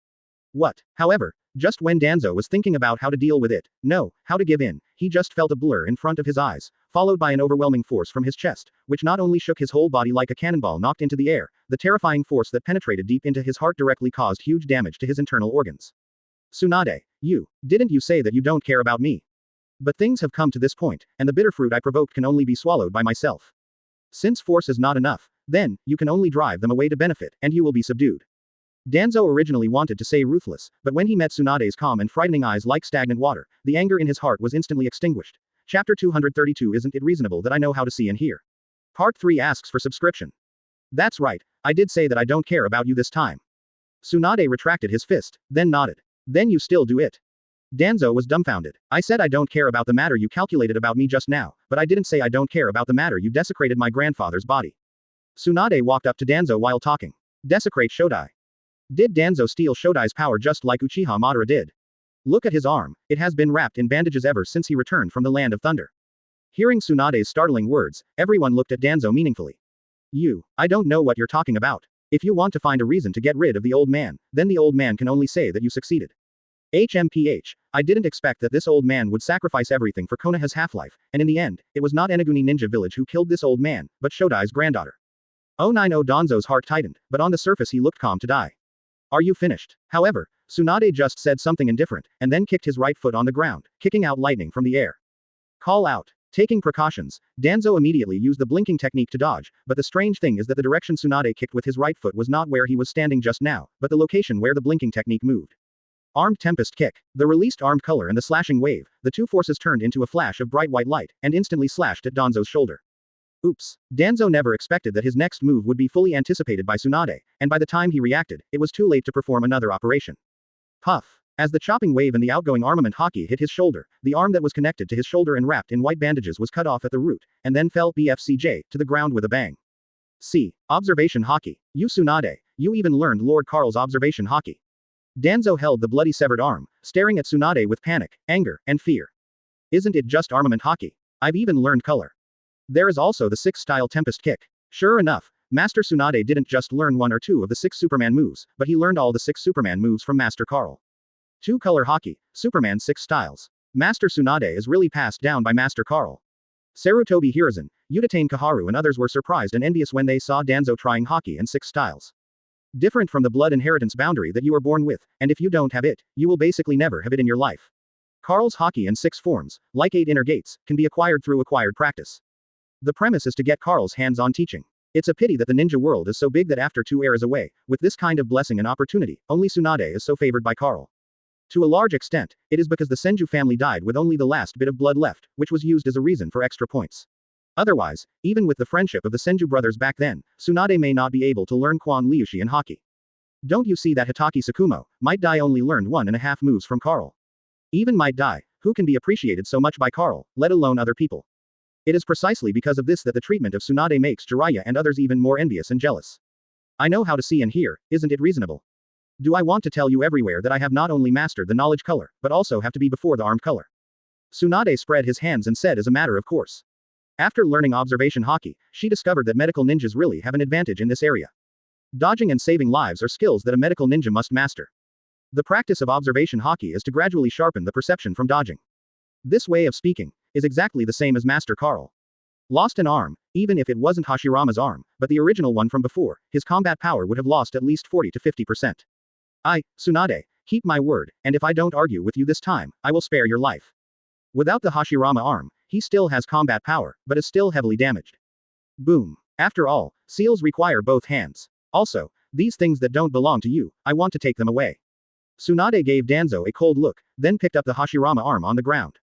[SPEAKER 2] What? However, just when Danzo was thinking about how to deal with it, no, how to give in, he just felt a blur in front of his eyes, followed by an overwhelming force from his chest, which not only shook his whole body like a cannonball knocked into the air, the terrifying force that penetrated deep into his heart directly caused huge damage to his internal organs. Tsunade, didn't you say that you don't care about me? But things have come to this point, and the bitter fruit I provoked can only be swallowed by myself. Since force is not enough, then, you can only drive them away to benefit, and you will be subdued. Danzo originally wanted to say ruthless, but when he met Tsunade's calm and frightening eyes like stagnant water, the anger in his heart was instantly extinguished. Chapter 232. Isn't it reasonable that I know how to see and hear? Part 3 asks for subscription. That's right, I did say that I don't care about you this time. Tsunade retracted his fist, then nodded. Then you still do it. Danzo was dumbfounded. I said I don't care about the matter you calculated about me just now, but I didn't say I don't care about the matter you desecrated my grandfather's body. Tsunade walked up to Danzo while talking. Desecrate Shodai. Did Danzo steal Shodai's power just like Uchiha Madara did? Look at his arm, it has been wrapped in bandages ever since he returned from the Land of Thunder. Hearing Tsunade's startling words, everyone looked at Danzo meaningfully. I don't know what you're talking about. If you want to find a reason to get rid of the old man, then the old man can only say that you succeeded. HMPH, I didn't expect that this old man would sacrifice everything for Konoha's half-life, and in the end, it was not Eneguni Ninja Village who killed this old man, but Shodai's granddaughter. 090 Danzo's heart tightened, but on the surface he looked calm to die. Are you finished? However, Tsunade just said something indifferent, and then kicked his right foot on the ground, kicking out lightning from the air. Call out. Taking precautions, Danzo immediately used the blinking technique to dodge, but the strange thing is that the direction Tsunade kicked with his right foot was not where he was standing just now, but the location where the blinking technique moved. Armed Tempest Kick. The released armed color and the slashing wave, the two forces turned into a flash of bright white light, and instantly slashed at Danzo's shoulder. Oops. Danzo never expected that his next move would be fully anticipated by Tsunade, and by the time he reacted, it was too late to perform another operation. Puff. As the chopping wave and the outgoing armament haki hit his shoulder, the arm that was connected to his shoulder and wrapped in white bandages was cut off at the root, and then fell BFCJ to the ground with a bang. C. Observation Haki. You Tsunade, you even learned Lord Karl's observation haki. Danzo held the bloody severed arm, staring at Tsunade with panic, anger, and fear. Isn't it just armament haki? I've even learned color. There is also the 6-style Tempest Kick. Sure enough, Master Tsunade didn't just learn 1 or 2 of the 6 Superman moves, but he learned all the 6 Superman moves from Master Karl. 2-color haki, Superman 6 styles. Master Tsunade is really passed down by Master Karl. Sarutobi Hiruzen, Udatane Kaharu and others were surprised and envious when they saw Danzo trying haki and 6 styles. Different from the blood inheritance boundary that you are born with, and if you don't have it, you will basically never have it in your life. Karl's haki in 6 forms, like 8 inner gates, can be acquired through acquired practice. The premise is to get Karl's hands-on teaching. It's a pity that the ninja world is so big that after 2 eras away, with this kind of blessing and opportunity, only Tsunade is so favored by Karl. To a large extent, it is because the Senju family died with only the last bit of blood left, which was used as a reason for extra points. Otherwise, even with the friendship of the Senju brothers back then, Tsunade may not be able to learn Quan Liushi and haki. Don't you see that Hitaki Sakumo, Might Dai only learned 1.5 moves from Karl? Even Might Dai, who can be appreciated so much by Karl, let alone other people. It is precisely because of this that the treatment of Tsunade makes Jiraiya and others even more envious and jealous. I know how to see and hear, isn't it reasonable? Do I want to tell you everywhere that I have not only mastered the knowledge color, but also have to be before the armed color? Tsunade spread his hands and said as a matter of course. After learning observation haki, she discovered that medical ninjas really have an advantage in this area. Dodging and saving lives are skills that a medical ninja must master. The practice of observation haki is to gradually sharpen the perception from dodging. This way of speaking is exactly the same as Master Karl. Lost an arm, even if it wasn't Hashirama's arm, but the original one from before, his combat power would have lost at least 40 to 50%. Tsunade, keep my word, and if I don't argue with you this time, I will spare your life. Without the Hashirama arm, he still has combat power, but is still heavily damaged. Boom. After all, seals require both hands. Also, these things that don't belong to you, I want to take them away. Tsunade gave Danzo a cold look, then picked up the Hashirama arm on the ground.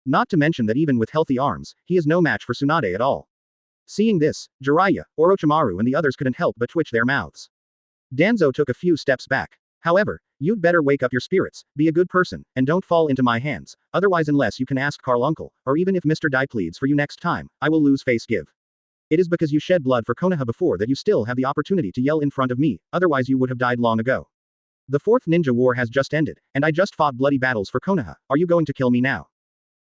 [SPEAKER 2] Not to mention that even with healthy arms, he is no match for Tsunade at all. Seeing this, Jiraiya, Orochimaru and the others couldn't help but twitch their mouths. Danzo took a few steps back. However, you'd better wake up your spirits, be a good person, and don't fall into my hands, otherwise unless you can ask Karl uncle, or even if Mr. Dai pleads for you next time, I will lose face give. It is because you shed blood for Konoha before that you still have the opportunity to yell in front of me, otherwise you would have died long ago. The fourth ninja war has just ended, and I just fought bloody battles for Konoha. Are you going to kill me now?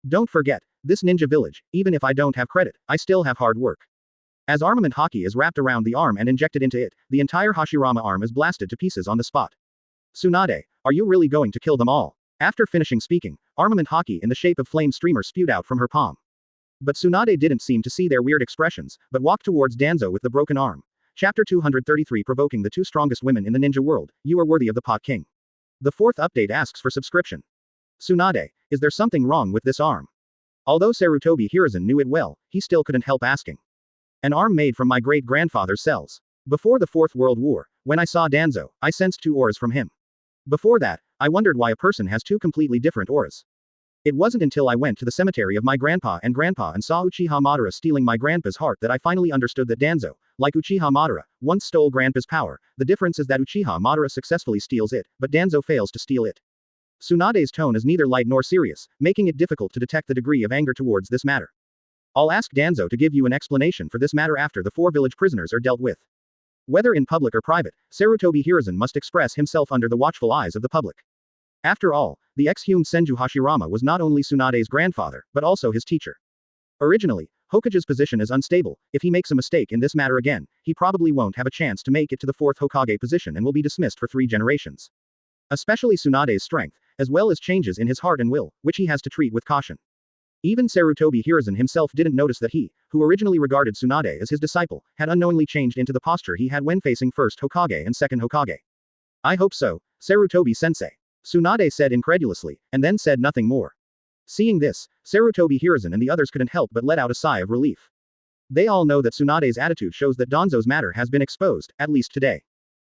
[SPEAKER 2] Don't forget, this ninja village, even if I don't have credit, I still have hard work. As armament haki is wrapped around the arm and injected into it, the entire Hashirama arm is blasted to pieces on the spot. Tsunade, are you really going to kill them all? After finishing speaking, armament haki in the shape of flame streamer spewed out from her palm. But Tsunade didn't seem to see their weird expressions, but walked towards Danzo with the broken arm. Chapter 233 Provoking the two strongest women in the ninja world, you are worthy of the Pot King. The fourth update asks for subscription. Tsunade, is there something wrong with this arm? Although Sarutobi Hiruzen knew it well, he still couldn't help asking. An arm made from my great-grandfather's cells. Before the Fourth World War, when I saw Danzo, I sensed two auras from him. Before that, I wondered why a person has two completely different auras. It wasn't until I went to the cemetery of my grandpa and saw Uchiha Madara stealing my grandpa's heart that I finally understood that Danzo, like Uchiha Madara, once stole grandpa's power. The difference is that Uchiha Madara successfully steals it, but Danzo fails to steal it. Tsunade's tone is neither light nor serious, making it difficult to detect the degree of anger towards this matter. I'll ask Danzo to give you an explanation for this matter after the four village prisoners are dealt with. Whether in public or private, Sarutobi Hiruzen must express himself under the watchful eyes of the public. After all, the exhumed Senju Hashirama was not only Tsunade's grandfather, but also his teacher. Originally, Hokage's position is unstable. If he makes a mistake in this matter again, he probably won't have a chance to make it to the fourth Hokage position and will be dismissed for 3 generations. Especially Tsunade's strength, as well as changes in his heart and will, which he has to treat with caution. Even Sarutobi Hiruzen himself didn't notice that he, who originally regarded Tsunade as his disciple, had unknowingly changed into the posture he had when facing first Hokage and second Hokage. I hope so, Sarutobi-sensei. Tsunade said incredulously, and then said nothing more. Seeing this, Sarutobi Hiruzen and the others couldn't help but let out a sigh of relief. They all know that Tsunade's attitude shows that Danzo's matter has been exposed, at least today.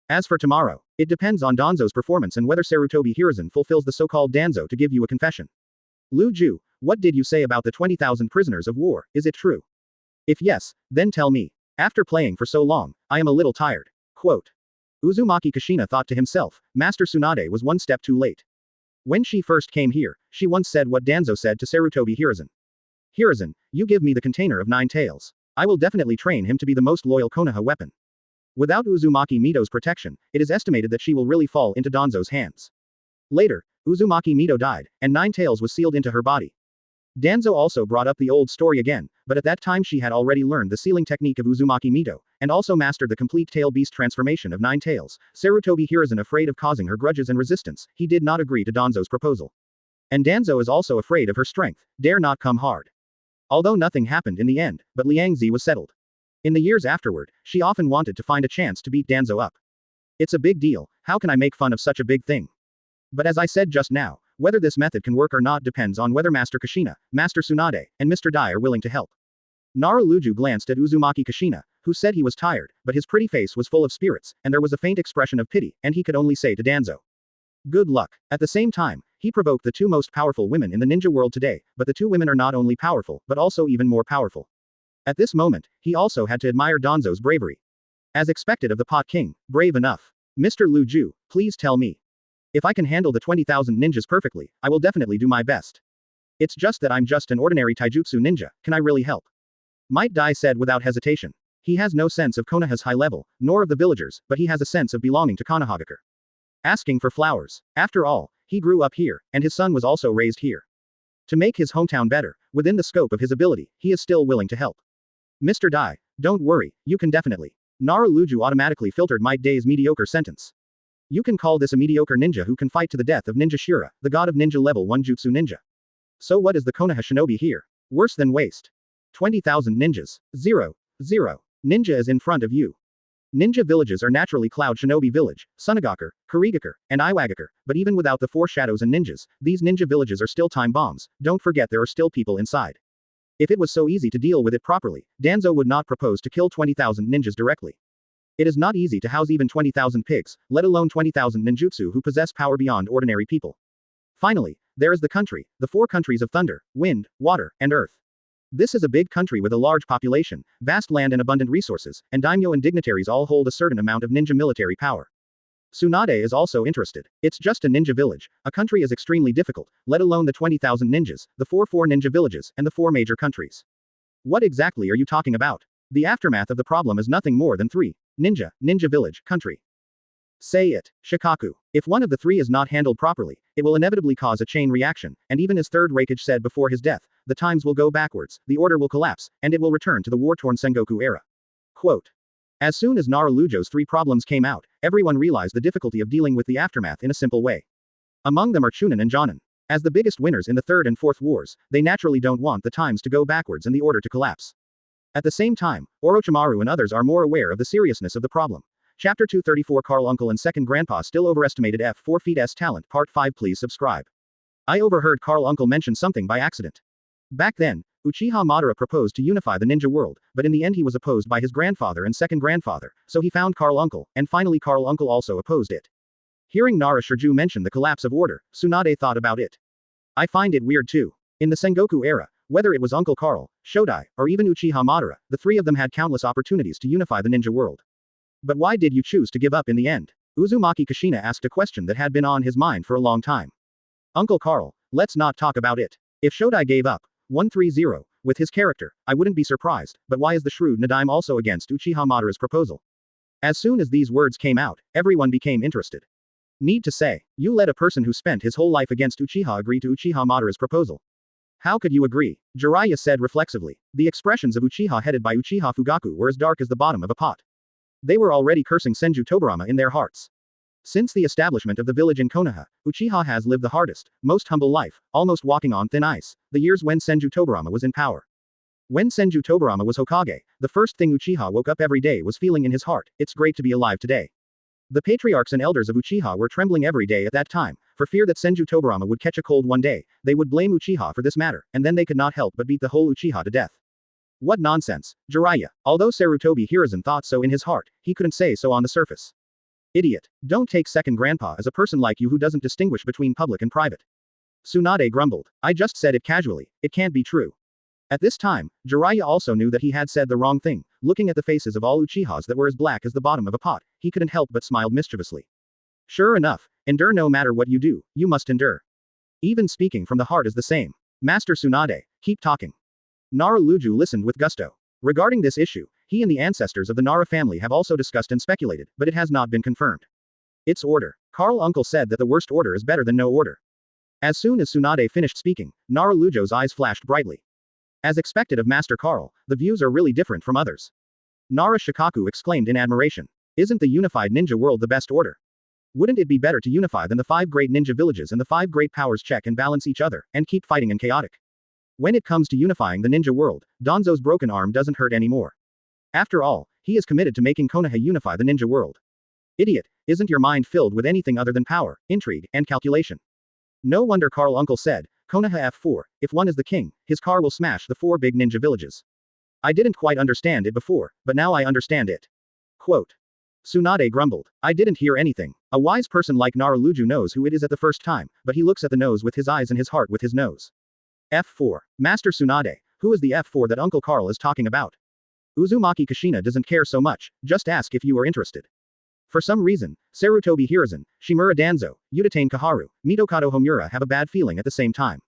[SPEAKER 2] As for tomorrow, it depends on Danzo's performance and whether Sarutobi Hiruzen fulfills the so-called Danzo to give you a confession. Lu Ju, what did you say about the 20,000 prisoners of war, is it true? If yes, then tell me. After playing for so long, I am a little tired. Quote. Uzumaki Kushina thought to himself, Master Tsunade was one step too late. When she first came here, she once said what Danzo said to Sarutobi Hiruzen. Hiruzen, you give me the container of 9 tails. I will definitely train him to be the most loyal Konoha weapon. Without Uzumaki Mito's protection, it is estimated that she will really fall into Danzo's hands. Later, Uzumaki Mito died, and 9 tails was sealed into her body. Danzo also brought up the old story again, but at that time she had already learned the sealing technique of Uzumaki Mito, and also mastered the complete tail beast transformation of 9 tails. Sarutobi Hiruzen, afraid of causing her grudges and resistance, he did not agree to Danzo's proposal. And Danzo is also afraid of her strength, dare not come hard. Although nothing happened in the end, but Liangzi was settled. In the years afterward, she often wanted to find a chance to beat Danzo up. It's a big deal, how can I make fun of such a big thing? But as I said just now, whether this method can work or not depends on whether Master Kushina, Master Tsunade, and Mr. Dai are willing to help. Nara Luju glanced at Uzumaki Kushina, who said he was tired, but his pretty face was full of spirits, and there was a faint expression of pity, and he could only say to Danzo. Good luck. At the same time, he provoked the 2 most powerful women in the ninja world today, but the 2 women are not only powerful, but also even more powerful. At this moment, he also had to admire Danzo's bravery. As expected of the Pot King, brave enough. Mr. Luju, please tell me. If I can handle the 20,000 ninjas perfectly, I will definitely do my best. It's just that I'm just an ordinary taijutsu ninja, can I really help? Might Dai said without hesitation. He has no sense of Konoha's high level, nor of the villagers, but he has a sense of belonging to Konohagakure. Asking for flowers. After all, he grew up here, and his son was also raised here. To make his hometown better, within the scope of his ability, he is still willing to help. Mr. Dai, don't worry, you can definitely. Nara Luju automatically filtered Might Dai's mediocre sentence. You can call this a mediocre ninja who can fight to the death of Ninja Shura, the god of ninja level 1 jutsu ninja. So what is the Konoha shinobi here? Worse than waste. 20,000 ninjas. 0. Ninja is in front of you. Ninja villages are naturally Cloud Shinobi Village, Sunagakure, Kurigakure, and Iwagakure, but even without the 4 shadows and ninjas, these ninja villages are still time bombs. Don't forget there are still people inside. If it was so easy to deal with it properly, Danzo would not propose to kill 20,000 ninjas directly. It is not easy to house even 20,000 pigs, let alone 20,000 ninjutsu who possess power beyond ordinary people. Finally, there is the country, the 4 countries of thunder, wind, water, and earth. This is a big country with a large population, vast land and abundant resources, and daimyo and dignitaries all hold a certain amount of ninja military power. Tsunade is also interested. It's just a ninja village. A country is extremely difficult, let alone the 20,000 ninjas, the 4 ninja villages, and the 4 major countries. What exactly are you talking about? The aftermath of the problem is nothing more than 3. Ninja village, country. Say it, Shikaku. If one of the three is not handled properly, it will inevitably cause a chain reaction, and even as Third Raikage said before his death, the times will go backwards, the order will collapse, and it will return to the war-torn Sengoku era. Quote. As soon as Naruto's three problems came out, everyone realized the difficulty of dealing with the aftermath in a simple way. Among them are Chunin and Jonin. As the biggest winners in the third and fourth wars, they naturally don't want the times to go backwards and the order to collapse. At the same time, Orochimaru and others are more aware of the seriousness of the problem. Chapter 234 Carl Uncle and Second Grandpa still overestimated F4 Feet's talent. Part 5 Please subscribe. I overheard Carl Uncle mention something by accident. Back then, Uchiha Madara proposed to unify the ninja world, but in the end he was opposed by his grandfather and second grandfather, so he found Carl Uncle, and finally Carl Uncle also opposed it. Hearing Nara Shirju mention the collapse of order, Tsunade thought about it. I find it weird too. In the Sengoku era, whether it was Uncle Carl, Shodai, or even Uchiha Madara, the three of them had countless opportunities to unify the ninja world. But why did you choose to give up in the end? Uzumaki Kushina asked a question that had been on his mind for a long time. Uncle Carl, let's not talk about it. If Shodai gave up, 130, with his character, I wouldn't be surprised, but why is the shrewd Nadaime also against Uchiha Madara's proposal? As soon as these words came out, everyone became interested. Need to say, you let a person who spent his whole life against Uchiha agree to Uchiha Madara's proposal. How could you agree? Jiraiya said reflexively. The expressions of Uchiha headed by Uchiha Fugaku were as dark as the bottom of a pot. They were already cursing Senju Tobirama in their hearts. Since the establishment of the village in Konoha, Uchiha has lived the hardest, most humble life, almost walking on thin ice, the years when Senju Tobirama was in power. When Senju Tobirama was Hokage, the first thing Uchiha woke up every day was feeling in his heart, it's great to be alive today. The patriarchs and elders of Uchiha were trembling every day at that time, for fear that Senju Tobirama would catch a cold one day, they would blame Uchiha for this matter, and then they could not help but beat the whole Uchiha to death. What nonsense, Jiraiya. Although Sarutobi Hiruzen thought so in his heart, he couldn't say so on the surface. Idiot. Don't take second grandpa as a person like you who doesn't distinguish between public and private. Tsunade grumbled. I just said it casually, it can't be true. At this time, Jiraiya also knew that he had said the wrong thing, looking at the faces of all Uchihas that were as black as the bottom of a pot, he couldn't help but smiled mischievously. Sure enough, endure no matter what you do, you must endure. Even speaking from the heart is the same. Master Tsunade, keep talking. Nara Luju listened with gusto. Regarding this issue, he and the ancestors of the Nara family have also discussed and speculated, but it has not been confirmed. It's order. Carl Uncle said that the worst order is better than no order. As soon as Tsunade finished speaking, Nara Lujo's eyes flashed brightly. As expected of Master Carl, the views are really different from others. Nara Shikaku exclaimed in admiration. Isn't the unified ninja world the best order? Wouldn't it be better to unify than the 5 great ninja villages and the 5 great powers check and balance each other, and keep fighting and chaotic? When it comes to unifying the ninja world, Danzo's broken arm doesn't hurt anymore. After all, he is committed to making Konoha unify the ninja world. Idiot, isn't your mind filled with anything other than power, intrigue, and calculation? No wonder Carl Uncle said, Konoha F4, if one is the king, his car will smash the 4 big ninja villages. I didn't quite understand it before, but now I understand it. Quote. Tsunade grumbled. I didn't hear anything. A wise person like Nara Luju knows who it is at the first time, but he looks at the nose with his eyes and his heart with his nose. F4. Master Tsunade, who is the F4 that Uncle Carl is talking about? Uzumaki Kushina doesn't care so much, just ask if you are interested. For some reason, Sarutobi Hiruzen, Shimura Danzo, Udatane Kaharu, Mitokado Homura have a bad feeling at the same time.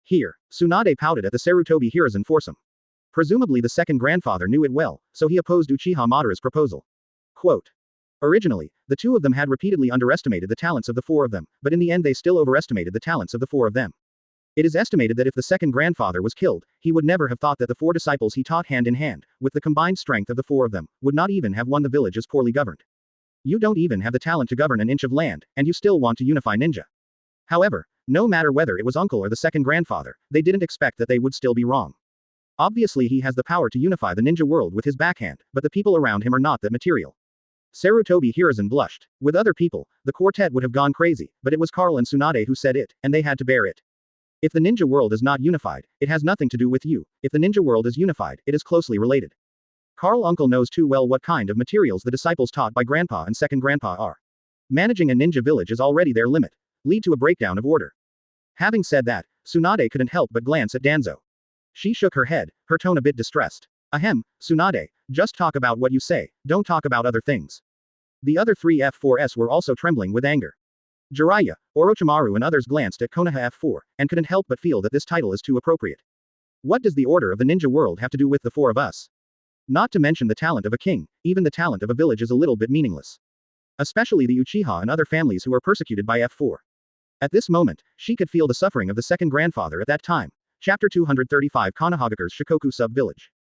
[SPEAKER 2] Here, Tsunade pouted at the Sarutobi Hiruzen foursome. Presumably the second grandfather knew it well, so he opposed Uchiha Madara's proposal. Quote. Originally, the two of them had repeatedly underestimated the talents of the 4 of them, but in the end they still overestimated the talents of the 4 of them. It is estimated that if the second grandfather was killed, he would never have thought that the 4 disciples he taught hand in hand, with the combined strength of the 4 of them, would not even have won the village as poorly governed. You don't even have the talent to govern an inch of land, and you still want to unify ninja. However, no matter whether it was uncle or the second grandfather, they didn't expect that they would still be wrong. Obviously he has the power to unify the ninja world with his backhand, but the people around him are not that material. Sarutobi Hiruzen blushed. With other people, the quartet would have gone crazy, but it was Carl and Tsunade who said it, and they had to bear it. If the ninja world is not unified, it has nothing to do with you. If the ninja world is unified, it is closely related. Carl Uncle knows too well what kind of materials the disciples taught by Grandpa and Second Grandpa are. Managing a ninja village is already their limit. Lead to a breakdown of order. Having said that, Tsunade couldn't help but glance at Danzo. She shook her head, her tone a bit distressed. Ahem, Tsunade, just talk about what you say, don't talk about other things. The other 3 F4s were also trembling with anger. Jiraiya, Orochimaru and others glanced at Konoha F4, and couldn't help but feel that this title is too appropriate. What does the order of the ninja world have to do with the 4 of us? Not to mention the talent of a king, even the talent of a village is a little bit meaningless. especially the Uchiha and other families who were persecuted by F4. At this moment, she could feel the suffering of the second grandfather at that time. Chapter 235 Konohagakure's Shikoku Sub-Village.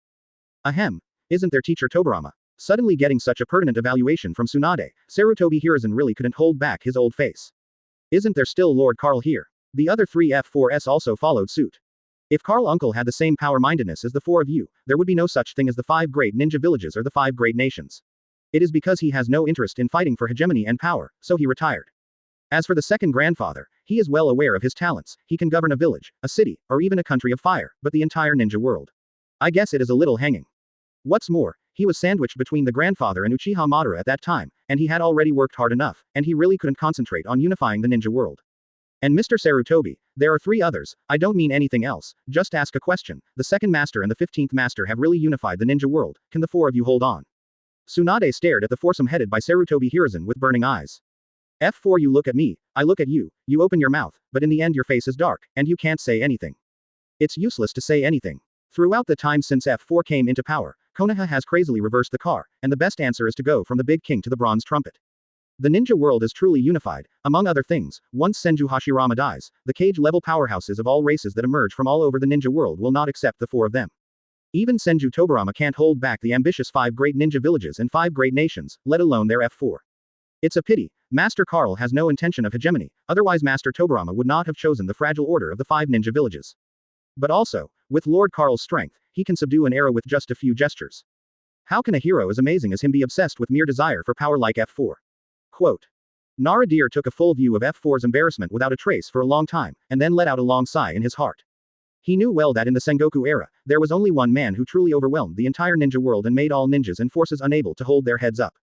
[SPEAKER 2] Ahem. Isn't their teacher Tobirama? Suddenly getting such a pertinent evaluation from Tsunade, Sarutobi Hiruzen really couldn't hold back his old face. Isn't there still Lord Carl here? The other three F4s also followed suit. If Carl Uncle had the same power-mindedness as the four of you, there would be no such thing as the 5 great ninja villages or the 5 great nations. It is because he has no interest in fighting for hegemony and power, so he retired. As for the second grandfather, he is well aware of his talents. He can govern a village, a city, or even a country of fire, but the entire ninja world. I guess it is a little hanging. What's more, he was sandwiched between the grandfather and Uchiha Madara at that time, and he had already worked hard enough, and he really couldn't concentrate on unifying the ninja world. And Mr. Sarutobi, there are 3 others, I don't mean anything else, just ask a question. The second master and the 15th master have really unified the ninja world, can the 4 of you hold on? Tsunade stared at the foursome headed by Sarutobi Hiruzen with burning eyes. F4 you look at me, I look at you, you open your mouth, but in the end your face is dark, and you can't say anything. It's useless to say anything. Throughout the time since F4 came into power, Konoha has crazily reversed the car, and the best answer is to go from the big king to the bronze trumpet. The ninja world is truly unified. Among other things, once Senju Hashirama dies, the cage-level powerhouses of all races that emerge from all over the ninja world will not accept the 4 of them. Even Senju Tobirama can't hold back the ambitious 5 great ninja villages and 5 great nations, let alone their F4. It's a pity. Master Carl has no intention of hegemony, otherwise Master Tobirama would not have chosen the fragile order of the 5 ninja villages. But also, with Lord Carl's strength, he can subdue an era with just a few gestures. How can a hero as amazing as him be obsessed with mere desire for power like F4? Quote. Naradir took a full view of F4's embarrassment without a trace for a long time, and then let out a long sigh in his heart. He knew well that in the Sengoku era, there was only one man who truly overwhelmed the entire ninja world and made all ninjas and forces unable to hold their heads up.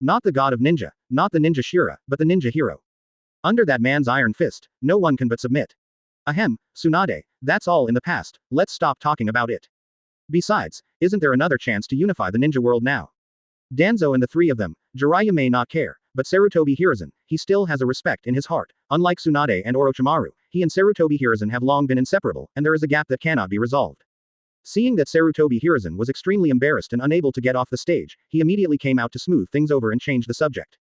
[SPEAKER 2] Not the god of ninja, not the ninja Shira, but the ninja hero. Under that man's iron fist, no one can but submit. Ahem, Tsunade, that's all in the past, let's stop talking about it. Besides, isn't there another chance to unify the ninja world now? Danzo and the 3 of them, Jiraiya may not care, but Sarutobi Hiruzen, he still has a respect in his heart. Unlike Tsunade and Orochimaru, he and Sarutobi Hiruzen have long been inseparable, and there is a gap that cannot be resolved. Seeing that Sarutobi Hiruzen was extremely embarrassed and unable to get off the stage, he immediately came out to smooth things over and change the subject.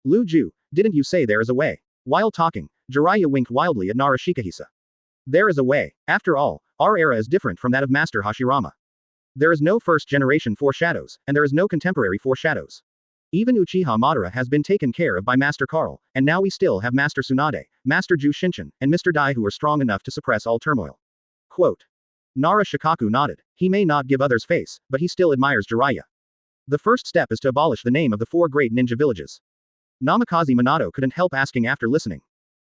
[SPEAKER 2] Lu Ju, didn't you say there is a way? While talking, Jiraiya winked wildly at Nara Shikahisa. There is a way. After all, our era is different from that of Master Hashirama. There is no first-generation foreshadows, and there is no contemporary foreshadows. Even Uchiha Madara has been taken care of by Master Carl, and now we still have Master Tsunade, Master Ju Shinshin, and Mr. Dai who are strong enough to suppress all turmoil. Quote. Nara Shikaku nodded. He may not give others face, but he still admires Jiraiya. The first step is to abolish the name of the 4 great ninja villages. Namikaze Minato couldn't help asking after listening.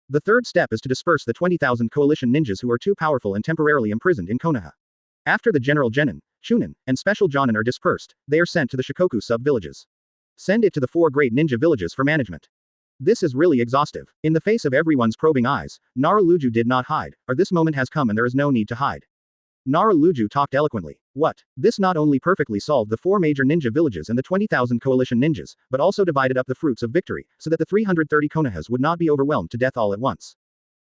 [SPEAKER 2] The third step is to disperse the 20,000 coalition ninjas who are too powerful and temporarily imprisoned in Konoha. After the General Genin, Chunin, and Special Jonin are dispersed, they are sent to the Shikoku sub-villages. Send it to the 4 great ninja villages for management. This is really exhaustive. In the face of everyone's probing eyes, Nara Luju did not hide, or this moment has come and there is no need to hide. Nara Luju talked eloquently. What? This not only perfectly solved the 4 major ninja villages and the 20,000 coalition ninjas, but also divided up the fruits of victory, so that the 330 Konohas would not be overwhelmed to death all at once.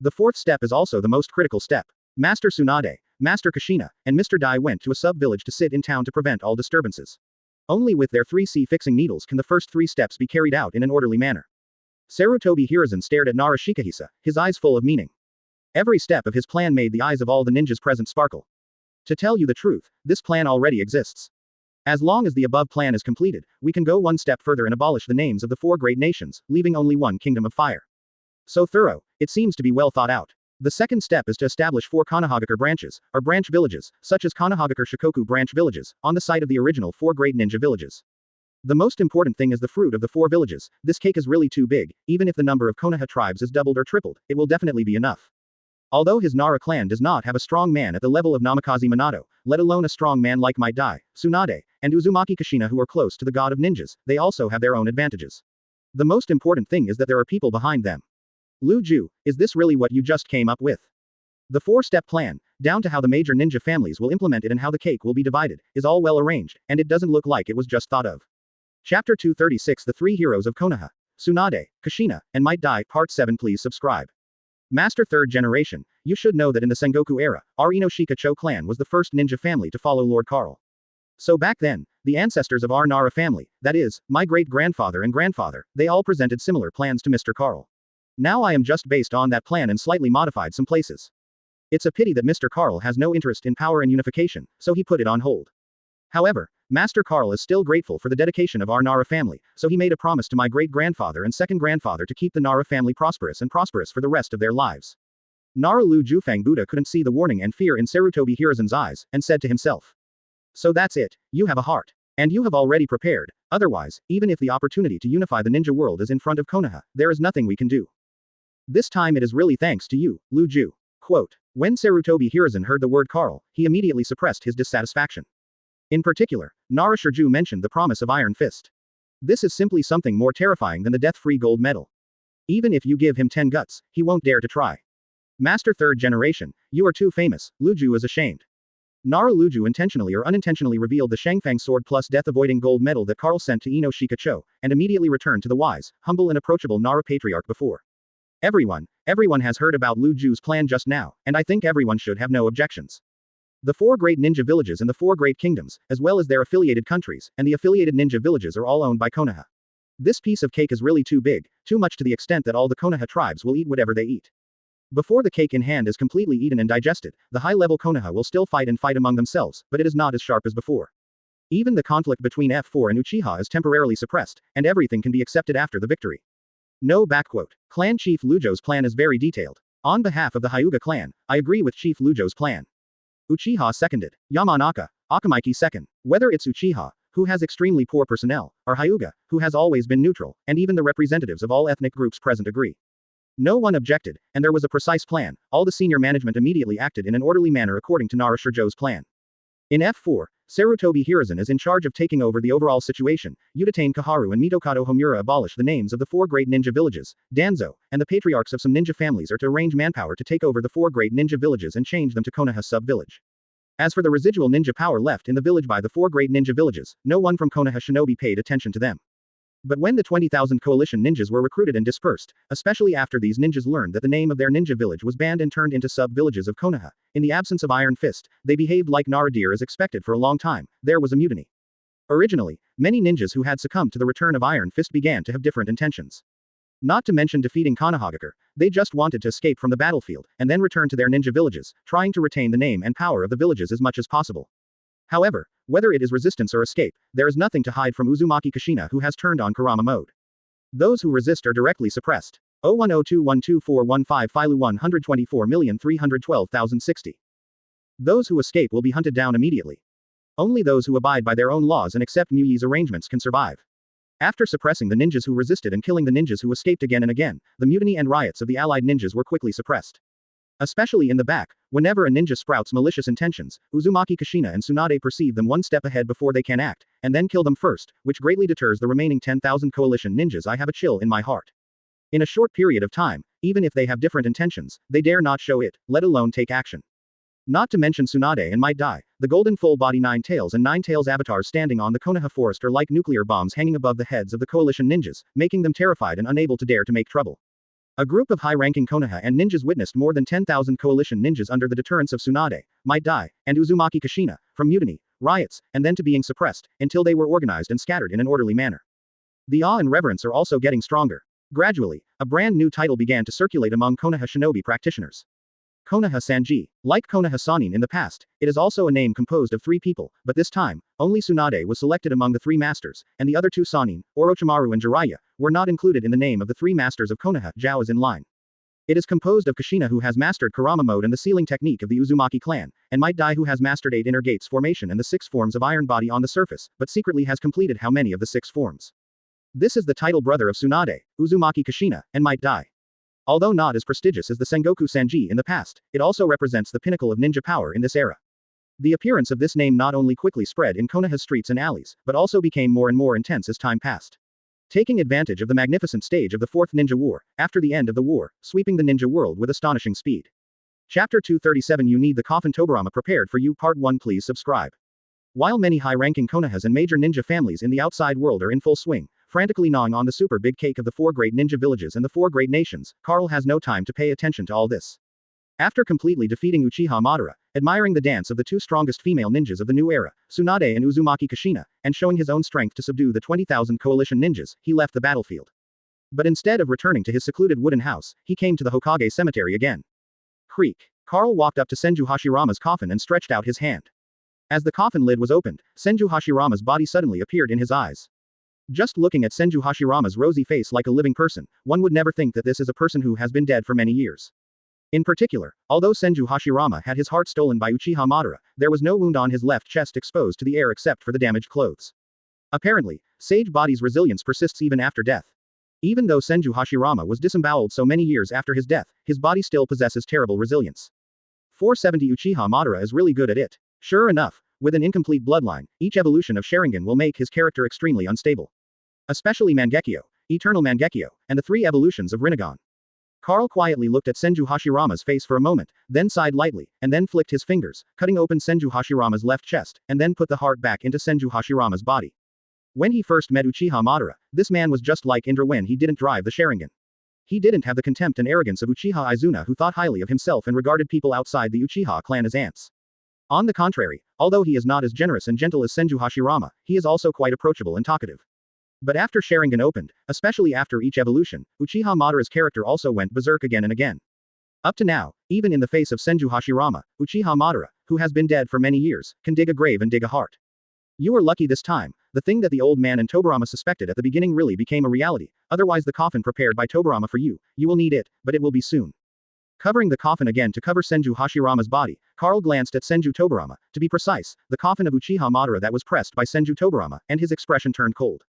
[SPEAKER 2] The 4th step is also the most critical step. Master Tsunade, Master Kushina, and Mr. Dai went to a sub-village to sit in town to prevent all disturbances. Only with their 3C fixing needles can the first 3 steps be carried out in an orderly manner. Sarutobi Hiruzen stared at Nara Shikahisa, his eyes full of meaning. Every step of his plan made the eyes of all the ninjas present sparkle. To tell you the truth, this plan already exists. As long as the above plan is completed, we can go one step further and abolish the names of the 4 great nations, leaving only one kingdom of fire. So thorough, it seems to be well thought out. The second step is to establish 4 Konohagakure branches, or branch villages, such as Konohagakure Shikoku branch villages, on the site of the original 4 great ninja villages. The most important thing is the fruit of the 4 villages. This cake is really too big, even if the number of Konoha tribes is doubled or tripled, it will definitely be enough. Although his Nara clan does not have a strong man at the level of Namikaze Minato, let alone a strong man like Might Dai, Tsunade, and Uzumaki Kushina who are close to the god of ninjas, they also have their own advantages. The most important thing is that there are people behind them. Lu Ju, is this really what you just came up with? The 4-step plan, down to how the major ninja families will implement it and how the cake will be divided, is all well arranged, and it doesn't look like it was just thought of. Chapter 236 The 3 Heroes of Konoha. Tsunade, Kushina, and Might Dai Part 7 Please subscribe. Master 3rd Generation, you should know that in the Sengoku era, our Inoshika Cho clan was the first ninja family to follow Lord Carl. So back then, the ancestors of our Nara family, that is, my great-grandfather and grandfather, they all presented similar plans to Mr. Carl. Now I am just based on that plan and slightly modified some places. It's a pity that Mr. Carl has no interest in power and unification, so he put it on hold. However, Master Carl is still grateful for the dedication of our Nara family, so he made a promise to my great-grandfather and second-grandfather to keep the Nara family prosperous for the rest of their lives. Nara Lu Jufang Buddha couldn't see the warning and fear in Sarutobi Hiruzen's eyes, and said to himself. So that's it, you have a heart. And you have already prepared, otherwise, even if the opportunity to unify the ninja world is in front of Konoha, there is nothing we can do. This time it is really thanks to you, Lu Ju. Quote. When Sarutobi Hiruzen heard the word Carl, he immediately suppressed his dissatisfaction. In particular, Nara Shirju mentioned the promise of Iron Fist. This is simply something more terrifying than the death-free gold medal. Even if you give him 10 guts, he won't dare to try. Master third generation, you are too famous, Lu Ju is ashamed. Nara Lu Ju intentionally or unintentionally revealed the Shangfang sword plus death-avoiding gold medal that Carl sent to Ino Shikacho, and immediately returned to the wise, humble and approachable Nara patriarch before. Everyone has heard about Lu Ju's plan just now, and I think everyone should have no objections. The 4 great ninja villages and the 4 great kingdoms, as well as their affiliated countries, and the affiliated ninja villages are all owned by Konoha. This piece of cake is really too big, too much to the extent that all the Konoha tribes will eat whatever they eat. Before the cake in hand is completely eaten and digested, the high-level Konoha will still fight among themselves, but it is not as sharp as before. Even the conflict between F4 and Uchiha is temporarily suppressed, and everything can be accepted after the victory. No backquote. Clan Chief Lujo's plan is very detailed. On behalf of the Hyuga clan, I agree with Chief Lujo's plan. Uchiha seconded. Yamanaka, Akamaiki second. Whether it's Uchiha, who has extremely poor personnel, or Hyuga, who has always been neutral, and even the representatives of all ethnic groups present agree. No one objected, and there was a precise plan. All the senior management immediately acted in an orderly manner according to Nara Shirjo's plan. In F4, Sarutobi Hiruzen is in charge of taking over the overall situation. Udatane Kaharu and Mitokado Homura abolish the names of the 4 great ninja villages, Danzo, and the patriarchs of some ninja families are to arrange manpower to take over the 4 great ninja villages and change them to Konoha sub-village. As for the residual ninja power left in the village by the 4 great ninja villages, no one from Konoha shinobi paid attention to them. But when the 20,000 coalition ninjas were recruited and dispersed, especially after these ninjas learned that the name of their ninja village was banned and turned into sub-villages of Konoha, in the absence of Iron Fist, they behaved like Nara deer as expected for a long time. There was a mutiny. Originally, many ninjas who had succumbed to the return of Iron Fist began to have different intentions. Not to mention defeating Konohagakure, they just wanted to escape from the battlefield, and then return to their ninja villages, trying to retain the name and power of the villages as much as possible. However, whether it is resistance or escape, there is nothing to hide from Uzumaki Kushina who has turned on Kurama mode. Those who resist are directly suppressed. 010212415 Filu 124,312,060. Those who escape will be hunted down immediately. Only those who abide by their own laws and accept Muyi's arrangements can survive. After suppressing the ninjas who resisted and killing the ninjas who escaped again and again, the mutiny and riots of the allied ninjas were quickly suppressed. Especially in the back, whenever a ninja sprouts malicious intentions, Uzumaki Kushina and Tsunade perceive them one step ahead before they can act, and then kill them first, which greatly deters the remaining 10,000 coalition ninjas. I have a chill in my heart. In a short period of time, even if they have different intentions, they dare not show it, let alone take action. Not to mention Tsunade and Might Die, the golden full-body Nine Tails and Nine Tails avatars standing on the Konoha forest are like nuclear bombs hanging above the heads of the coalition ninjas, making them terrified and unable to dare to make trouble. A group of high-ranking Konoha and ninjas witnessed more than 10,000 coalition ninjas under the deterrence of Tsunade, Might Die, and Uzumaki Kushina, from mutiny, riots, and then to being suppressed, until they were organized and scattered in an orderly manner. The awe and reverence are also getting stronger. Gradually, a brand new title began to circulate among Konoha shinobi practitioners. Konoha Sanji. Like Konoha Sannin in the past, it is also a name composed of 3 people, but this time, only Tsunade was selected among the 3 masters, and the other 2 Sannin, Orochimaru and Jiraiya, were not included in the name of the 3 masters of Konoha. Zhao is in line. It is composed of Kushina who has mastered Kurama mode and the sealing technique of the Uzumaki clan, and Might Die who has mastered 8 inner gates formation and the 6 forms of iron body on the surface, but secretly has completed how many of the 6 forms. This is the title brother of Tsunade, Uzumaki Kushina, and Might Die. Although not as prestigious as the Sengoku Sanji in the past, it also represents the pinnacle of ninja power in this era. The appearance of this name not only quickly spread in Konoha's streets and alleys, but also became more and more intense as time passed. Taking advantage of the magnificent stage of the Fourth Ninja War, after the end of the war, sweeping the ninja world with astonishing speed. Chapter 237 You need the coffin Tobarama prepared for you Part 1 Please subscribe. While many high-ranking Konohas and major ninja families in the outside world are in full swing, frantically gnawing on the super big cake of the 4 great ninja villages and the 4 great nations, Carl has no time to pay attention to all this. After completely defeating Uchiha Madara, admiring the dance of the two strongest female ninjas of the new era, Tsunade and Uzumaki Kushina, and showing his own strength to subdue the 20,000 coalition ninjas, he left the battlefield. But instead of returning to his secluded wooden house, he came to the Hokage cemetery again. Creak. Carl walked up to Senju Hashirama's coffin and stretched out his hand. As the coffin lid was opened, Senju Hashirama's body suddenly appeared in his eyes. Just looking at Senju Hashirama's rosy face like a living person, one would never think that this is a person who has been dead for many years. In particular, although Senju Hashirama had his heart stolen by Uchiha Madara, there was no wound on his left chest exposed to the air except for the damaged clothes. Apparently, sage body's resilience persists even after death. Even though Senju Hashirama was disemboweled so many years after his death, his body still possesses terrible resilience. 470 Uchiha Madara is really good at it. Sure enough, with an incomplete bloodline, each evolution of Sharingan will make his character extremely unstable. Especially Mangekyo, Eternal Mangekyo, and the 3 evolutions of Rinnegan. Carl quietly looked at Senju Hashirama's face for a moment, then sighed lightly, and then flicked his fingers, cutting open Senju Hashirama's left chest, and then put the heart back into Senju Hashirama's body. When he first met Uchiha Madara, this man was just like Indra when he didn't drive the Sharingan. He didn't have the contempt and arrogance of Uchiha Izuna, who thought highly of himself and regarded people outside the Uchiha clan as ants. On the contrary, although he is not as generous and gentle as Senju Hashirama, he is also quite approachable and talkative. But after Sharingan opened, especially after each evolution, Uchiha Madara's character also went berserk again and again. Up to now, even in the face of Senju Hashirama, Uchiha Madara, who has been dead for many years, can dig a grave and dig a heart. You were lucky this time. The thing that the old man and Tobirama suspected at the beginning really became a reality, otherwise the coffin prepared by Tobirama for you will need it, but it will be soon. Covering the coffin again to cover Senju Hashirama's body, Carl glanced at Senju Tobirama, to be precise, the coffin of Uchiha Madara that was pressed by Senju Tobirama, and his expression turned cold.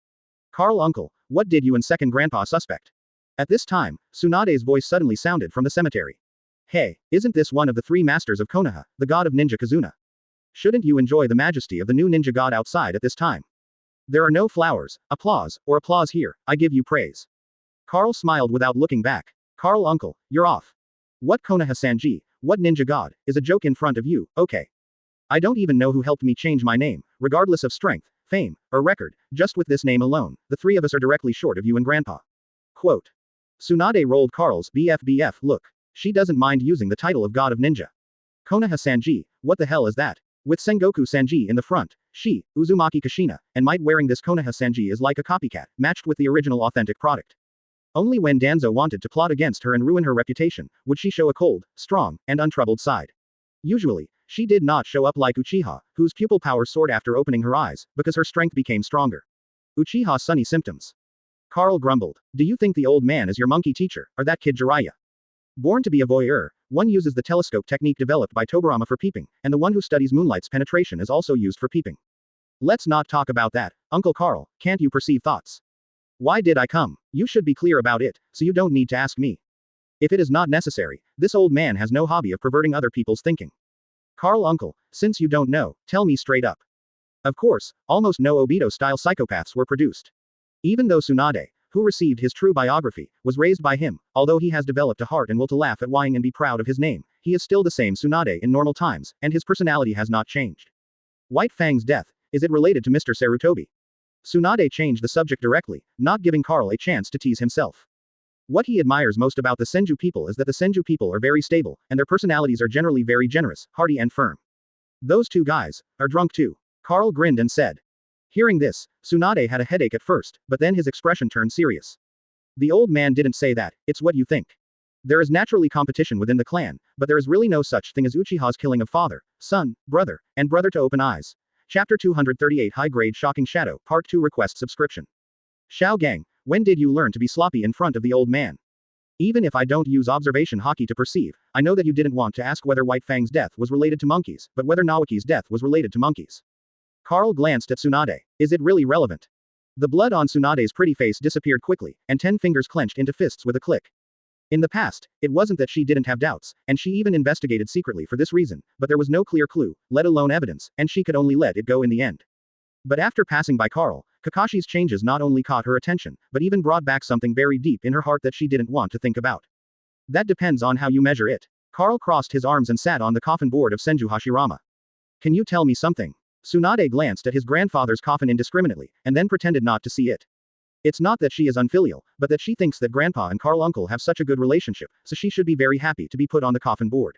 [SPEAKER 2] Carl uncle, what did you and second grandpa suspect? At this time, Tsunade's voice suddenly sounded from the cemetery. Hey, isn't this one of the 3 masters of Konoha, the god of ninja Kazuna? Shouldn't you enjoy the majesty of the new ninja god outside at this time? There are no flowers, applause here, I give you praise. Carl smiled without looking back. Carl uncle, you're off. What Konoha Sanji, what ninja god, is a joke in front of you, okay. I don't even know who helped me change my name, regardless of strength, fame, or record, just with this name alone, the 3 of us are directly short of you and grandpa. Quote. Tsunade rolled Carl's BFBF look. She doesn't mind using the title of god of ninja. Konoha Sanji, what the hell is that? With Sengoku Sanji in the front, she, Uzumaki Kushina, and Might wearing this Konoha Sanji is like a copycat, matched with the original authentic product. Only when Danzo wanted to plot against her and ruin her reputation, would she show a cold, strong, and untroubled side. Usually, she did not show up like Uchiha, whose pupil power soared after opening her eyes, because her strength became stronger. Uchiha Sunny symptoms. Carl grumbled. Do you think the old man is your monkey teacher, or that kid Jiraiya? Born to be a voyeur, one uses the telescope technique developed by Tobirama for peeping, and the one who studies moonlight's penetration is also used for peeping. Let's not talk about that, Uncle Carl, can't you perceive thoughts? Why did I come? You should be clear about it, so you don't need to ask me. If it is not necessary, this old man has no hobby of perverting other people's thinking. Carl uncle, since you don't know, tell me straight up. Of course, almost no Obito-style psychopaths were produced. Even though Tsunade, who received his true biography, was raised by him, although he has developed a heart and will to laugh at lying and be proud of his name, he is still the same Tsunade in normal times, and his personality has not changed. White Fang's death, is it related to Mr. Sarutobi? Tsunade changed the subject directly, not giving Carl a chance to tease himself. What he admires most about the Senju people is that the Senju people are very stable, and their personalities are generally very generous, hearty and firm. Those 2 guys are drunk too. Carl grinned and said. Hearing this, Tsunade had a headache at first, but then his expression turned serious. The old man didn't say that, it's what you think. There is naturally competition within the clan, but there is really no such thing as Uchiha's killing of father, son, brother, and brother to open eyes. Chapter 238 High Grade Shocking Shadow, Part 2 Request Subscription. Shao Gang, when did you learn to be sloppy in front of the old man? Even if I don't use observation hockey to perceive, I know that you didn't want to ask whether White Fang's death was related to monkeys, but whether Naoki's death was related to monkeys. Carl glanced at Tsunade. Is it really relevant? The blood on Tsunade's pretty face disappeared quickly, and 10 fingers clenched into fists with a click. In the past, it wasn't that she didn't have doubts, and she even investigated secretly for this reason, but there was no clear clue, let alone evidence, and she could only let it go in the end. But after passing by Carl, Kakashi's changes not only caught her attention, but even brought back something buried deep in her heart that she didn't want to think about. That depends on how you measure it. Carl crossed his arms and sat on the coffin board of Senju Hashirama. Can you tell me something? Tsunade glanced at his grandfather's coffin indiscriminately, and then pretended not to see it. It's not that she is unfilial, but that she thinks that Grandpa and Carl uncle have such a good relationship, so she should be very happy to be put on the coffin board.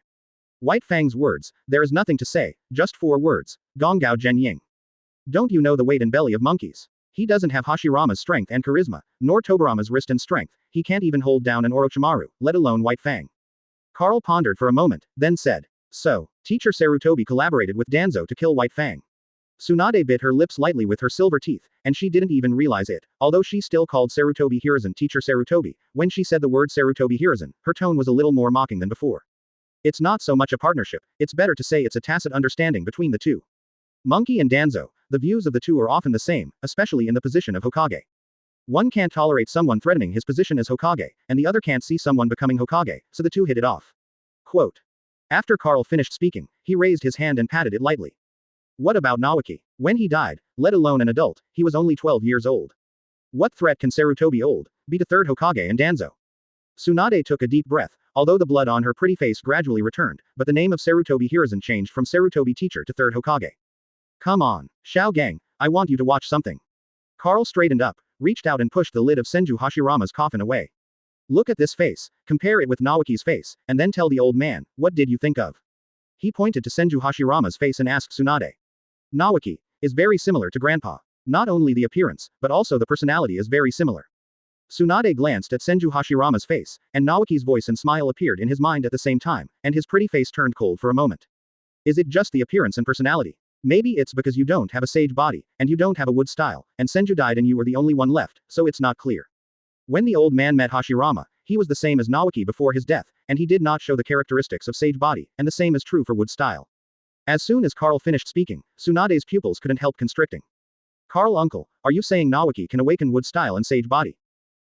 [SPEAKER 2] White Fang's words, there is nothing to say, just 4 words, Gonggao Zhen Ying. Don't you know the weight and belly of monkeys? He doesn't have Hashirama's strength and charisma, nor Tobirama's wrist and strength, he can't even hold down an Orochimaru, let alone White Fang. Carl pondered for a moment, then said. So, teacher Sarutobi collaborated with Danzo to kill White Fang. Tsunade bit her lips lightly with her silver teeth, and she didn't even realize it, although she still called Sarutobi Hiruzen teacher Sarutobi. When she said the word Sarutobi Hiruzen, her tone was a little more mocking than before. It's not so much a partnership, it's better to say it's a tacit understanding between the two. Monkey and Danzo, the views of the two are often the same, especially in the position of Hokage. One can't tolerate someone threatening his position as Hokage, and the other can't see someone becoming Hokage, so the two hit it off. Quote. After Carl finished speaking, he raised his hand and patted it lightly. What about Naoki? When he died, let alone an adult, he was only 12 years old. What threat can Sarutobi old be to third Hokage and Danzo? Tsunade took a deep breath, although the blood on her pretty face gradually returned, but the name of Sarutobi Hiruzen changed from Sarutobi teacher to third Hokage. Come on, Shao Gang, I want you to watch something. Carl straightened up, reached out and pushed the lid of Senju Hashirama's coffin away. Look at this face, compare it with Naoki's face, and then tell the old man, what did you think of? He pointed to Senju Hashirama's face and asked Tsunade. Naoki is very similar to Grandpa. Not only the appearance, but also the personality is very similar. Tsunade glanced at Senju Hashirama's face, and Naoki's voice and smile appeared in his mind at the same time, and his pretty face turned cold for a moment. Is it just the appearance and personality? Maybe it's because you don't have a sage body, and you don't have a wood style, and Senju died and you were the only one left, so it's not clear. When the old man met Hashirama, he was the same as Naoki before his death, and he did not show the characteristics of sage body, and the same is true for wood style. As soon as Carl finished speaking, Tsunade's pupils couldn't help constricting. Carl uncle, are you saying Naoki can awaken wood style and sage body?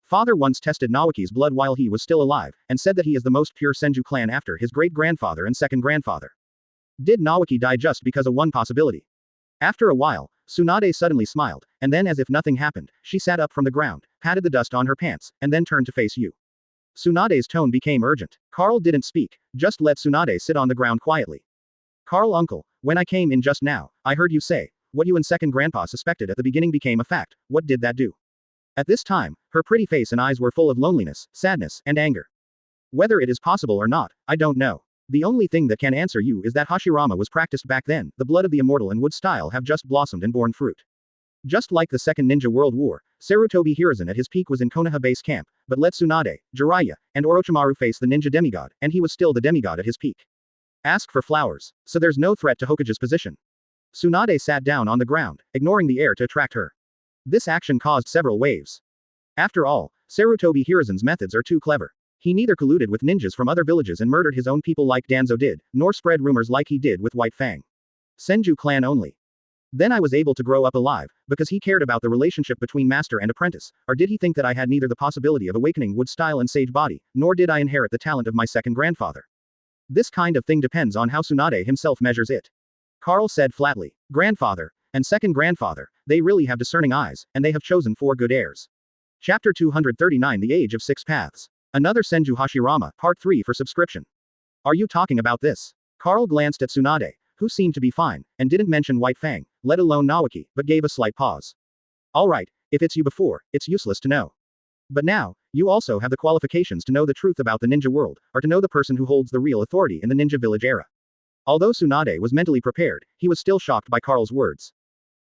[SPEAKER 2] Father once tested Naoki's blood while he was still alive, and said that he is the most pure Senju clan after his great-grandfather and second grandfather. Did Naoki die just because of one possibility? After a while, Tsunade suddenly smiled, and then as if nothing happened, she sat up from the ground, patted the dust on her pants, and then turned to face you. Tsunade's tone became urgent. Carl didn't speak, just let Tsunade sit on the ground quietly. Carl uncle, when I came in just now, I heard you say, what you and second grandpa suspected at the beginning became a fact, what did that do? At this time, her pretty face and eyes were full of loneliness, sadness, and anger. Whether it is possible or not, I don't know. The only thing that can answer you is that Hashirama was practiced back then, the blood of the immortal and wood style have just blossomed and borne fruit. Just like the Second Ninja World War, Sarutobi Hiruzen at his peak was in Konoha base camp, but let Tsunade, Jiraiya, and Orochimaru face the ninja demigod, and he was still the demigod at his peak. Ask for flowers. So there's no threat to Hokage's position. Tsunade sat down on the ground, ignoring the air to attract her. This action caused several waves. After all, Sarutobi Hiruzen's methods are too clever. He neither colluded with ninjas from other villages and murdered his own people like Danzo did, nor spread rumors like he did with White Fang. Senju clan only. Then I was able to grow up alive, because he cared about the relationship between master and apprentice, or did he think that I had neither the possibility of awakening wood style and sage body, nor did I inherit the talent of my second grandfather? This kind of thing depends on how Tsunade himself measures it. Carl said flatly, grandfather, and second grandfather, they really have discerning eyes, and they have chosen 4 good heirs. Chapter 239 The Age of Six Paths. Another Senju Hashirama, Part 3 for subscription. Are you talking about this? Carl glanced at Tsunade, who seemed to be fine, and didn't mention White Fang, let alone Naoki, but gave a slight pause. Alright, if it's you before, it's useless to know. But now, you also have the qualifications to know the truth about the ninja world, or to know the person who holds the real authority in the ninja village era. Although Tsunade was mentally prepared, he was still shocked by Carl's words.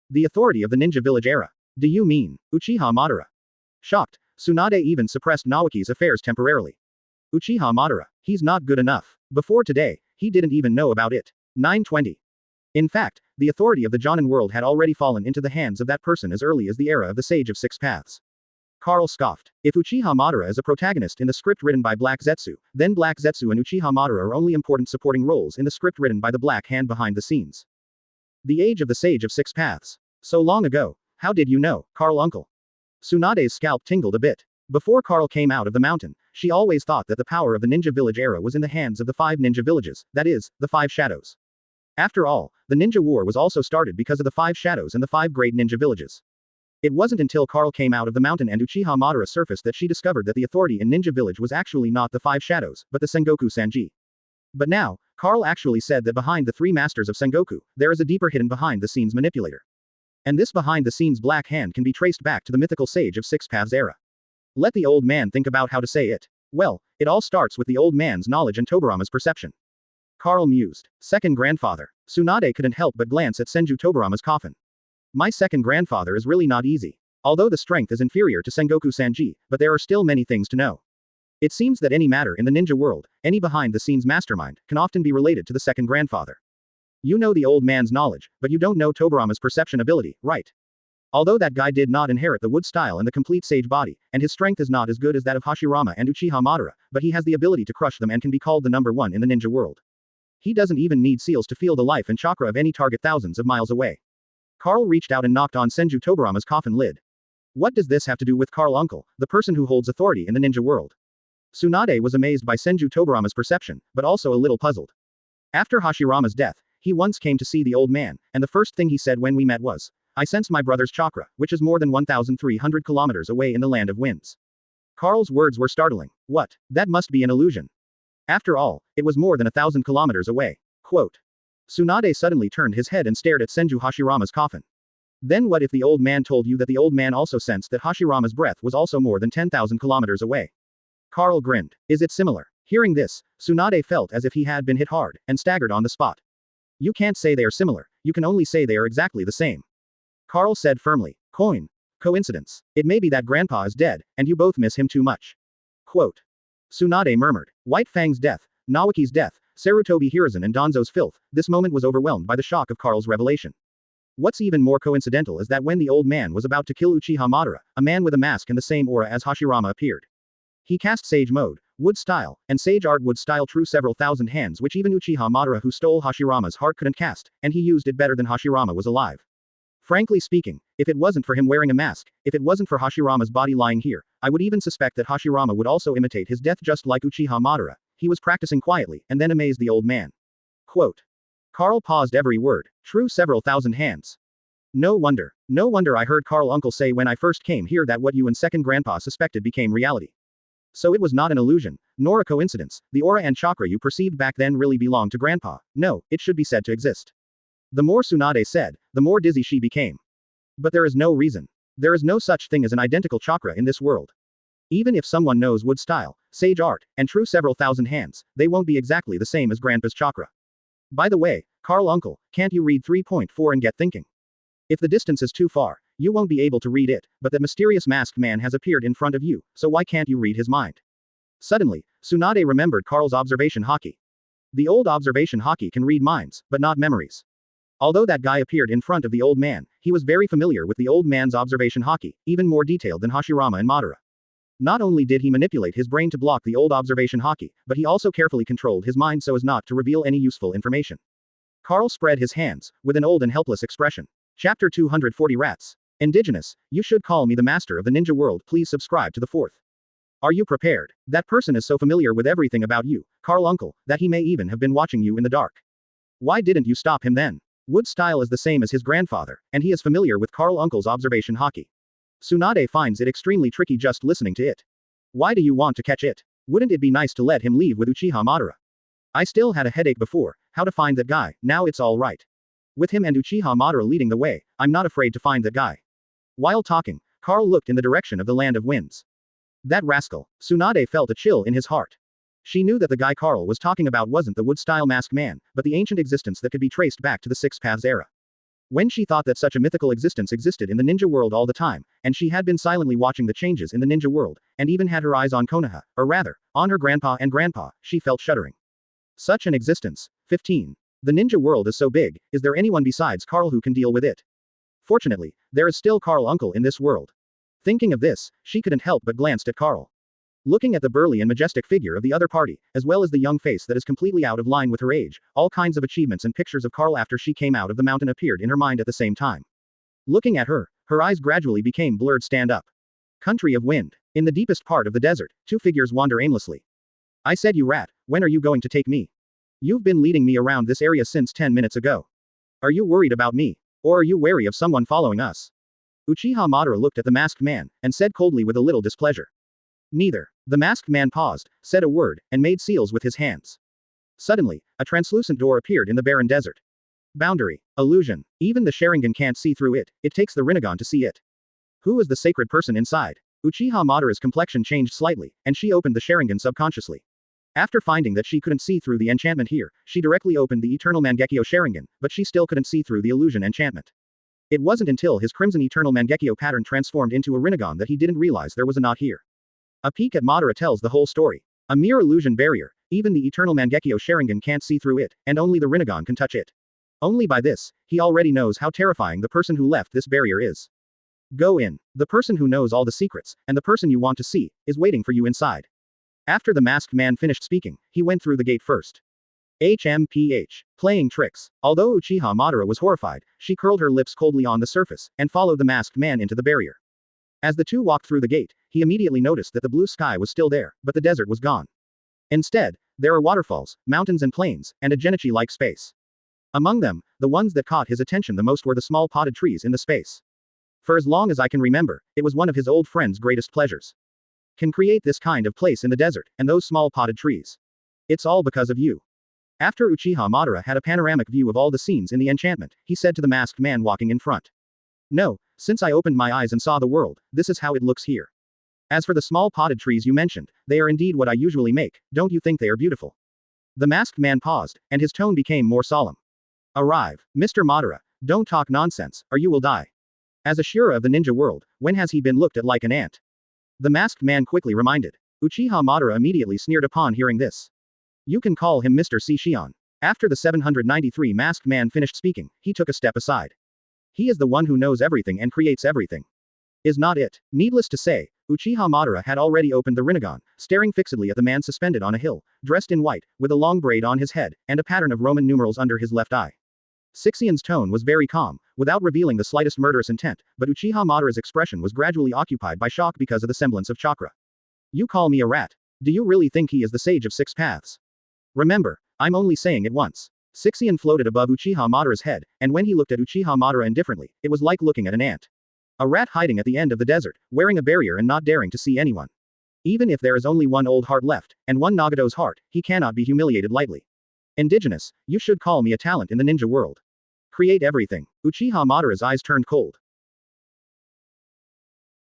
[SPEAKER 2] The authority of the ninja village era. Do you mean, Uchiha Madara? Shocked, Tsunade even suppressed Naoki's affairs temporarily. Uchiha Madara, he's not good enough. Before today, he didn't even know about it. 920. In fact, the authority of the Jonin world had already fallen into the hands of that person as early as the era of the Sage of Six Paths. Carl scoffed. If Uchiha Madara is a protagonist in the script written by Black Zetsu, then Black Zetsu and Uchiha Madara are only important supporting roles in the script written by the Black Hand behind the scenes. The age of the Sage of Six Paths. So long ago. How did you know, Carl uncle? Tsunade's scalp tingled a bit. Before Carl came out of the mountain, she always thought that the power of the ninja village era was in the hands of the 5 ninja villages, that is, the 5 shadows. After all, the ninja war was also started because of the 5 shadows and the 5 great ninja villages. It wasn't until Carl came out of the mountain and Uchiha Madara surfaced that she discovered that the authority in Ninja Village was actually not the 5 shadows, but the Sengoku Sanji. But now, Carl actually said that behind the 3 masters of Sengoku, there is a deeper hidden behind-the-scenes manipulator. And this behind-the-scenes black hand can be traced back to the mythical Sage of Six Paths era. Let the old man think about how to say it. Well, it all starts with the old man's knowledge and Tobirama's perception. Carl mused. Second grandfather. Tsunade couldn't help but glance at Senju Tobirama's coffin. My second grandfather is really not easy. Although the strength is inferior to Sengoku Sanji, but there are still many things to know. It seems that any matter in the ninja world, any behind-the-scenes mastermind, can often be related to the second grandfather. You know the old man's knowledge, but you don't know Tobirama's perception ability, right? Although that guy did not inherit the wood style and the complete sage body, and his strength is not as good as that of Hashirama and Uchiha Madara, but he has the ability to crush them and can be called the number one in the ninja world. He doesn't even need seals to feel the life and chakra of any target thousands of miles away. Carl reached out and knocked on Senju Tobirama's coffin lid. What does this have to do with Carl Uncle, the person who holds authority in the ninja world? Tsunade was amazed by Senju Tobirama's perception, but also a little puzzled. After Hashirama's death, he once came to see the old man, and the first thing he said when we met was, I sense my brother's chakra, which is more than 1,300 kilometers away in the land of winds. Carl's words were startling. What? That must be an illusion. After all, it was more than 1,000 kilometers away. Quote. Tsunade suddenly turned his head and stared at Senju Hashirama's coffin. Then what if the old man told you that the old man also sensed that Hashirama's breath was also more than 10,000 kilometers away? Carl grinned. Is it similar? Hearing this, Tsunade felt as if he had been hit hard, and staggered on the spot. You can't say they are similar, you can only say they are exactly the same. Carl said firmly. Coincidence. It may be that Grandpa is dead, and you both miss him too much. Quote. Tsunade murmured. White Fang's death, Naoki's death, Sarutobi Hiruzen and Danzo's filth, this moment was overwhelmed by the shock of Carl's revelation. What's even more coincidental is that when the old man was about to kill Uchiha Madara, a man with a mask and the same aura as Hashirama appeared. He cast Sage Mode, Wood Style, and Sage Art Wood Style True several thousand hands which even Uchiha Madara who stole Hashirama's heart couldn't cast, and he used it better than Hashirama was alive. Frankly speaking, if it wasn't for him wearing a mask, if it wasn't for Hashirama's body lying here, I would even suspect that Hashirama would also imitate his death just like Uchiha Madara. He was practicing quietly, and then amazed the old man. Quote. Carl paused every word. True several thousand hands. No wonder I heard Carl Uncle say when I first came here that what you and second grandpa suspected became reality. So it was not an illusion, nor a coincidence, the aura and chakra you perceived back then really belonged to grandpa, no, it should be said to exist. The more Tsunade said, the more dizzy she became. But there is no reason. There is no such thing as an identical chakra in this world. Even if someone knows wood style, sage art, and true several thousand hands, they won't be exactly the same as grandpa's chakra. By the way, Carl Uncle, can't you read 3.4 and get thinking? If the distance is too far, you won't be able to read it, but that mysterious masked man has appeared in front of you, so why can't you read his mind? Suddenly, Tsunade remembered Carl's observation haki. The old observation haki can read minds, but not memories. Although that guy appeared in front of the old man, he was very familiar with the old man's observation haki, even more detailed than Hashirama and Madara. Not only did he manipulate his brain to block the old observation haki, but he also carefully controlled his mind so as not to reveal any useful information. Carl spread his hands, with an old and helpless expression. Chapter 240 Rats. Indigenous, you should call me the master of the ninja world, please subscribe to the 4th. Are you prepared? That person is so familiar with everything about you, Carl Uncle, that he may even have been watching you in the dark. Why didn't you stop him then? Wood style is the same as his grandfather, and he is familiar with Carl Uncle's observation haki. Tsunade finds it extremely tricky just listening to it. Why do you want to catch it? Wouldn't it be nice to let him leave with Uchiha Madara? I still had a headache before, how to find that guy, now it's all right. With him and Uchiha Madara leading the way, I'm not afraid to find that guy. While talking, Carl looked in the direction of the land of winds. That rascal, Tsunade felt a chill in his heart. She knew that the guy Carl was talking about wasn't the wood-style masked man, but the ancient existence that could be traced back to the Six Paths era. When she thought that such a mythical existence existed in the ninja world all the time, and she had been silently watching the changes in the ninja world, and even had her eyes on Konoha, or rather, on her grandpa and grandpa, she felt shuddering. Such an existence. 15. The ninja world is so big, is there anyone besides Carl who can deal with it? Fortunately, there is still Carl Uncle in this world. Thinking of this, she couldn't help but glanced at Carl. Looking at the burly and majestic figure of the other party, as well as the young face that is completely out of line with her age, all kinds of achievements and pictures of Carl after she came out of the mountain appeared in her mind at the same time. Looking at her, her eyes gradually became blurred. Stand up. Country of wind. In the deepest part of the desert, two figures wander aimlessly. I said, you rat, when are you going to take me? You've been leading me around this area since 10 minutes ago. Are you worried about me? Or are you wary of someone following us? Uchiha Madara looked at the masked man, and said coldly with a little displeasure. Neither. The masked man paused, said a word, and made seals with his hands. Suddenly, a translucent door appeared in the barren desert. Boundary. Illusion. Even the Sharingan can't see through it, it takes the Rinnegan to see it. Who is the sacred person inside? Uchiha Madara's complexion changed slightly, and she opened the Sharingan subconsciously. After finding that she couldn't see through the enchantment here, she directly opened the Eternal Mangekyo Sharingan, but she still couldn't see through the illusion enchantment. It wasn't until his Crimson Eternal Mangekyo pattern transformed into a Rinnegan that he didn't realize there was a knot here. A peek at Madara tells the whole story. A mere illusion barrier, even the Eternal Mangekyo Sharingan can't see through it, and only the Rinnegan can touch it. Only by this, he already knows how terrifying the person who left this barrier is. Go in. The person who knows all the secrets, and the person you want to see, is waiting for you inside. After the masked man finished speaking, he went through the gate first. HMPH. Playing tricks. Although Uchiha Madara was horrified, she curled her lips coldly on the surface, and followed the masked man into the barrier. As the two walked through the gate, he immediately noticed that the blue sky was still there, but the desert was gone. Instead, there are waterfalls, mountains and plains, and a Genichi-like space. Among them, the ones that caught his attention the most were the small potted trees in the space. For as long as I can remember, it was one of his old friend's greatest pleasures. Can create this kind of place in the desert, and those small potted trees. It's all because of you. After Uchiha Madara had a panoramic view of all the scenes in the enchantment, he said to the masked man walking in front. No, since I opened my eyes and saw the world, this is how it looks here. As for the small potted trees you mentioned, they are indeed what I usually make, don't you think they are beautiful? The masked man paused, and his tone became more solemn. Arrive, Mr. Madara, don't talk nonsense, or you will die. As a Shura of the ninja world, when has he been looked at like an ant? The masked man quickly reminded. Uchiha Madara immediately sneered upon hearing this. You can call him Mr. Sishion. After the 793 masked man finished speaking, he took a step aside. He is the one who knows everything and creates everything. Is not it? Needless to say, Uchiha Madara had already opened the Rinnegan, staring fixedly at the man suspended on a hill, dressed in white, with a long braid on his head, and a pattern of Roman numerals under his left eye. Sixion's tone was very calm, without revealing the slightest murderous intent, but Uchiha Madara's expression was gradually occupied by shock because of the semblance of chakra. You call me a rat. Do you really think he is the sage of six paths? Remember, I'm only saying it once. Sixion floated above Uchiha Madara's head, and when he looked at Uchiha Madara indifferently, it was like looking at an ant. A rat hiding at the end of the desert, wearing a barrier and not daring to see anyone. Even if there is only one old heart left, and one Nagato's heart, he cannot be humiliated lightly. Indigenous, you should call me a talent in the ninja world. Create everything. Uchiha Madara's eyes turned cold.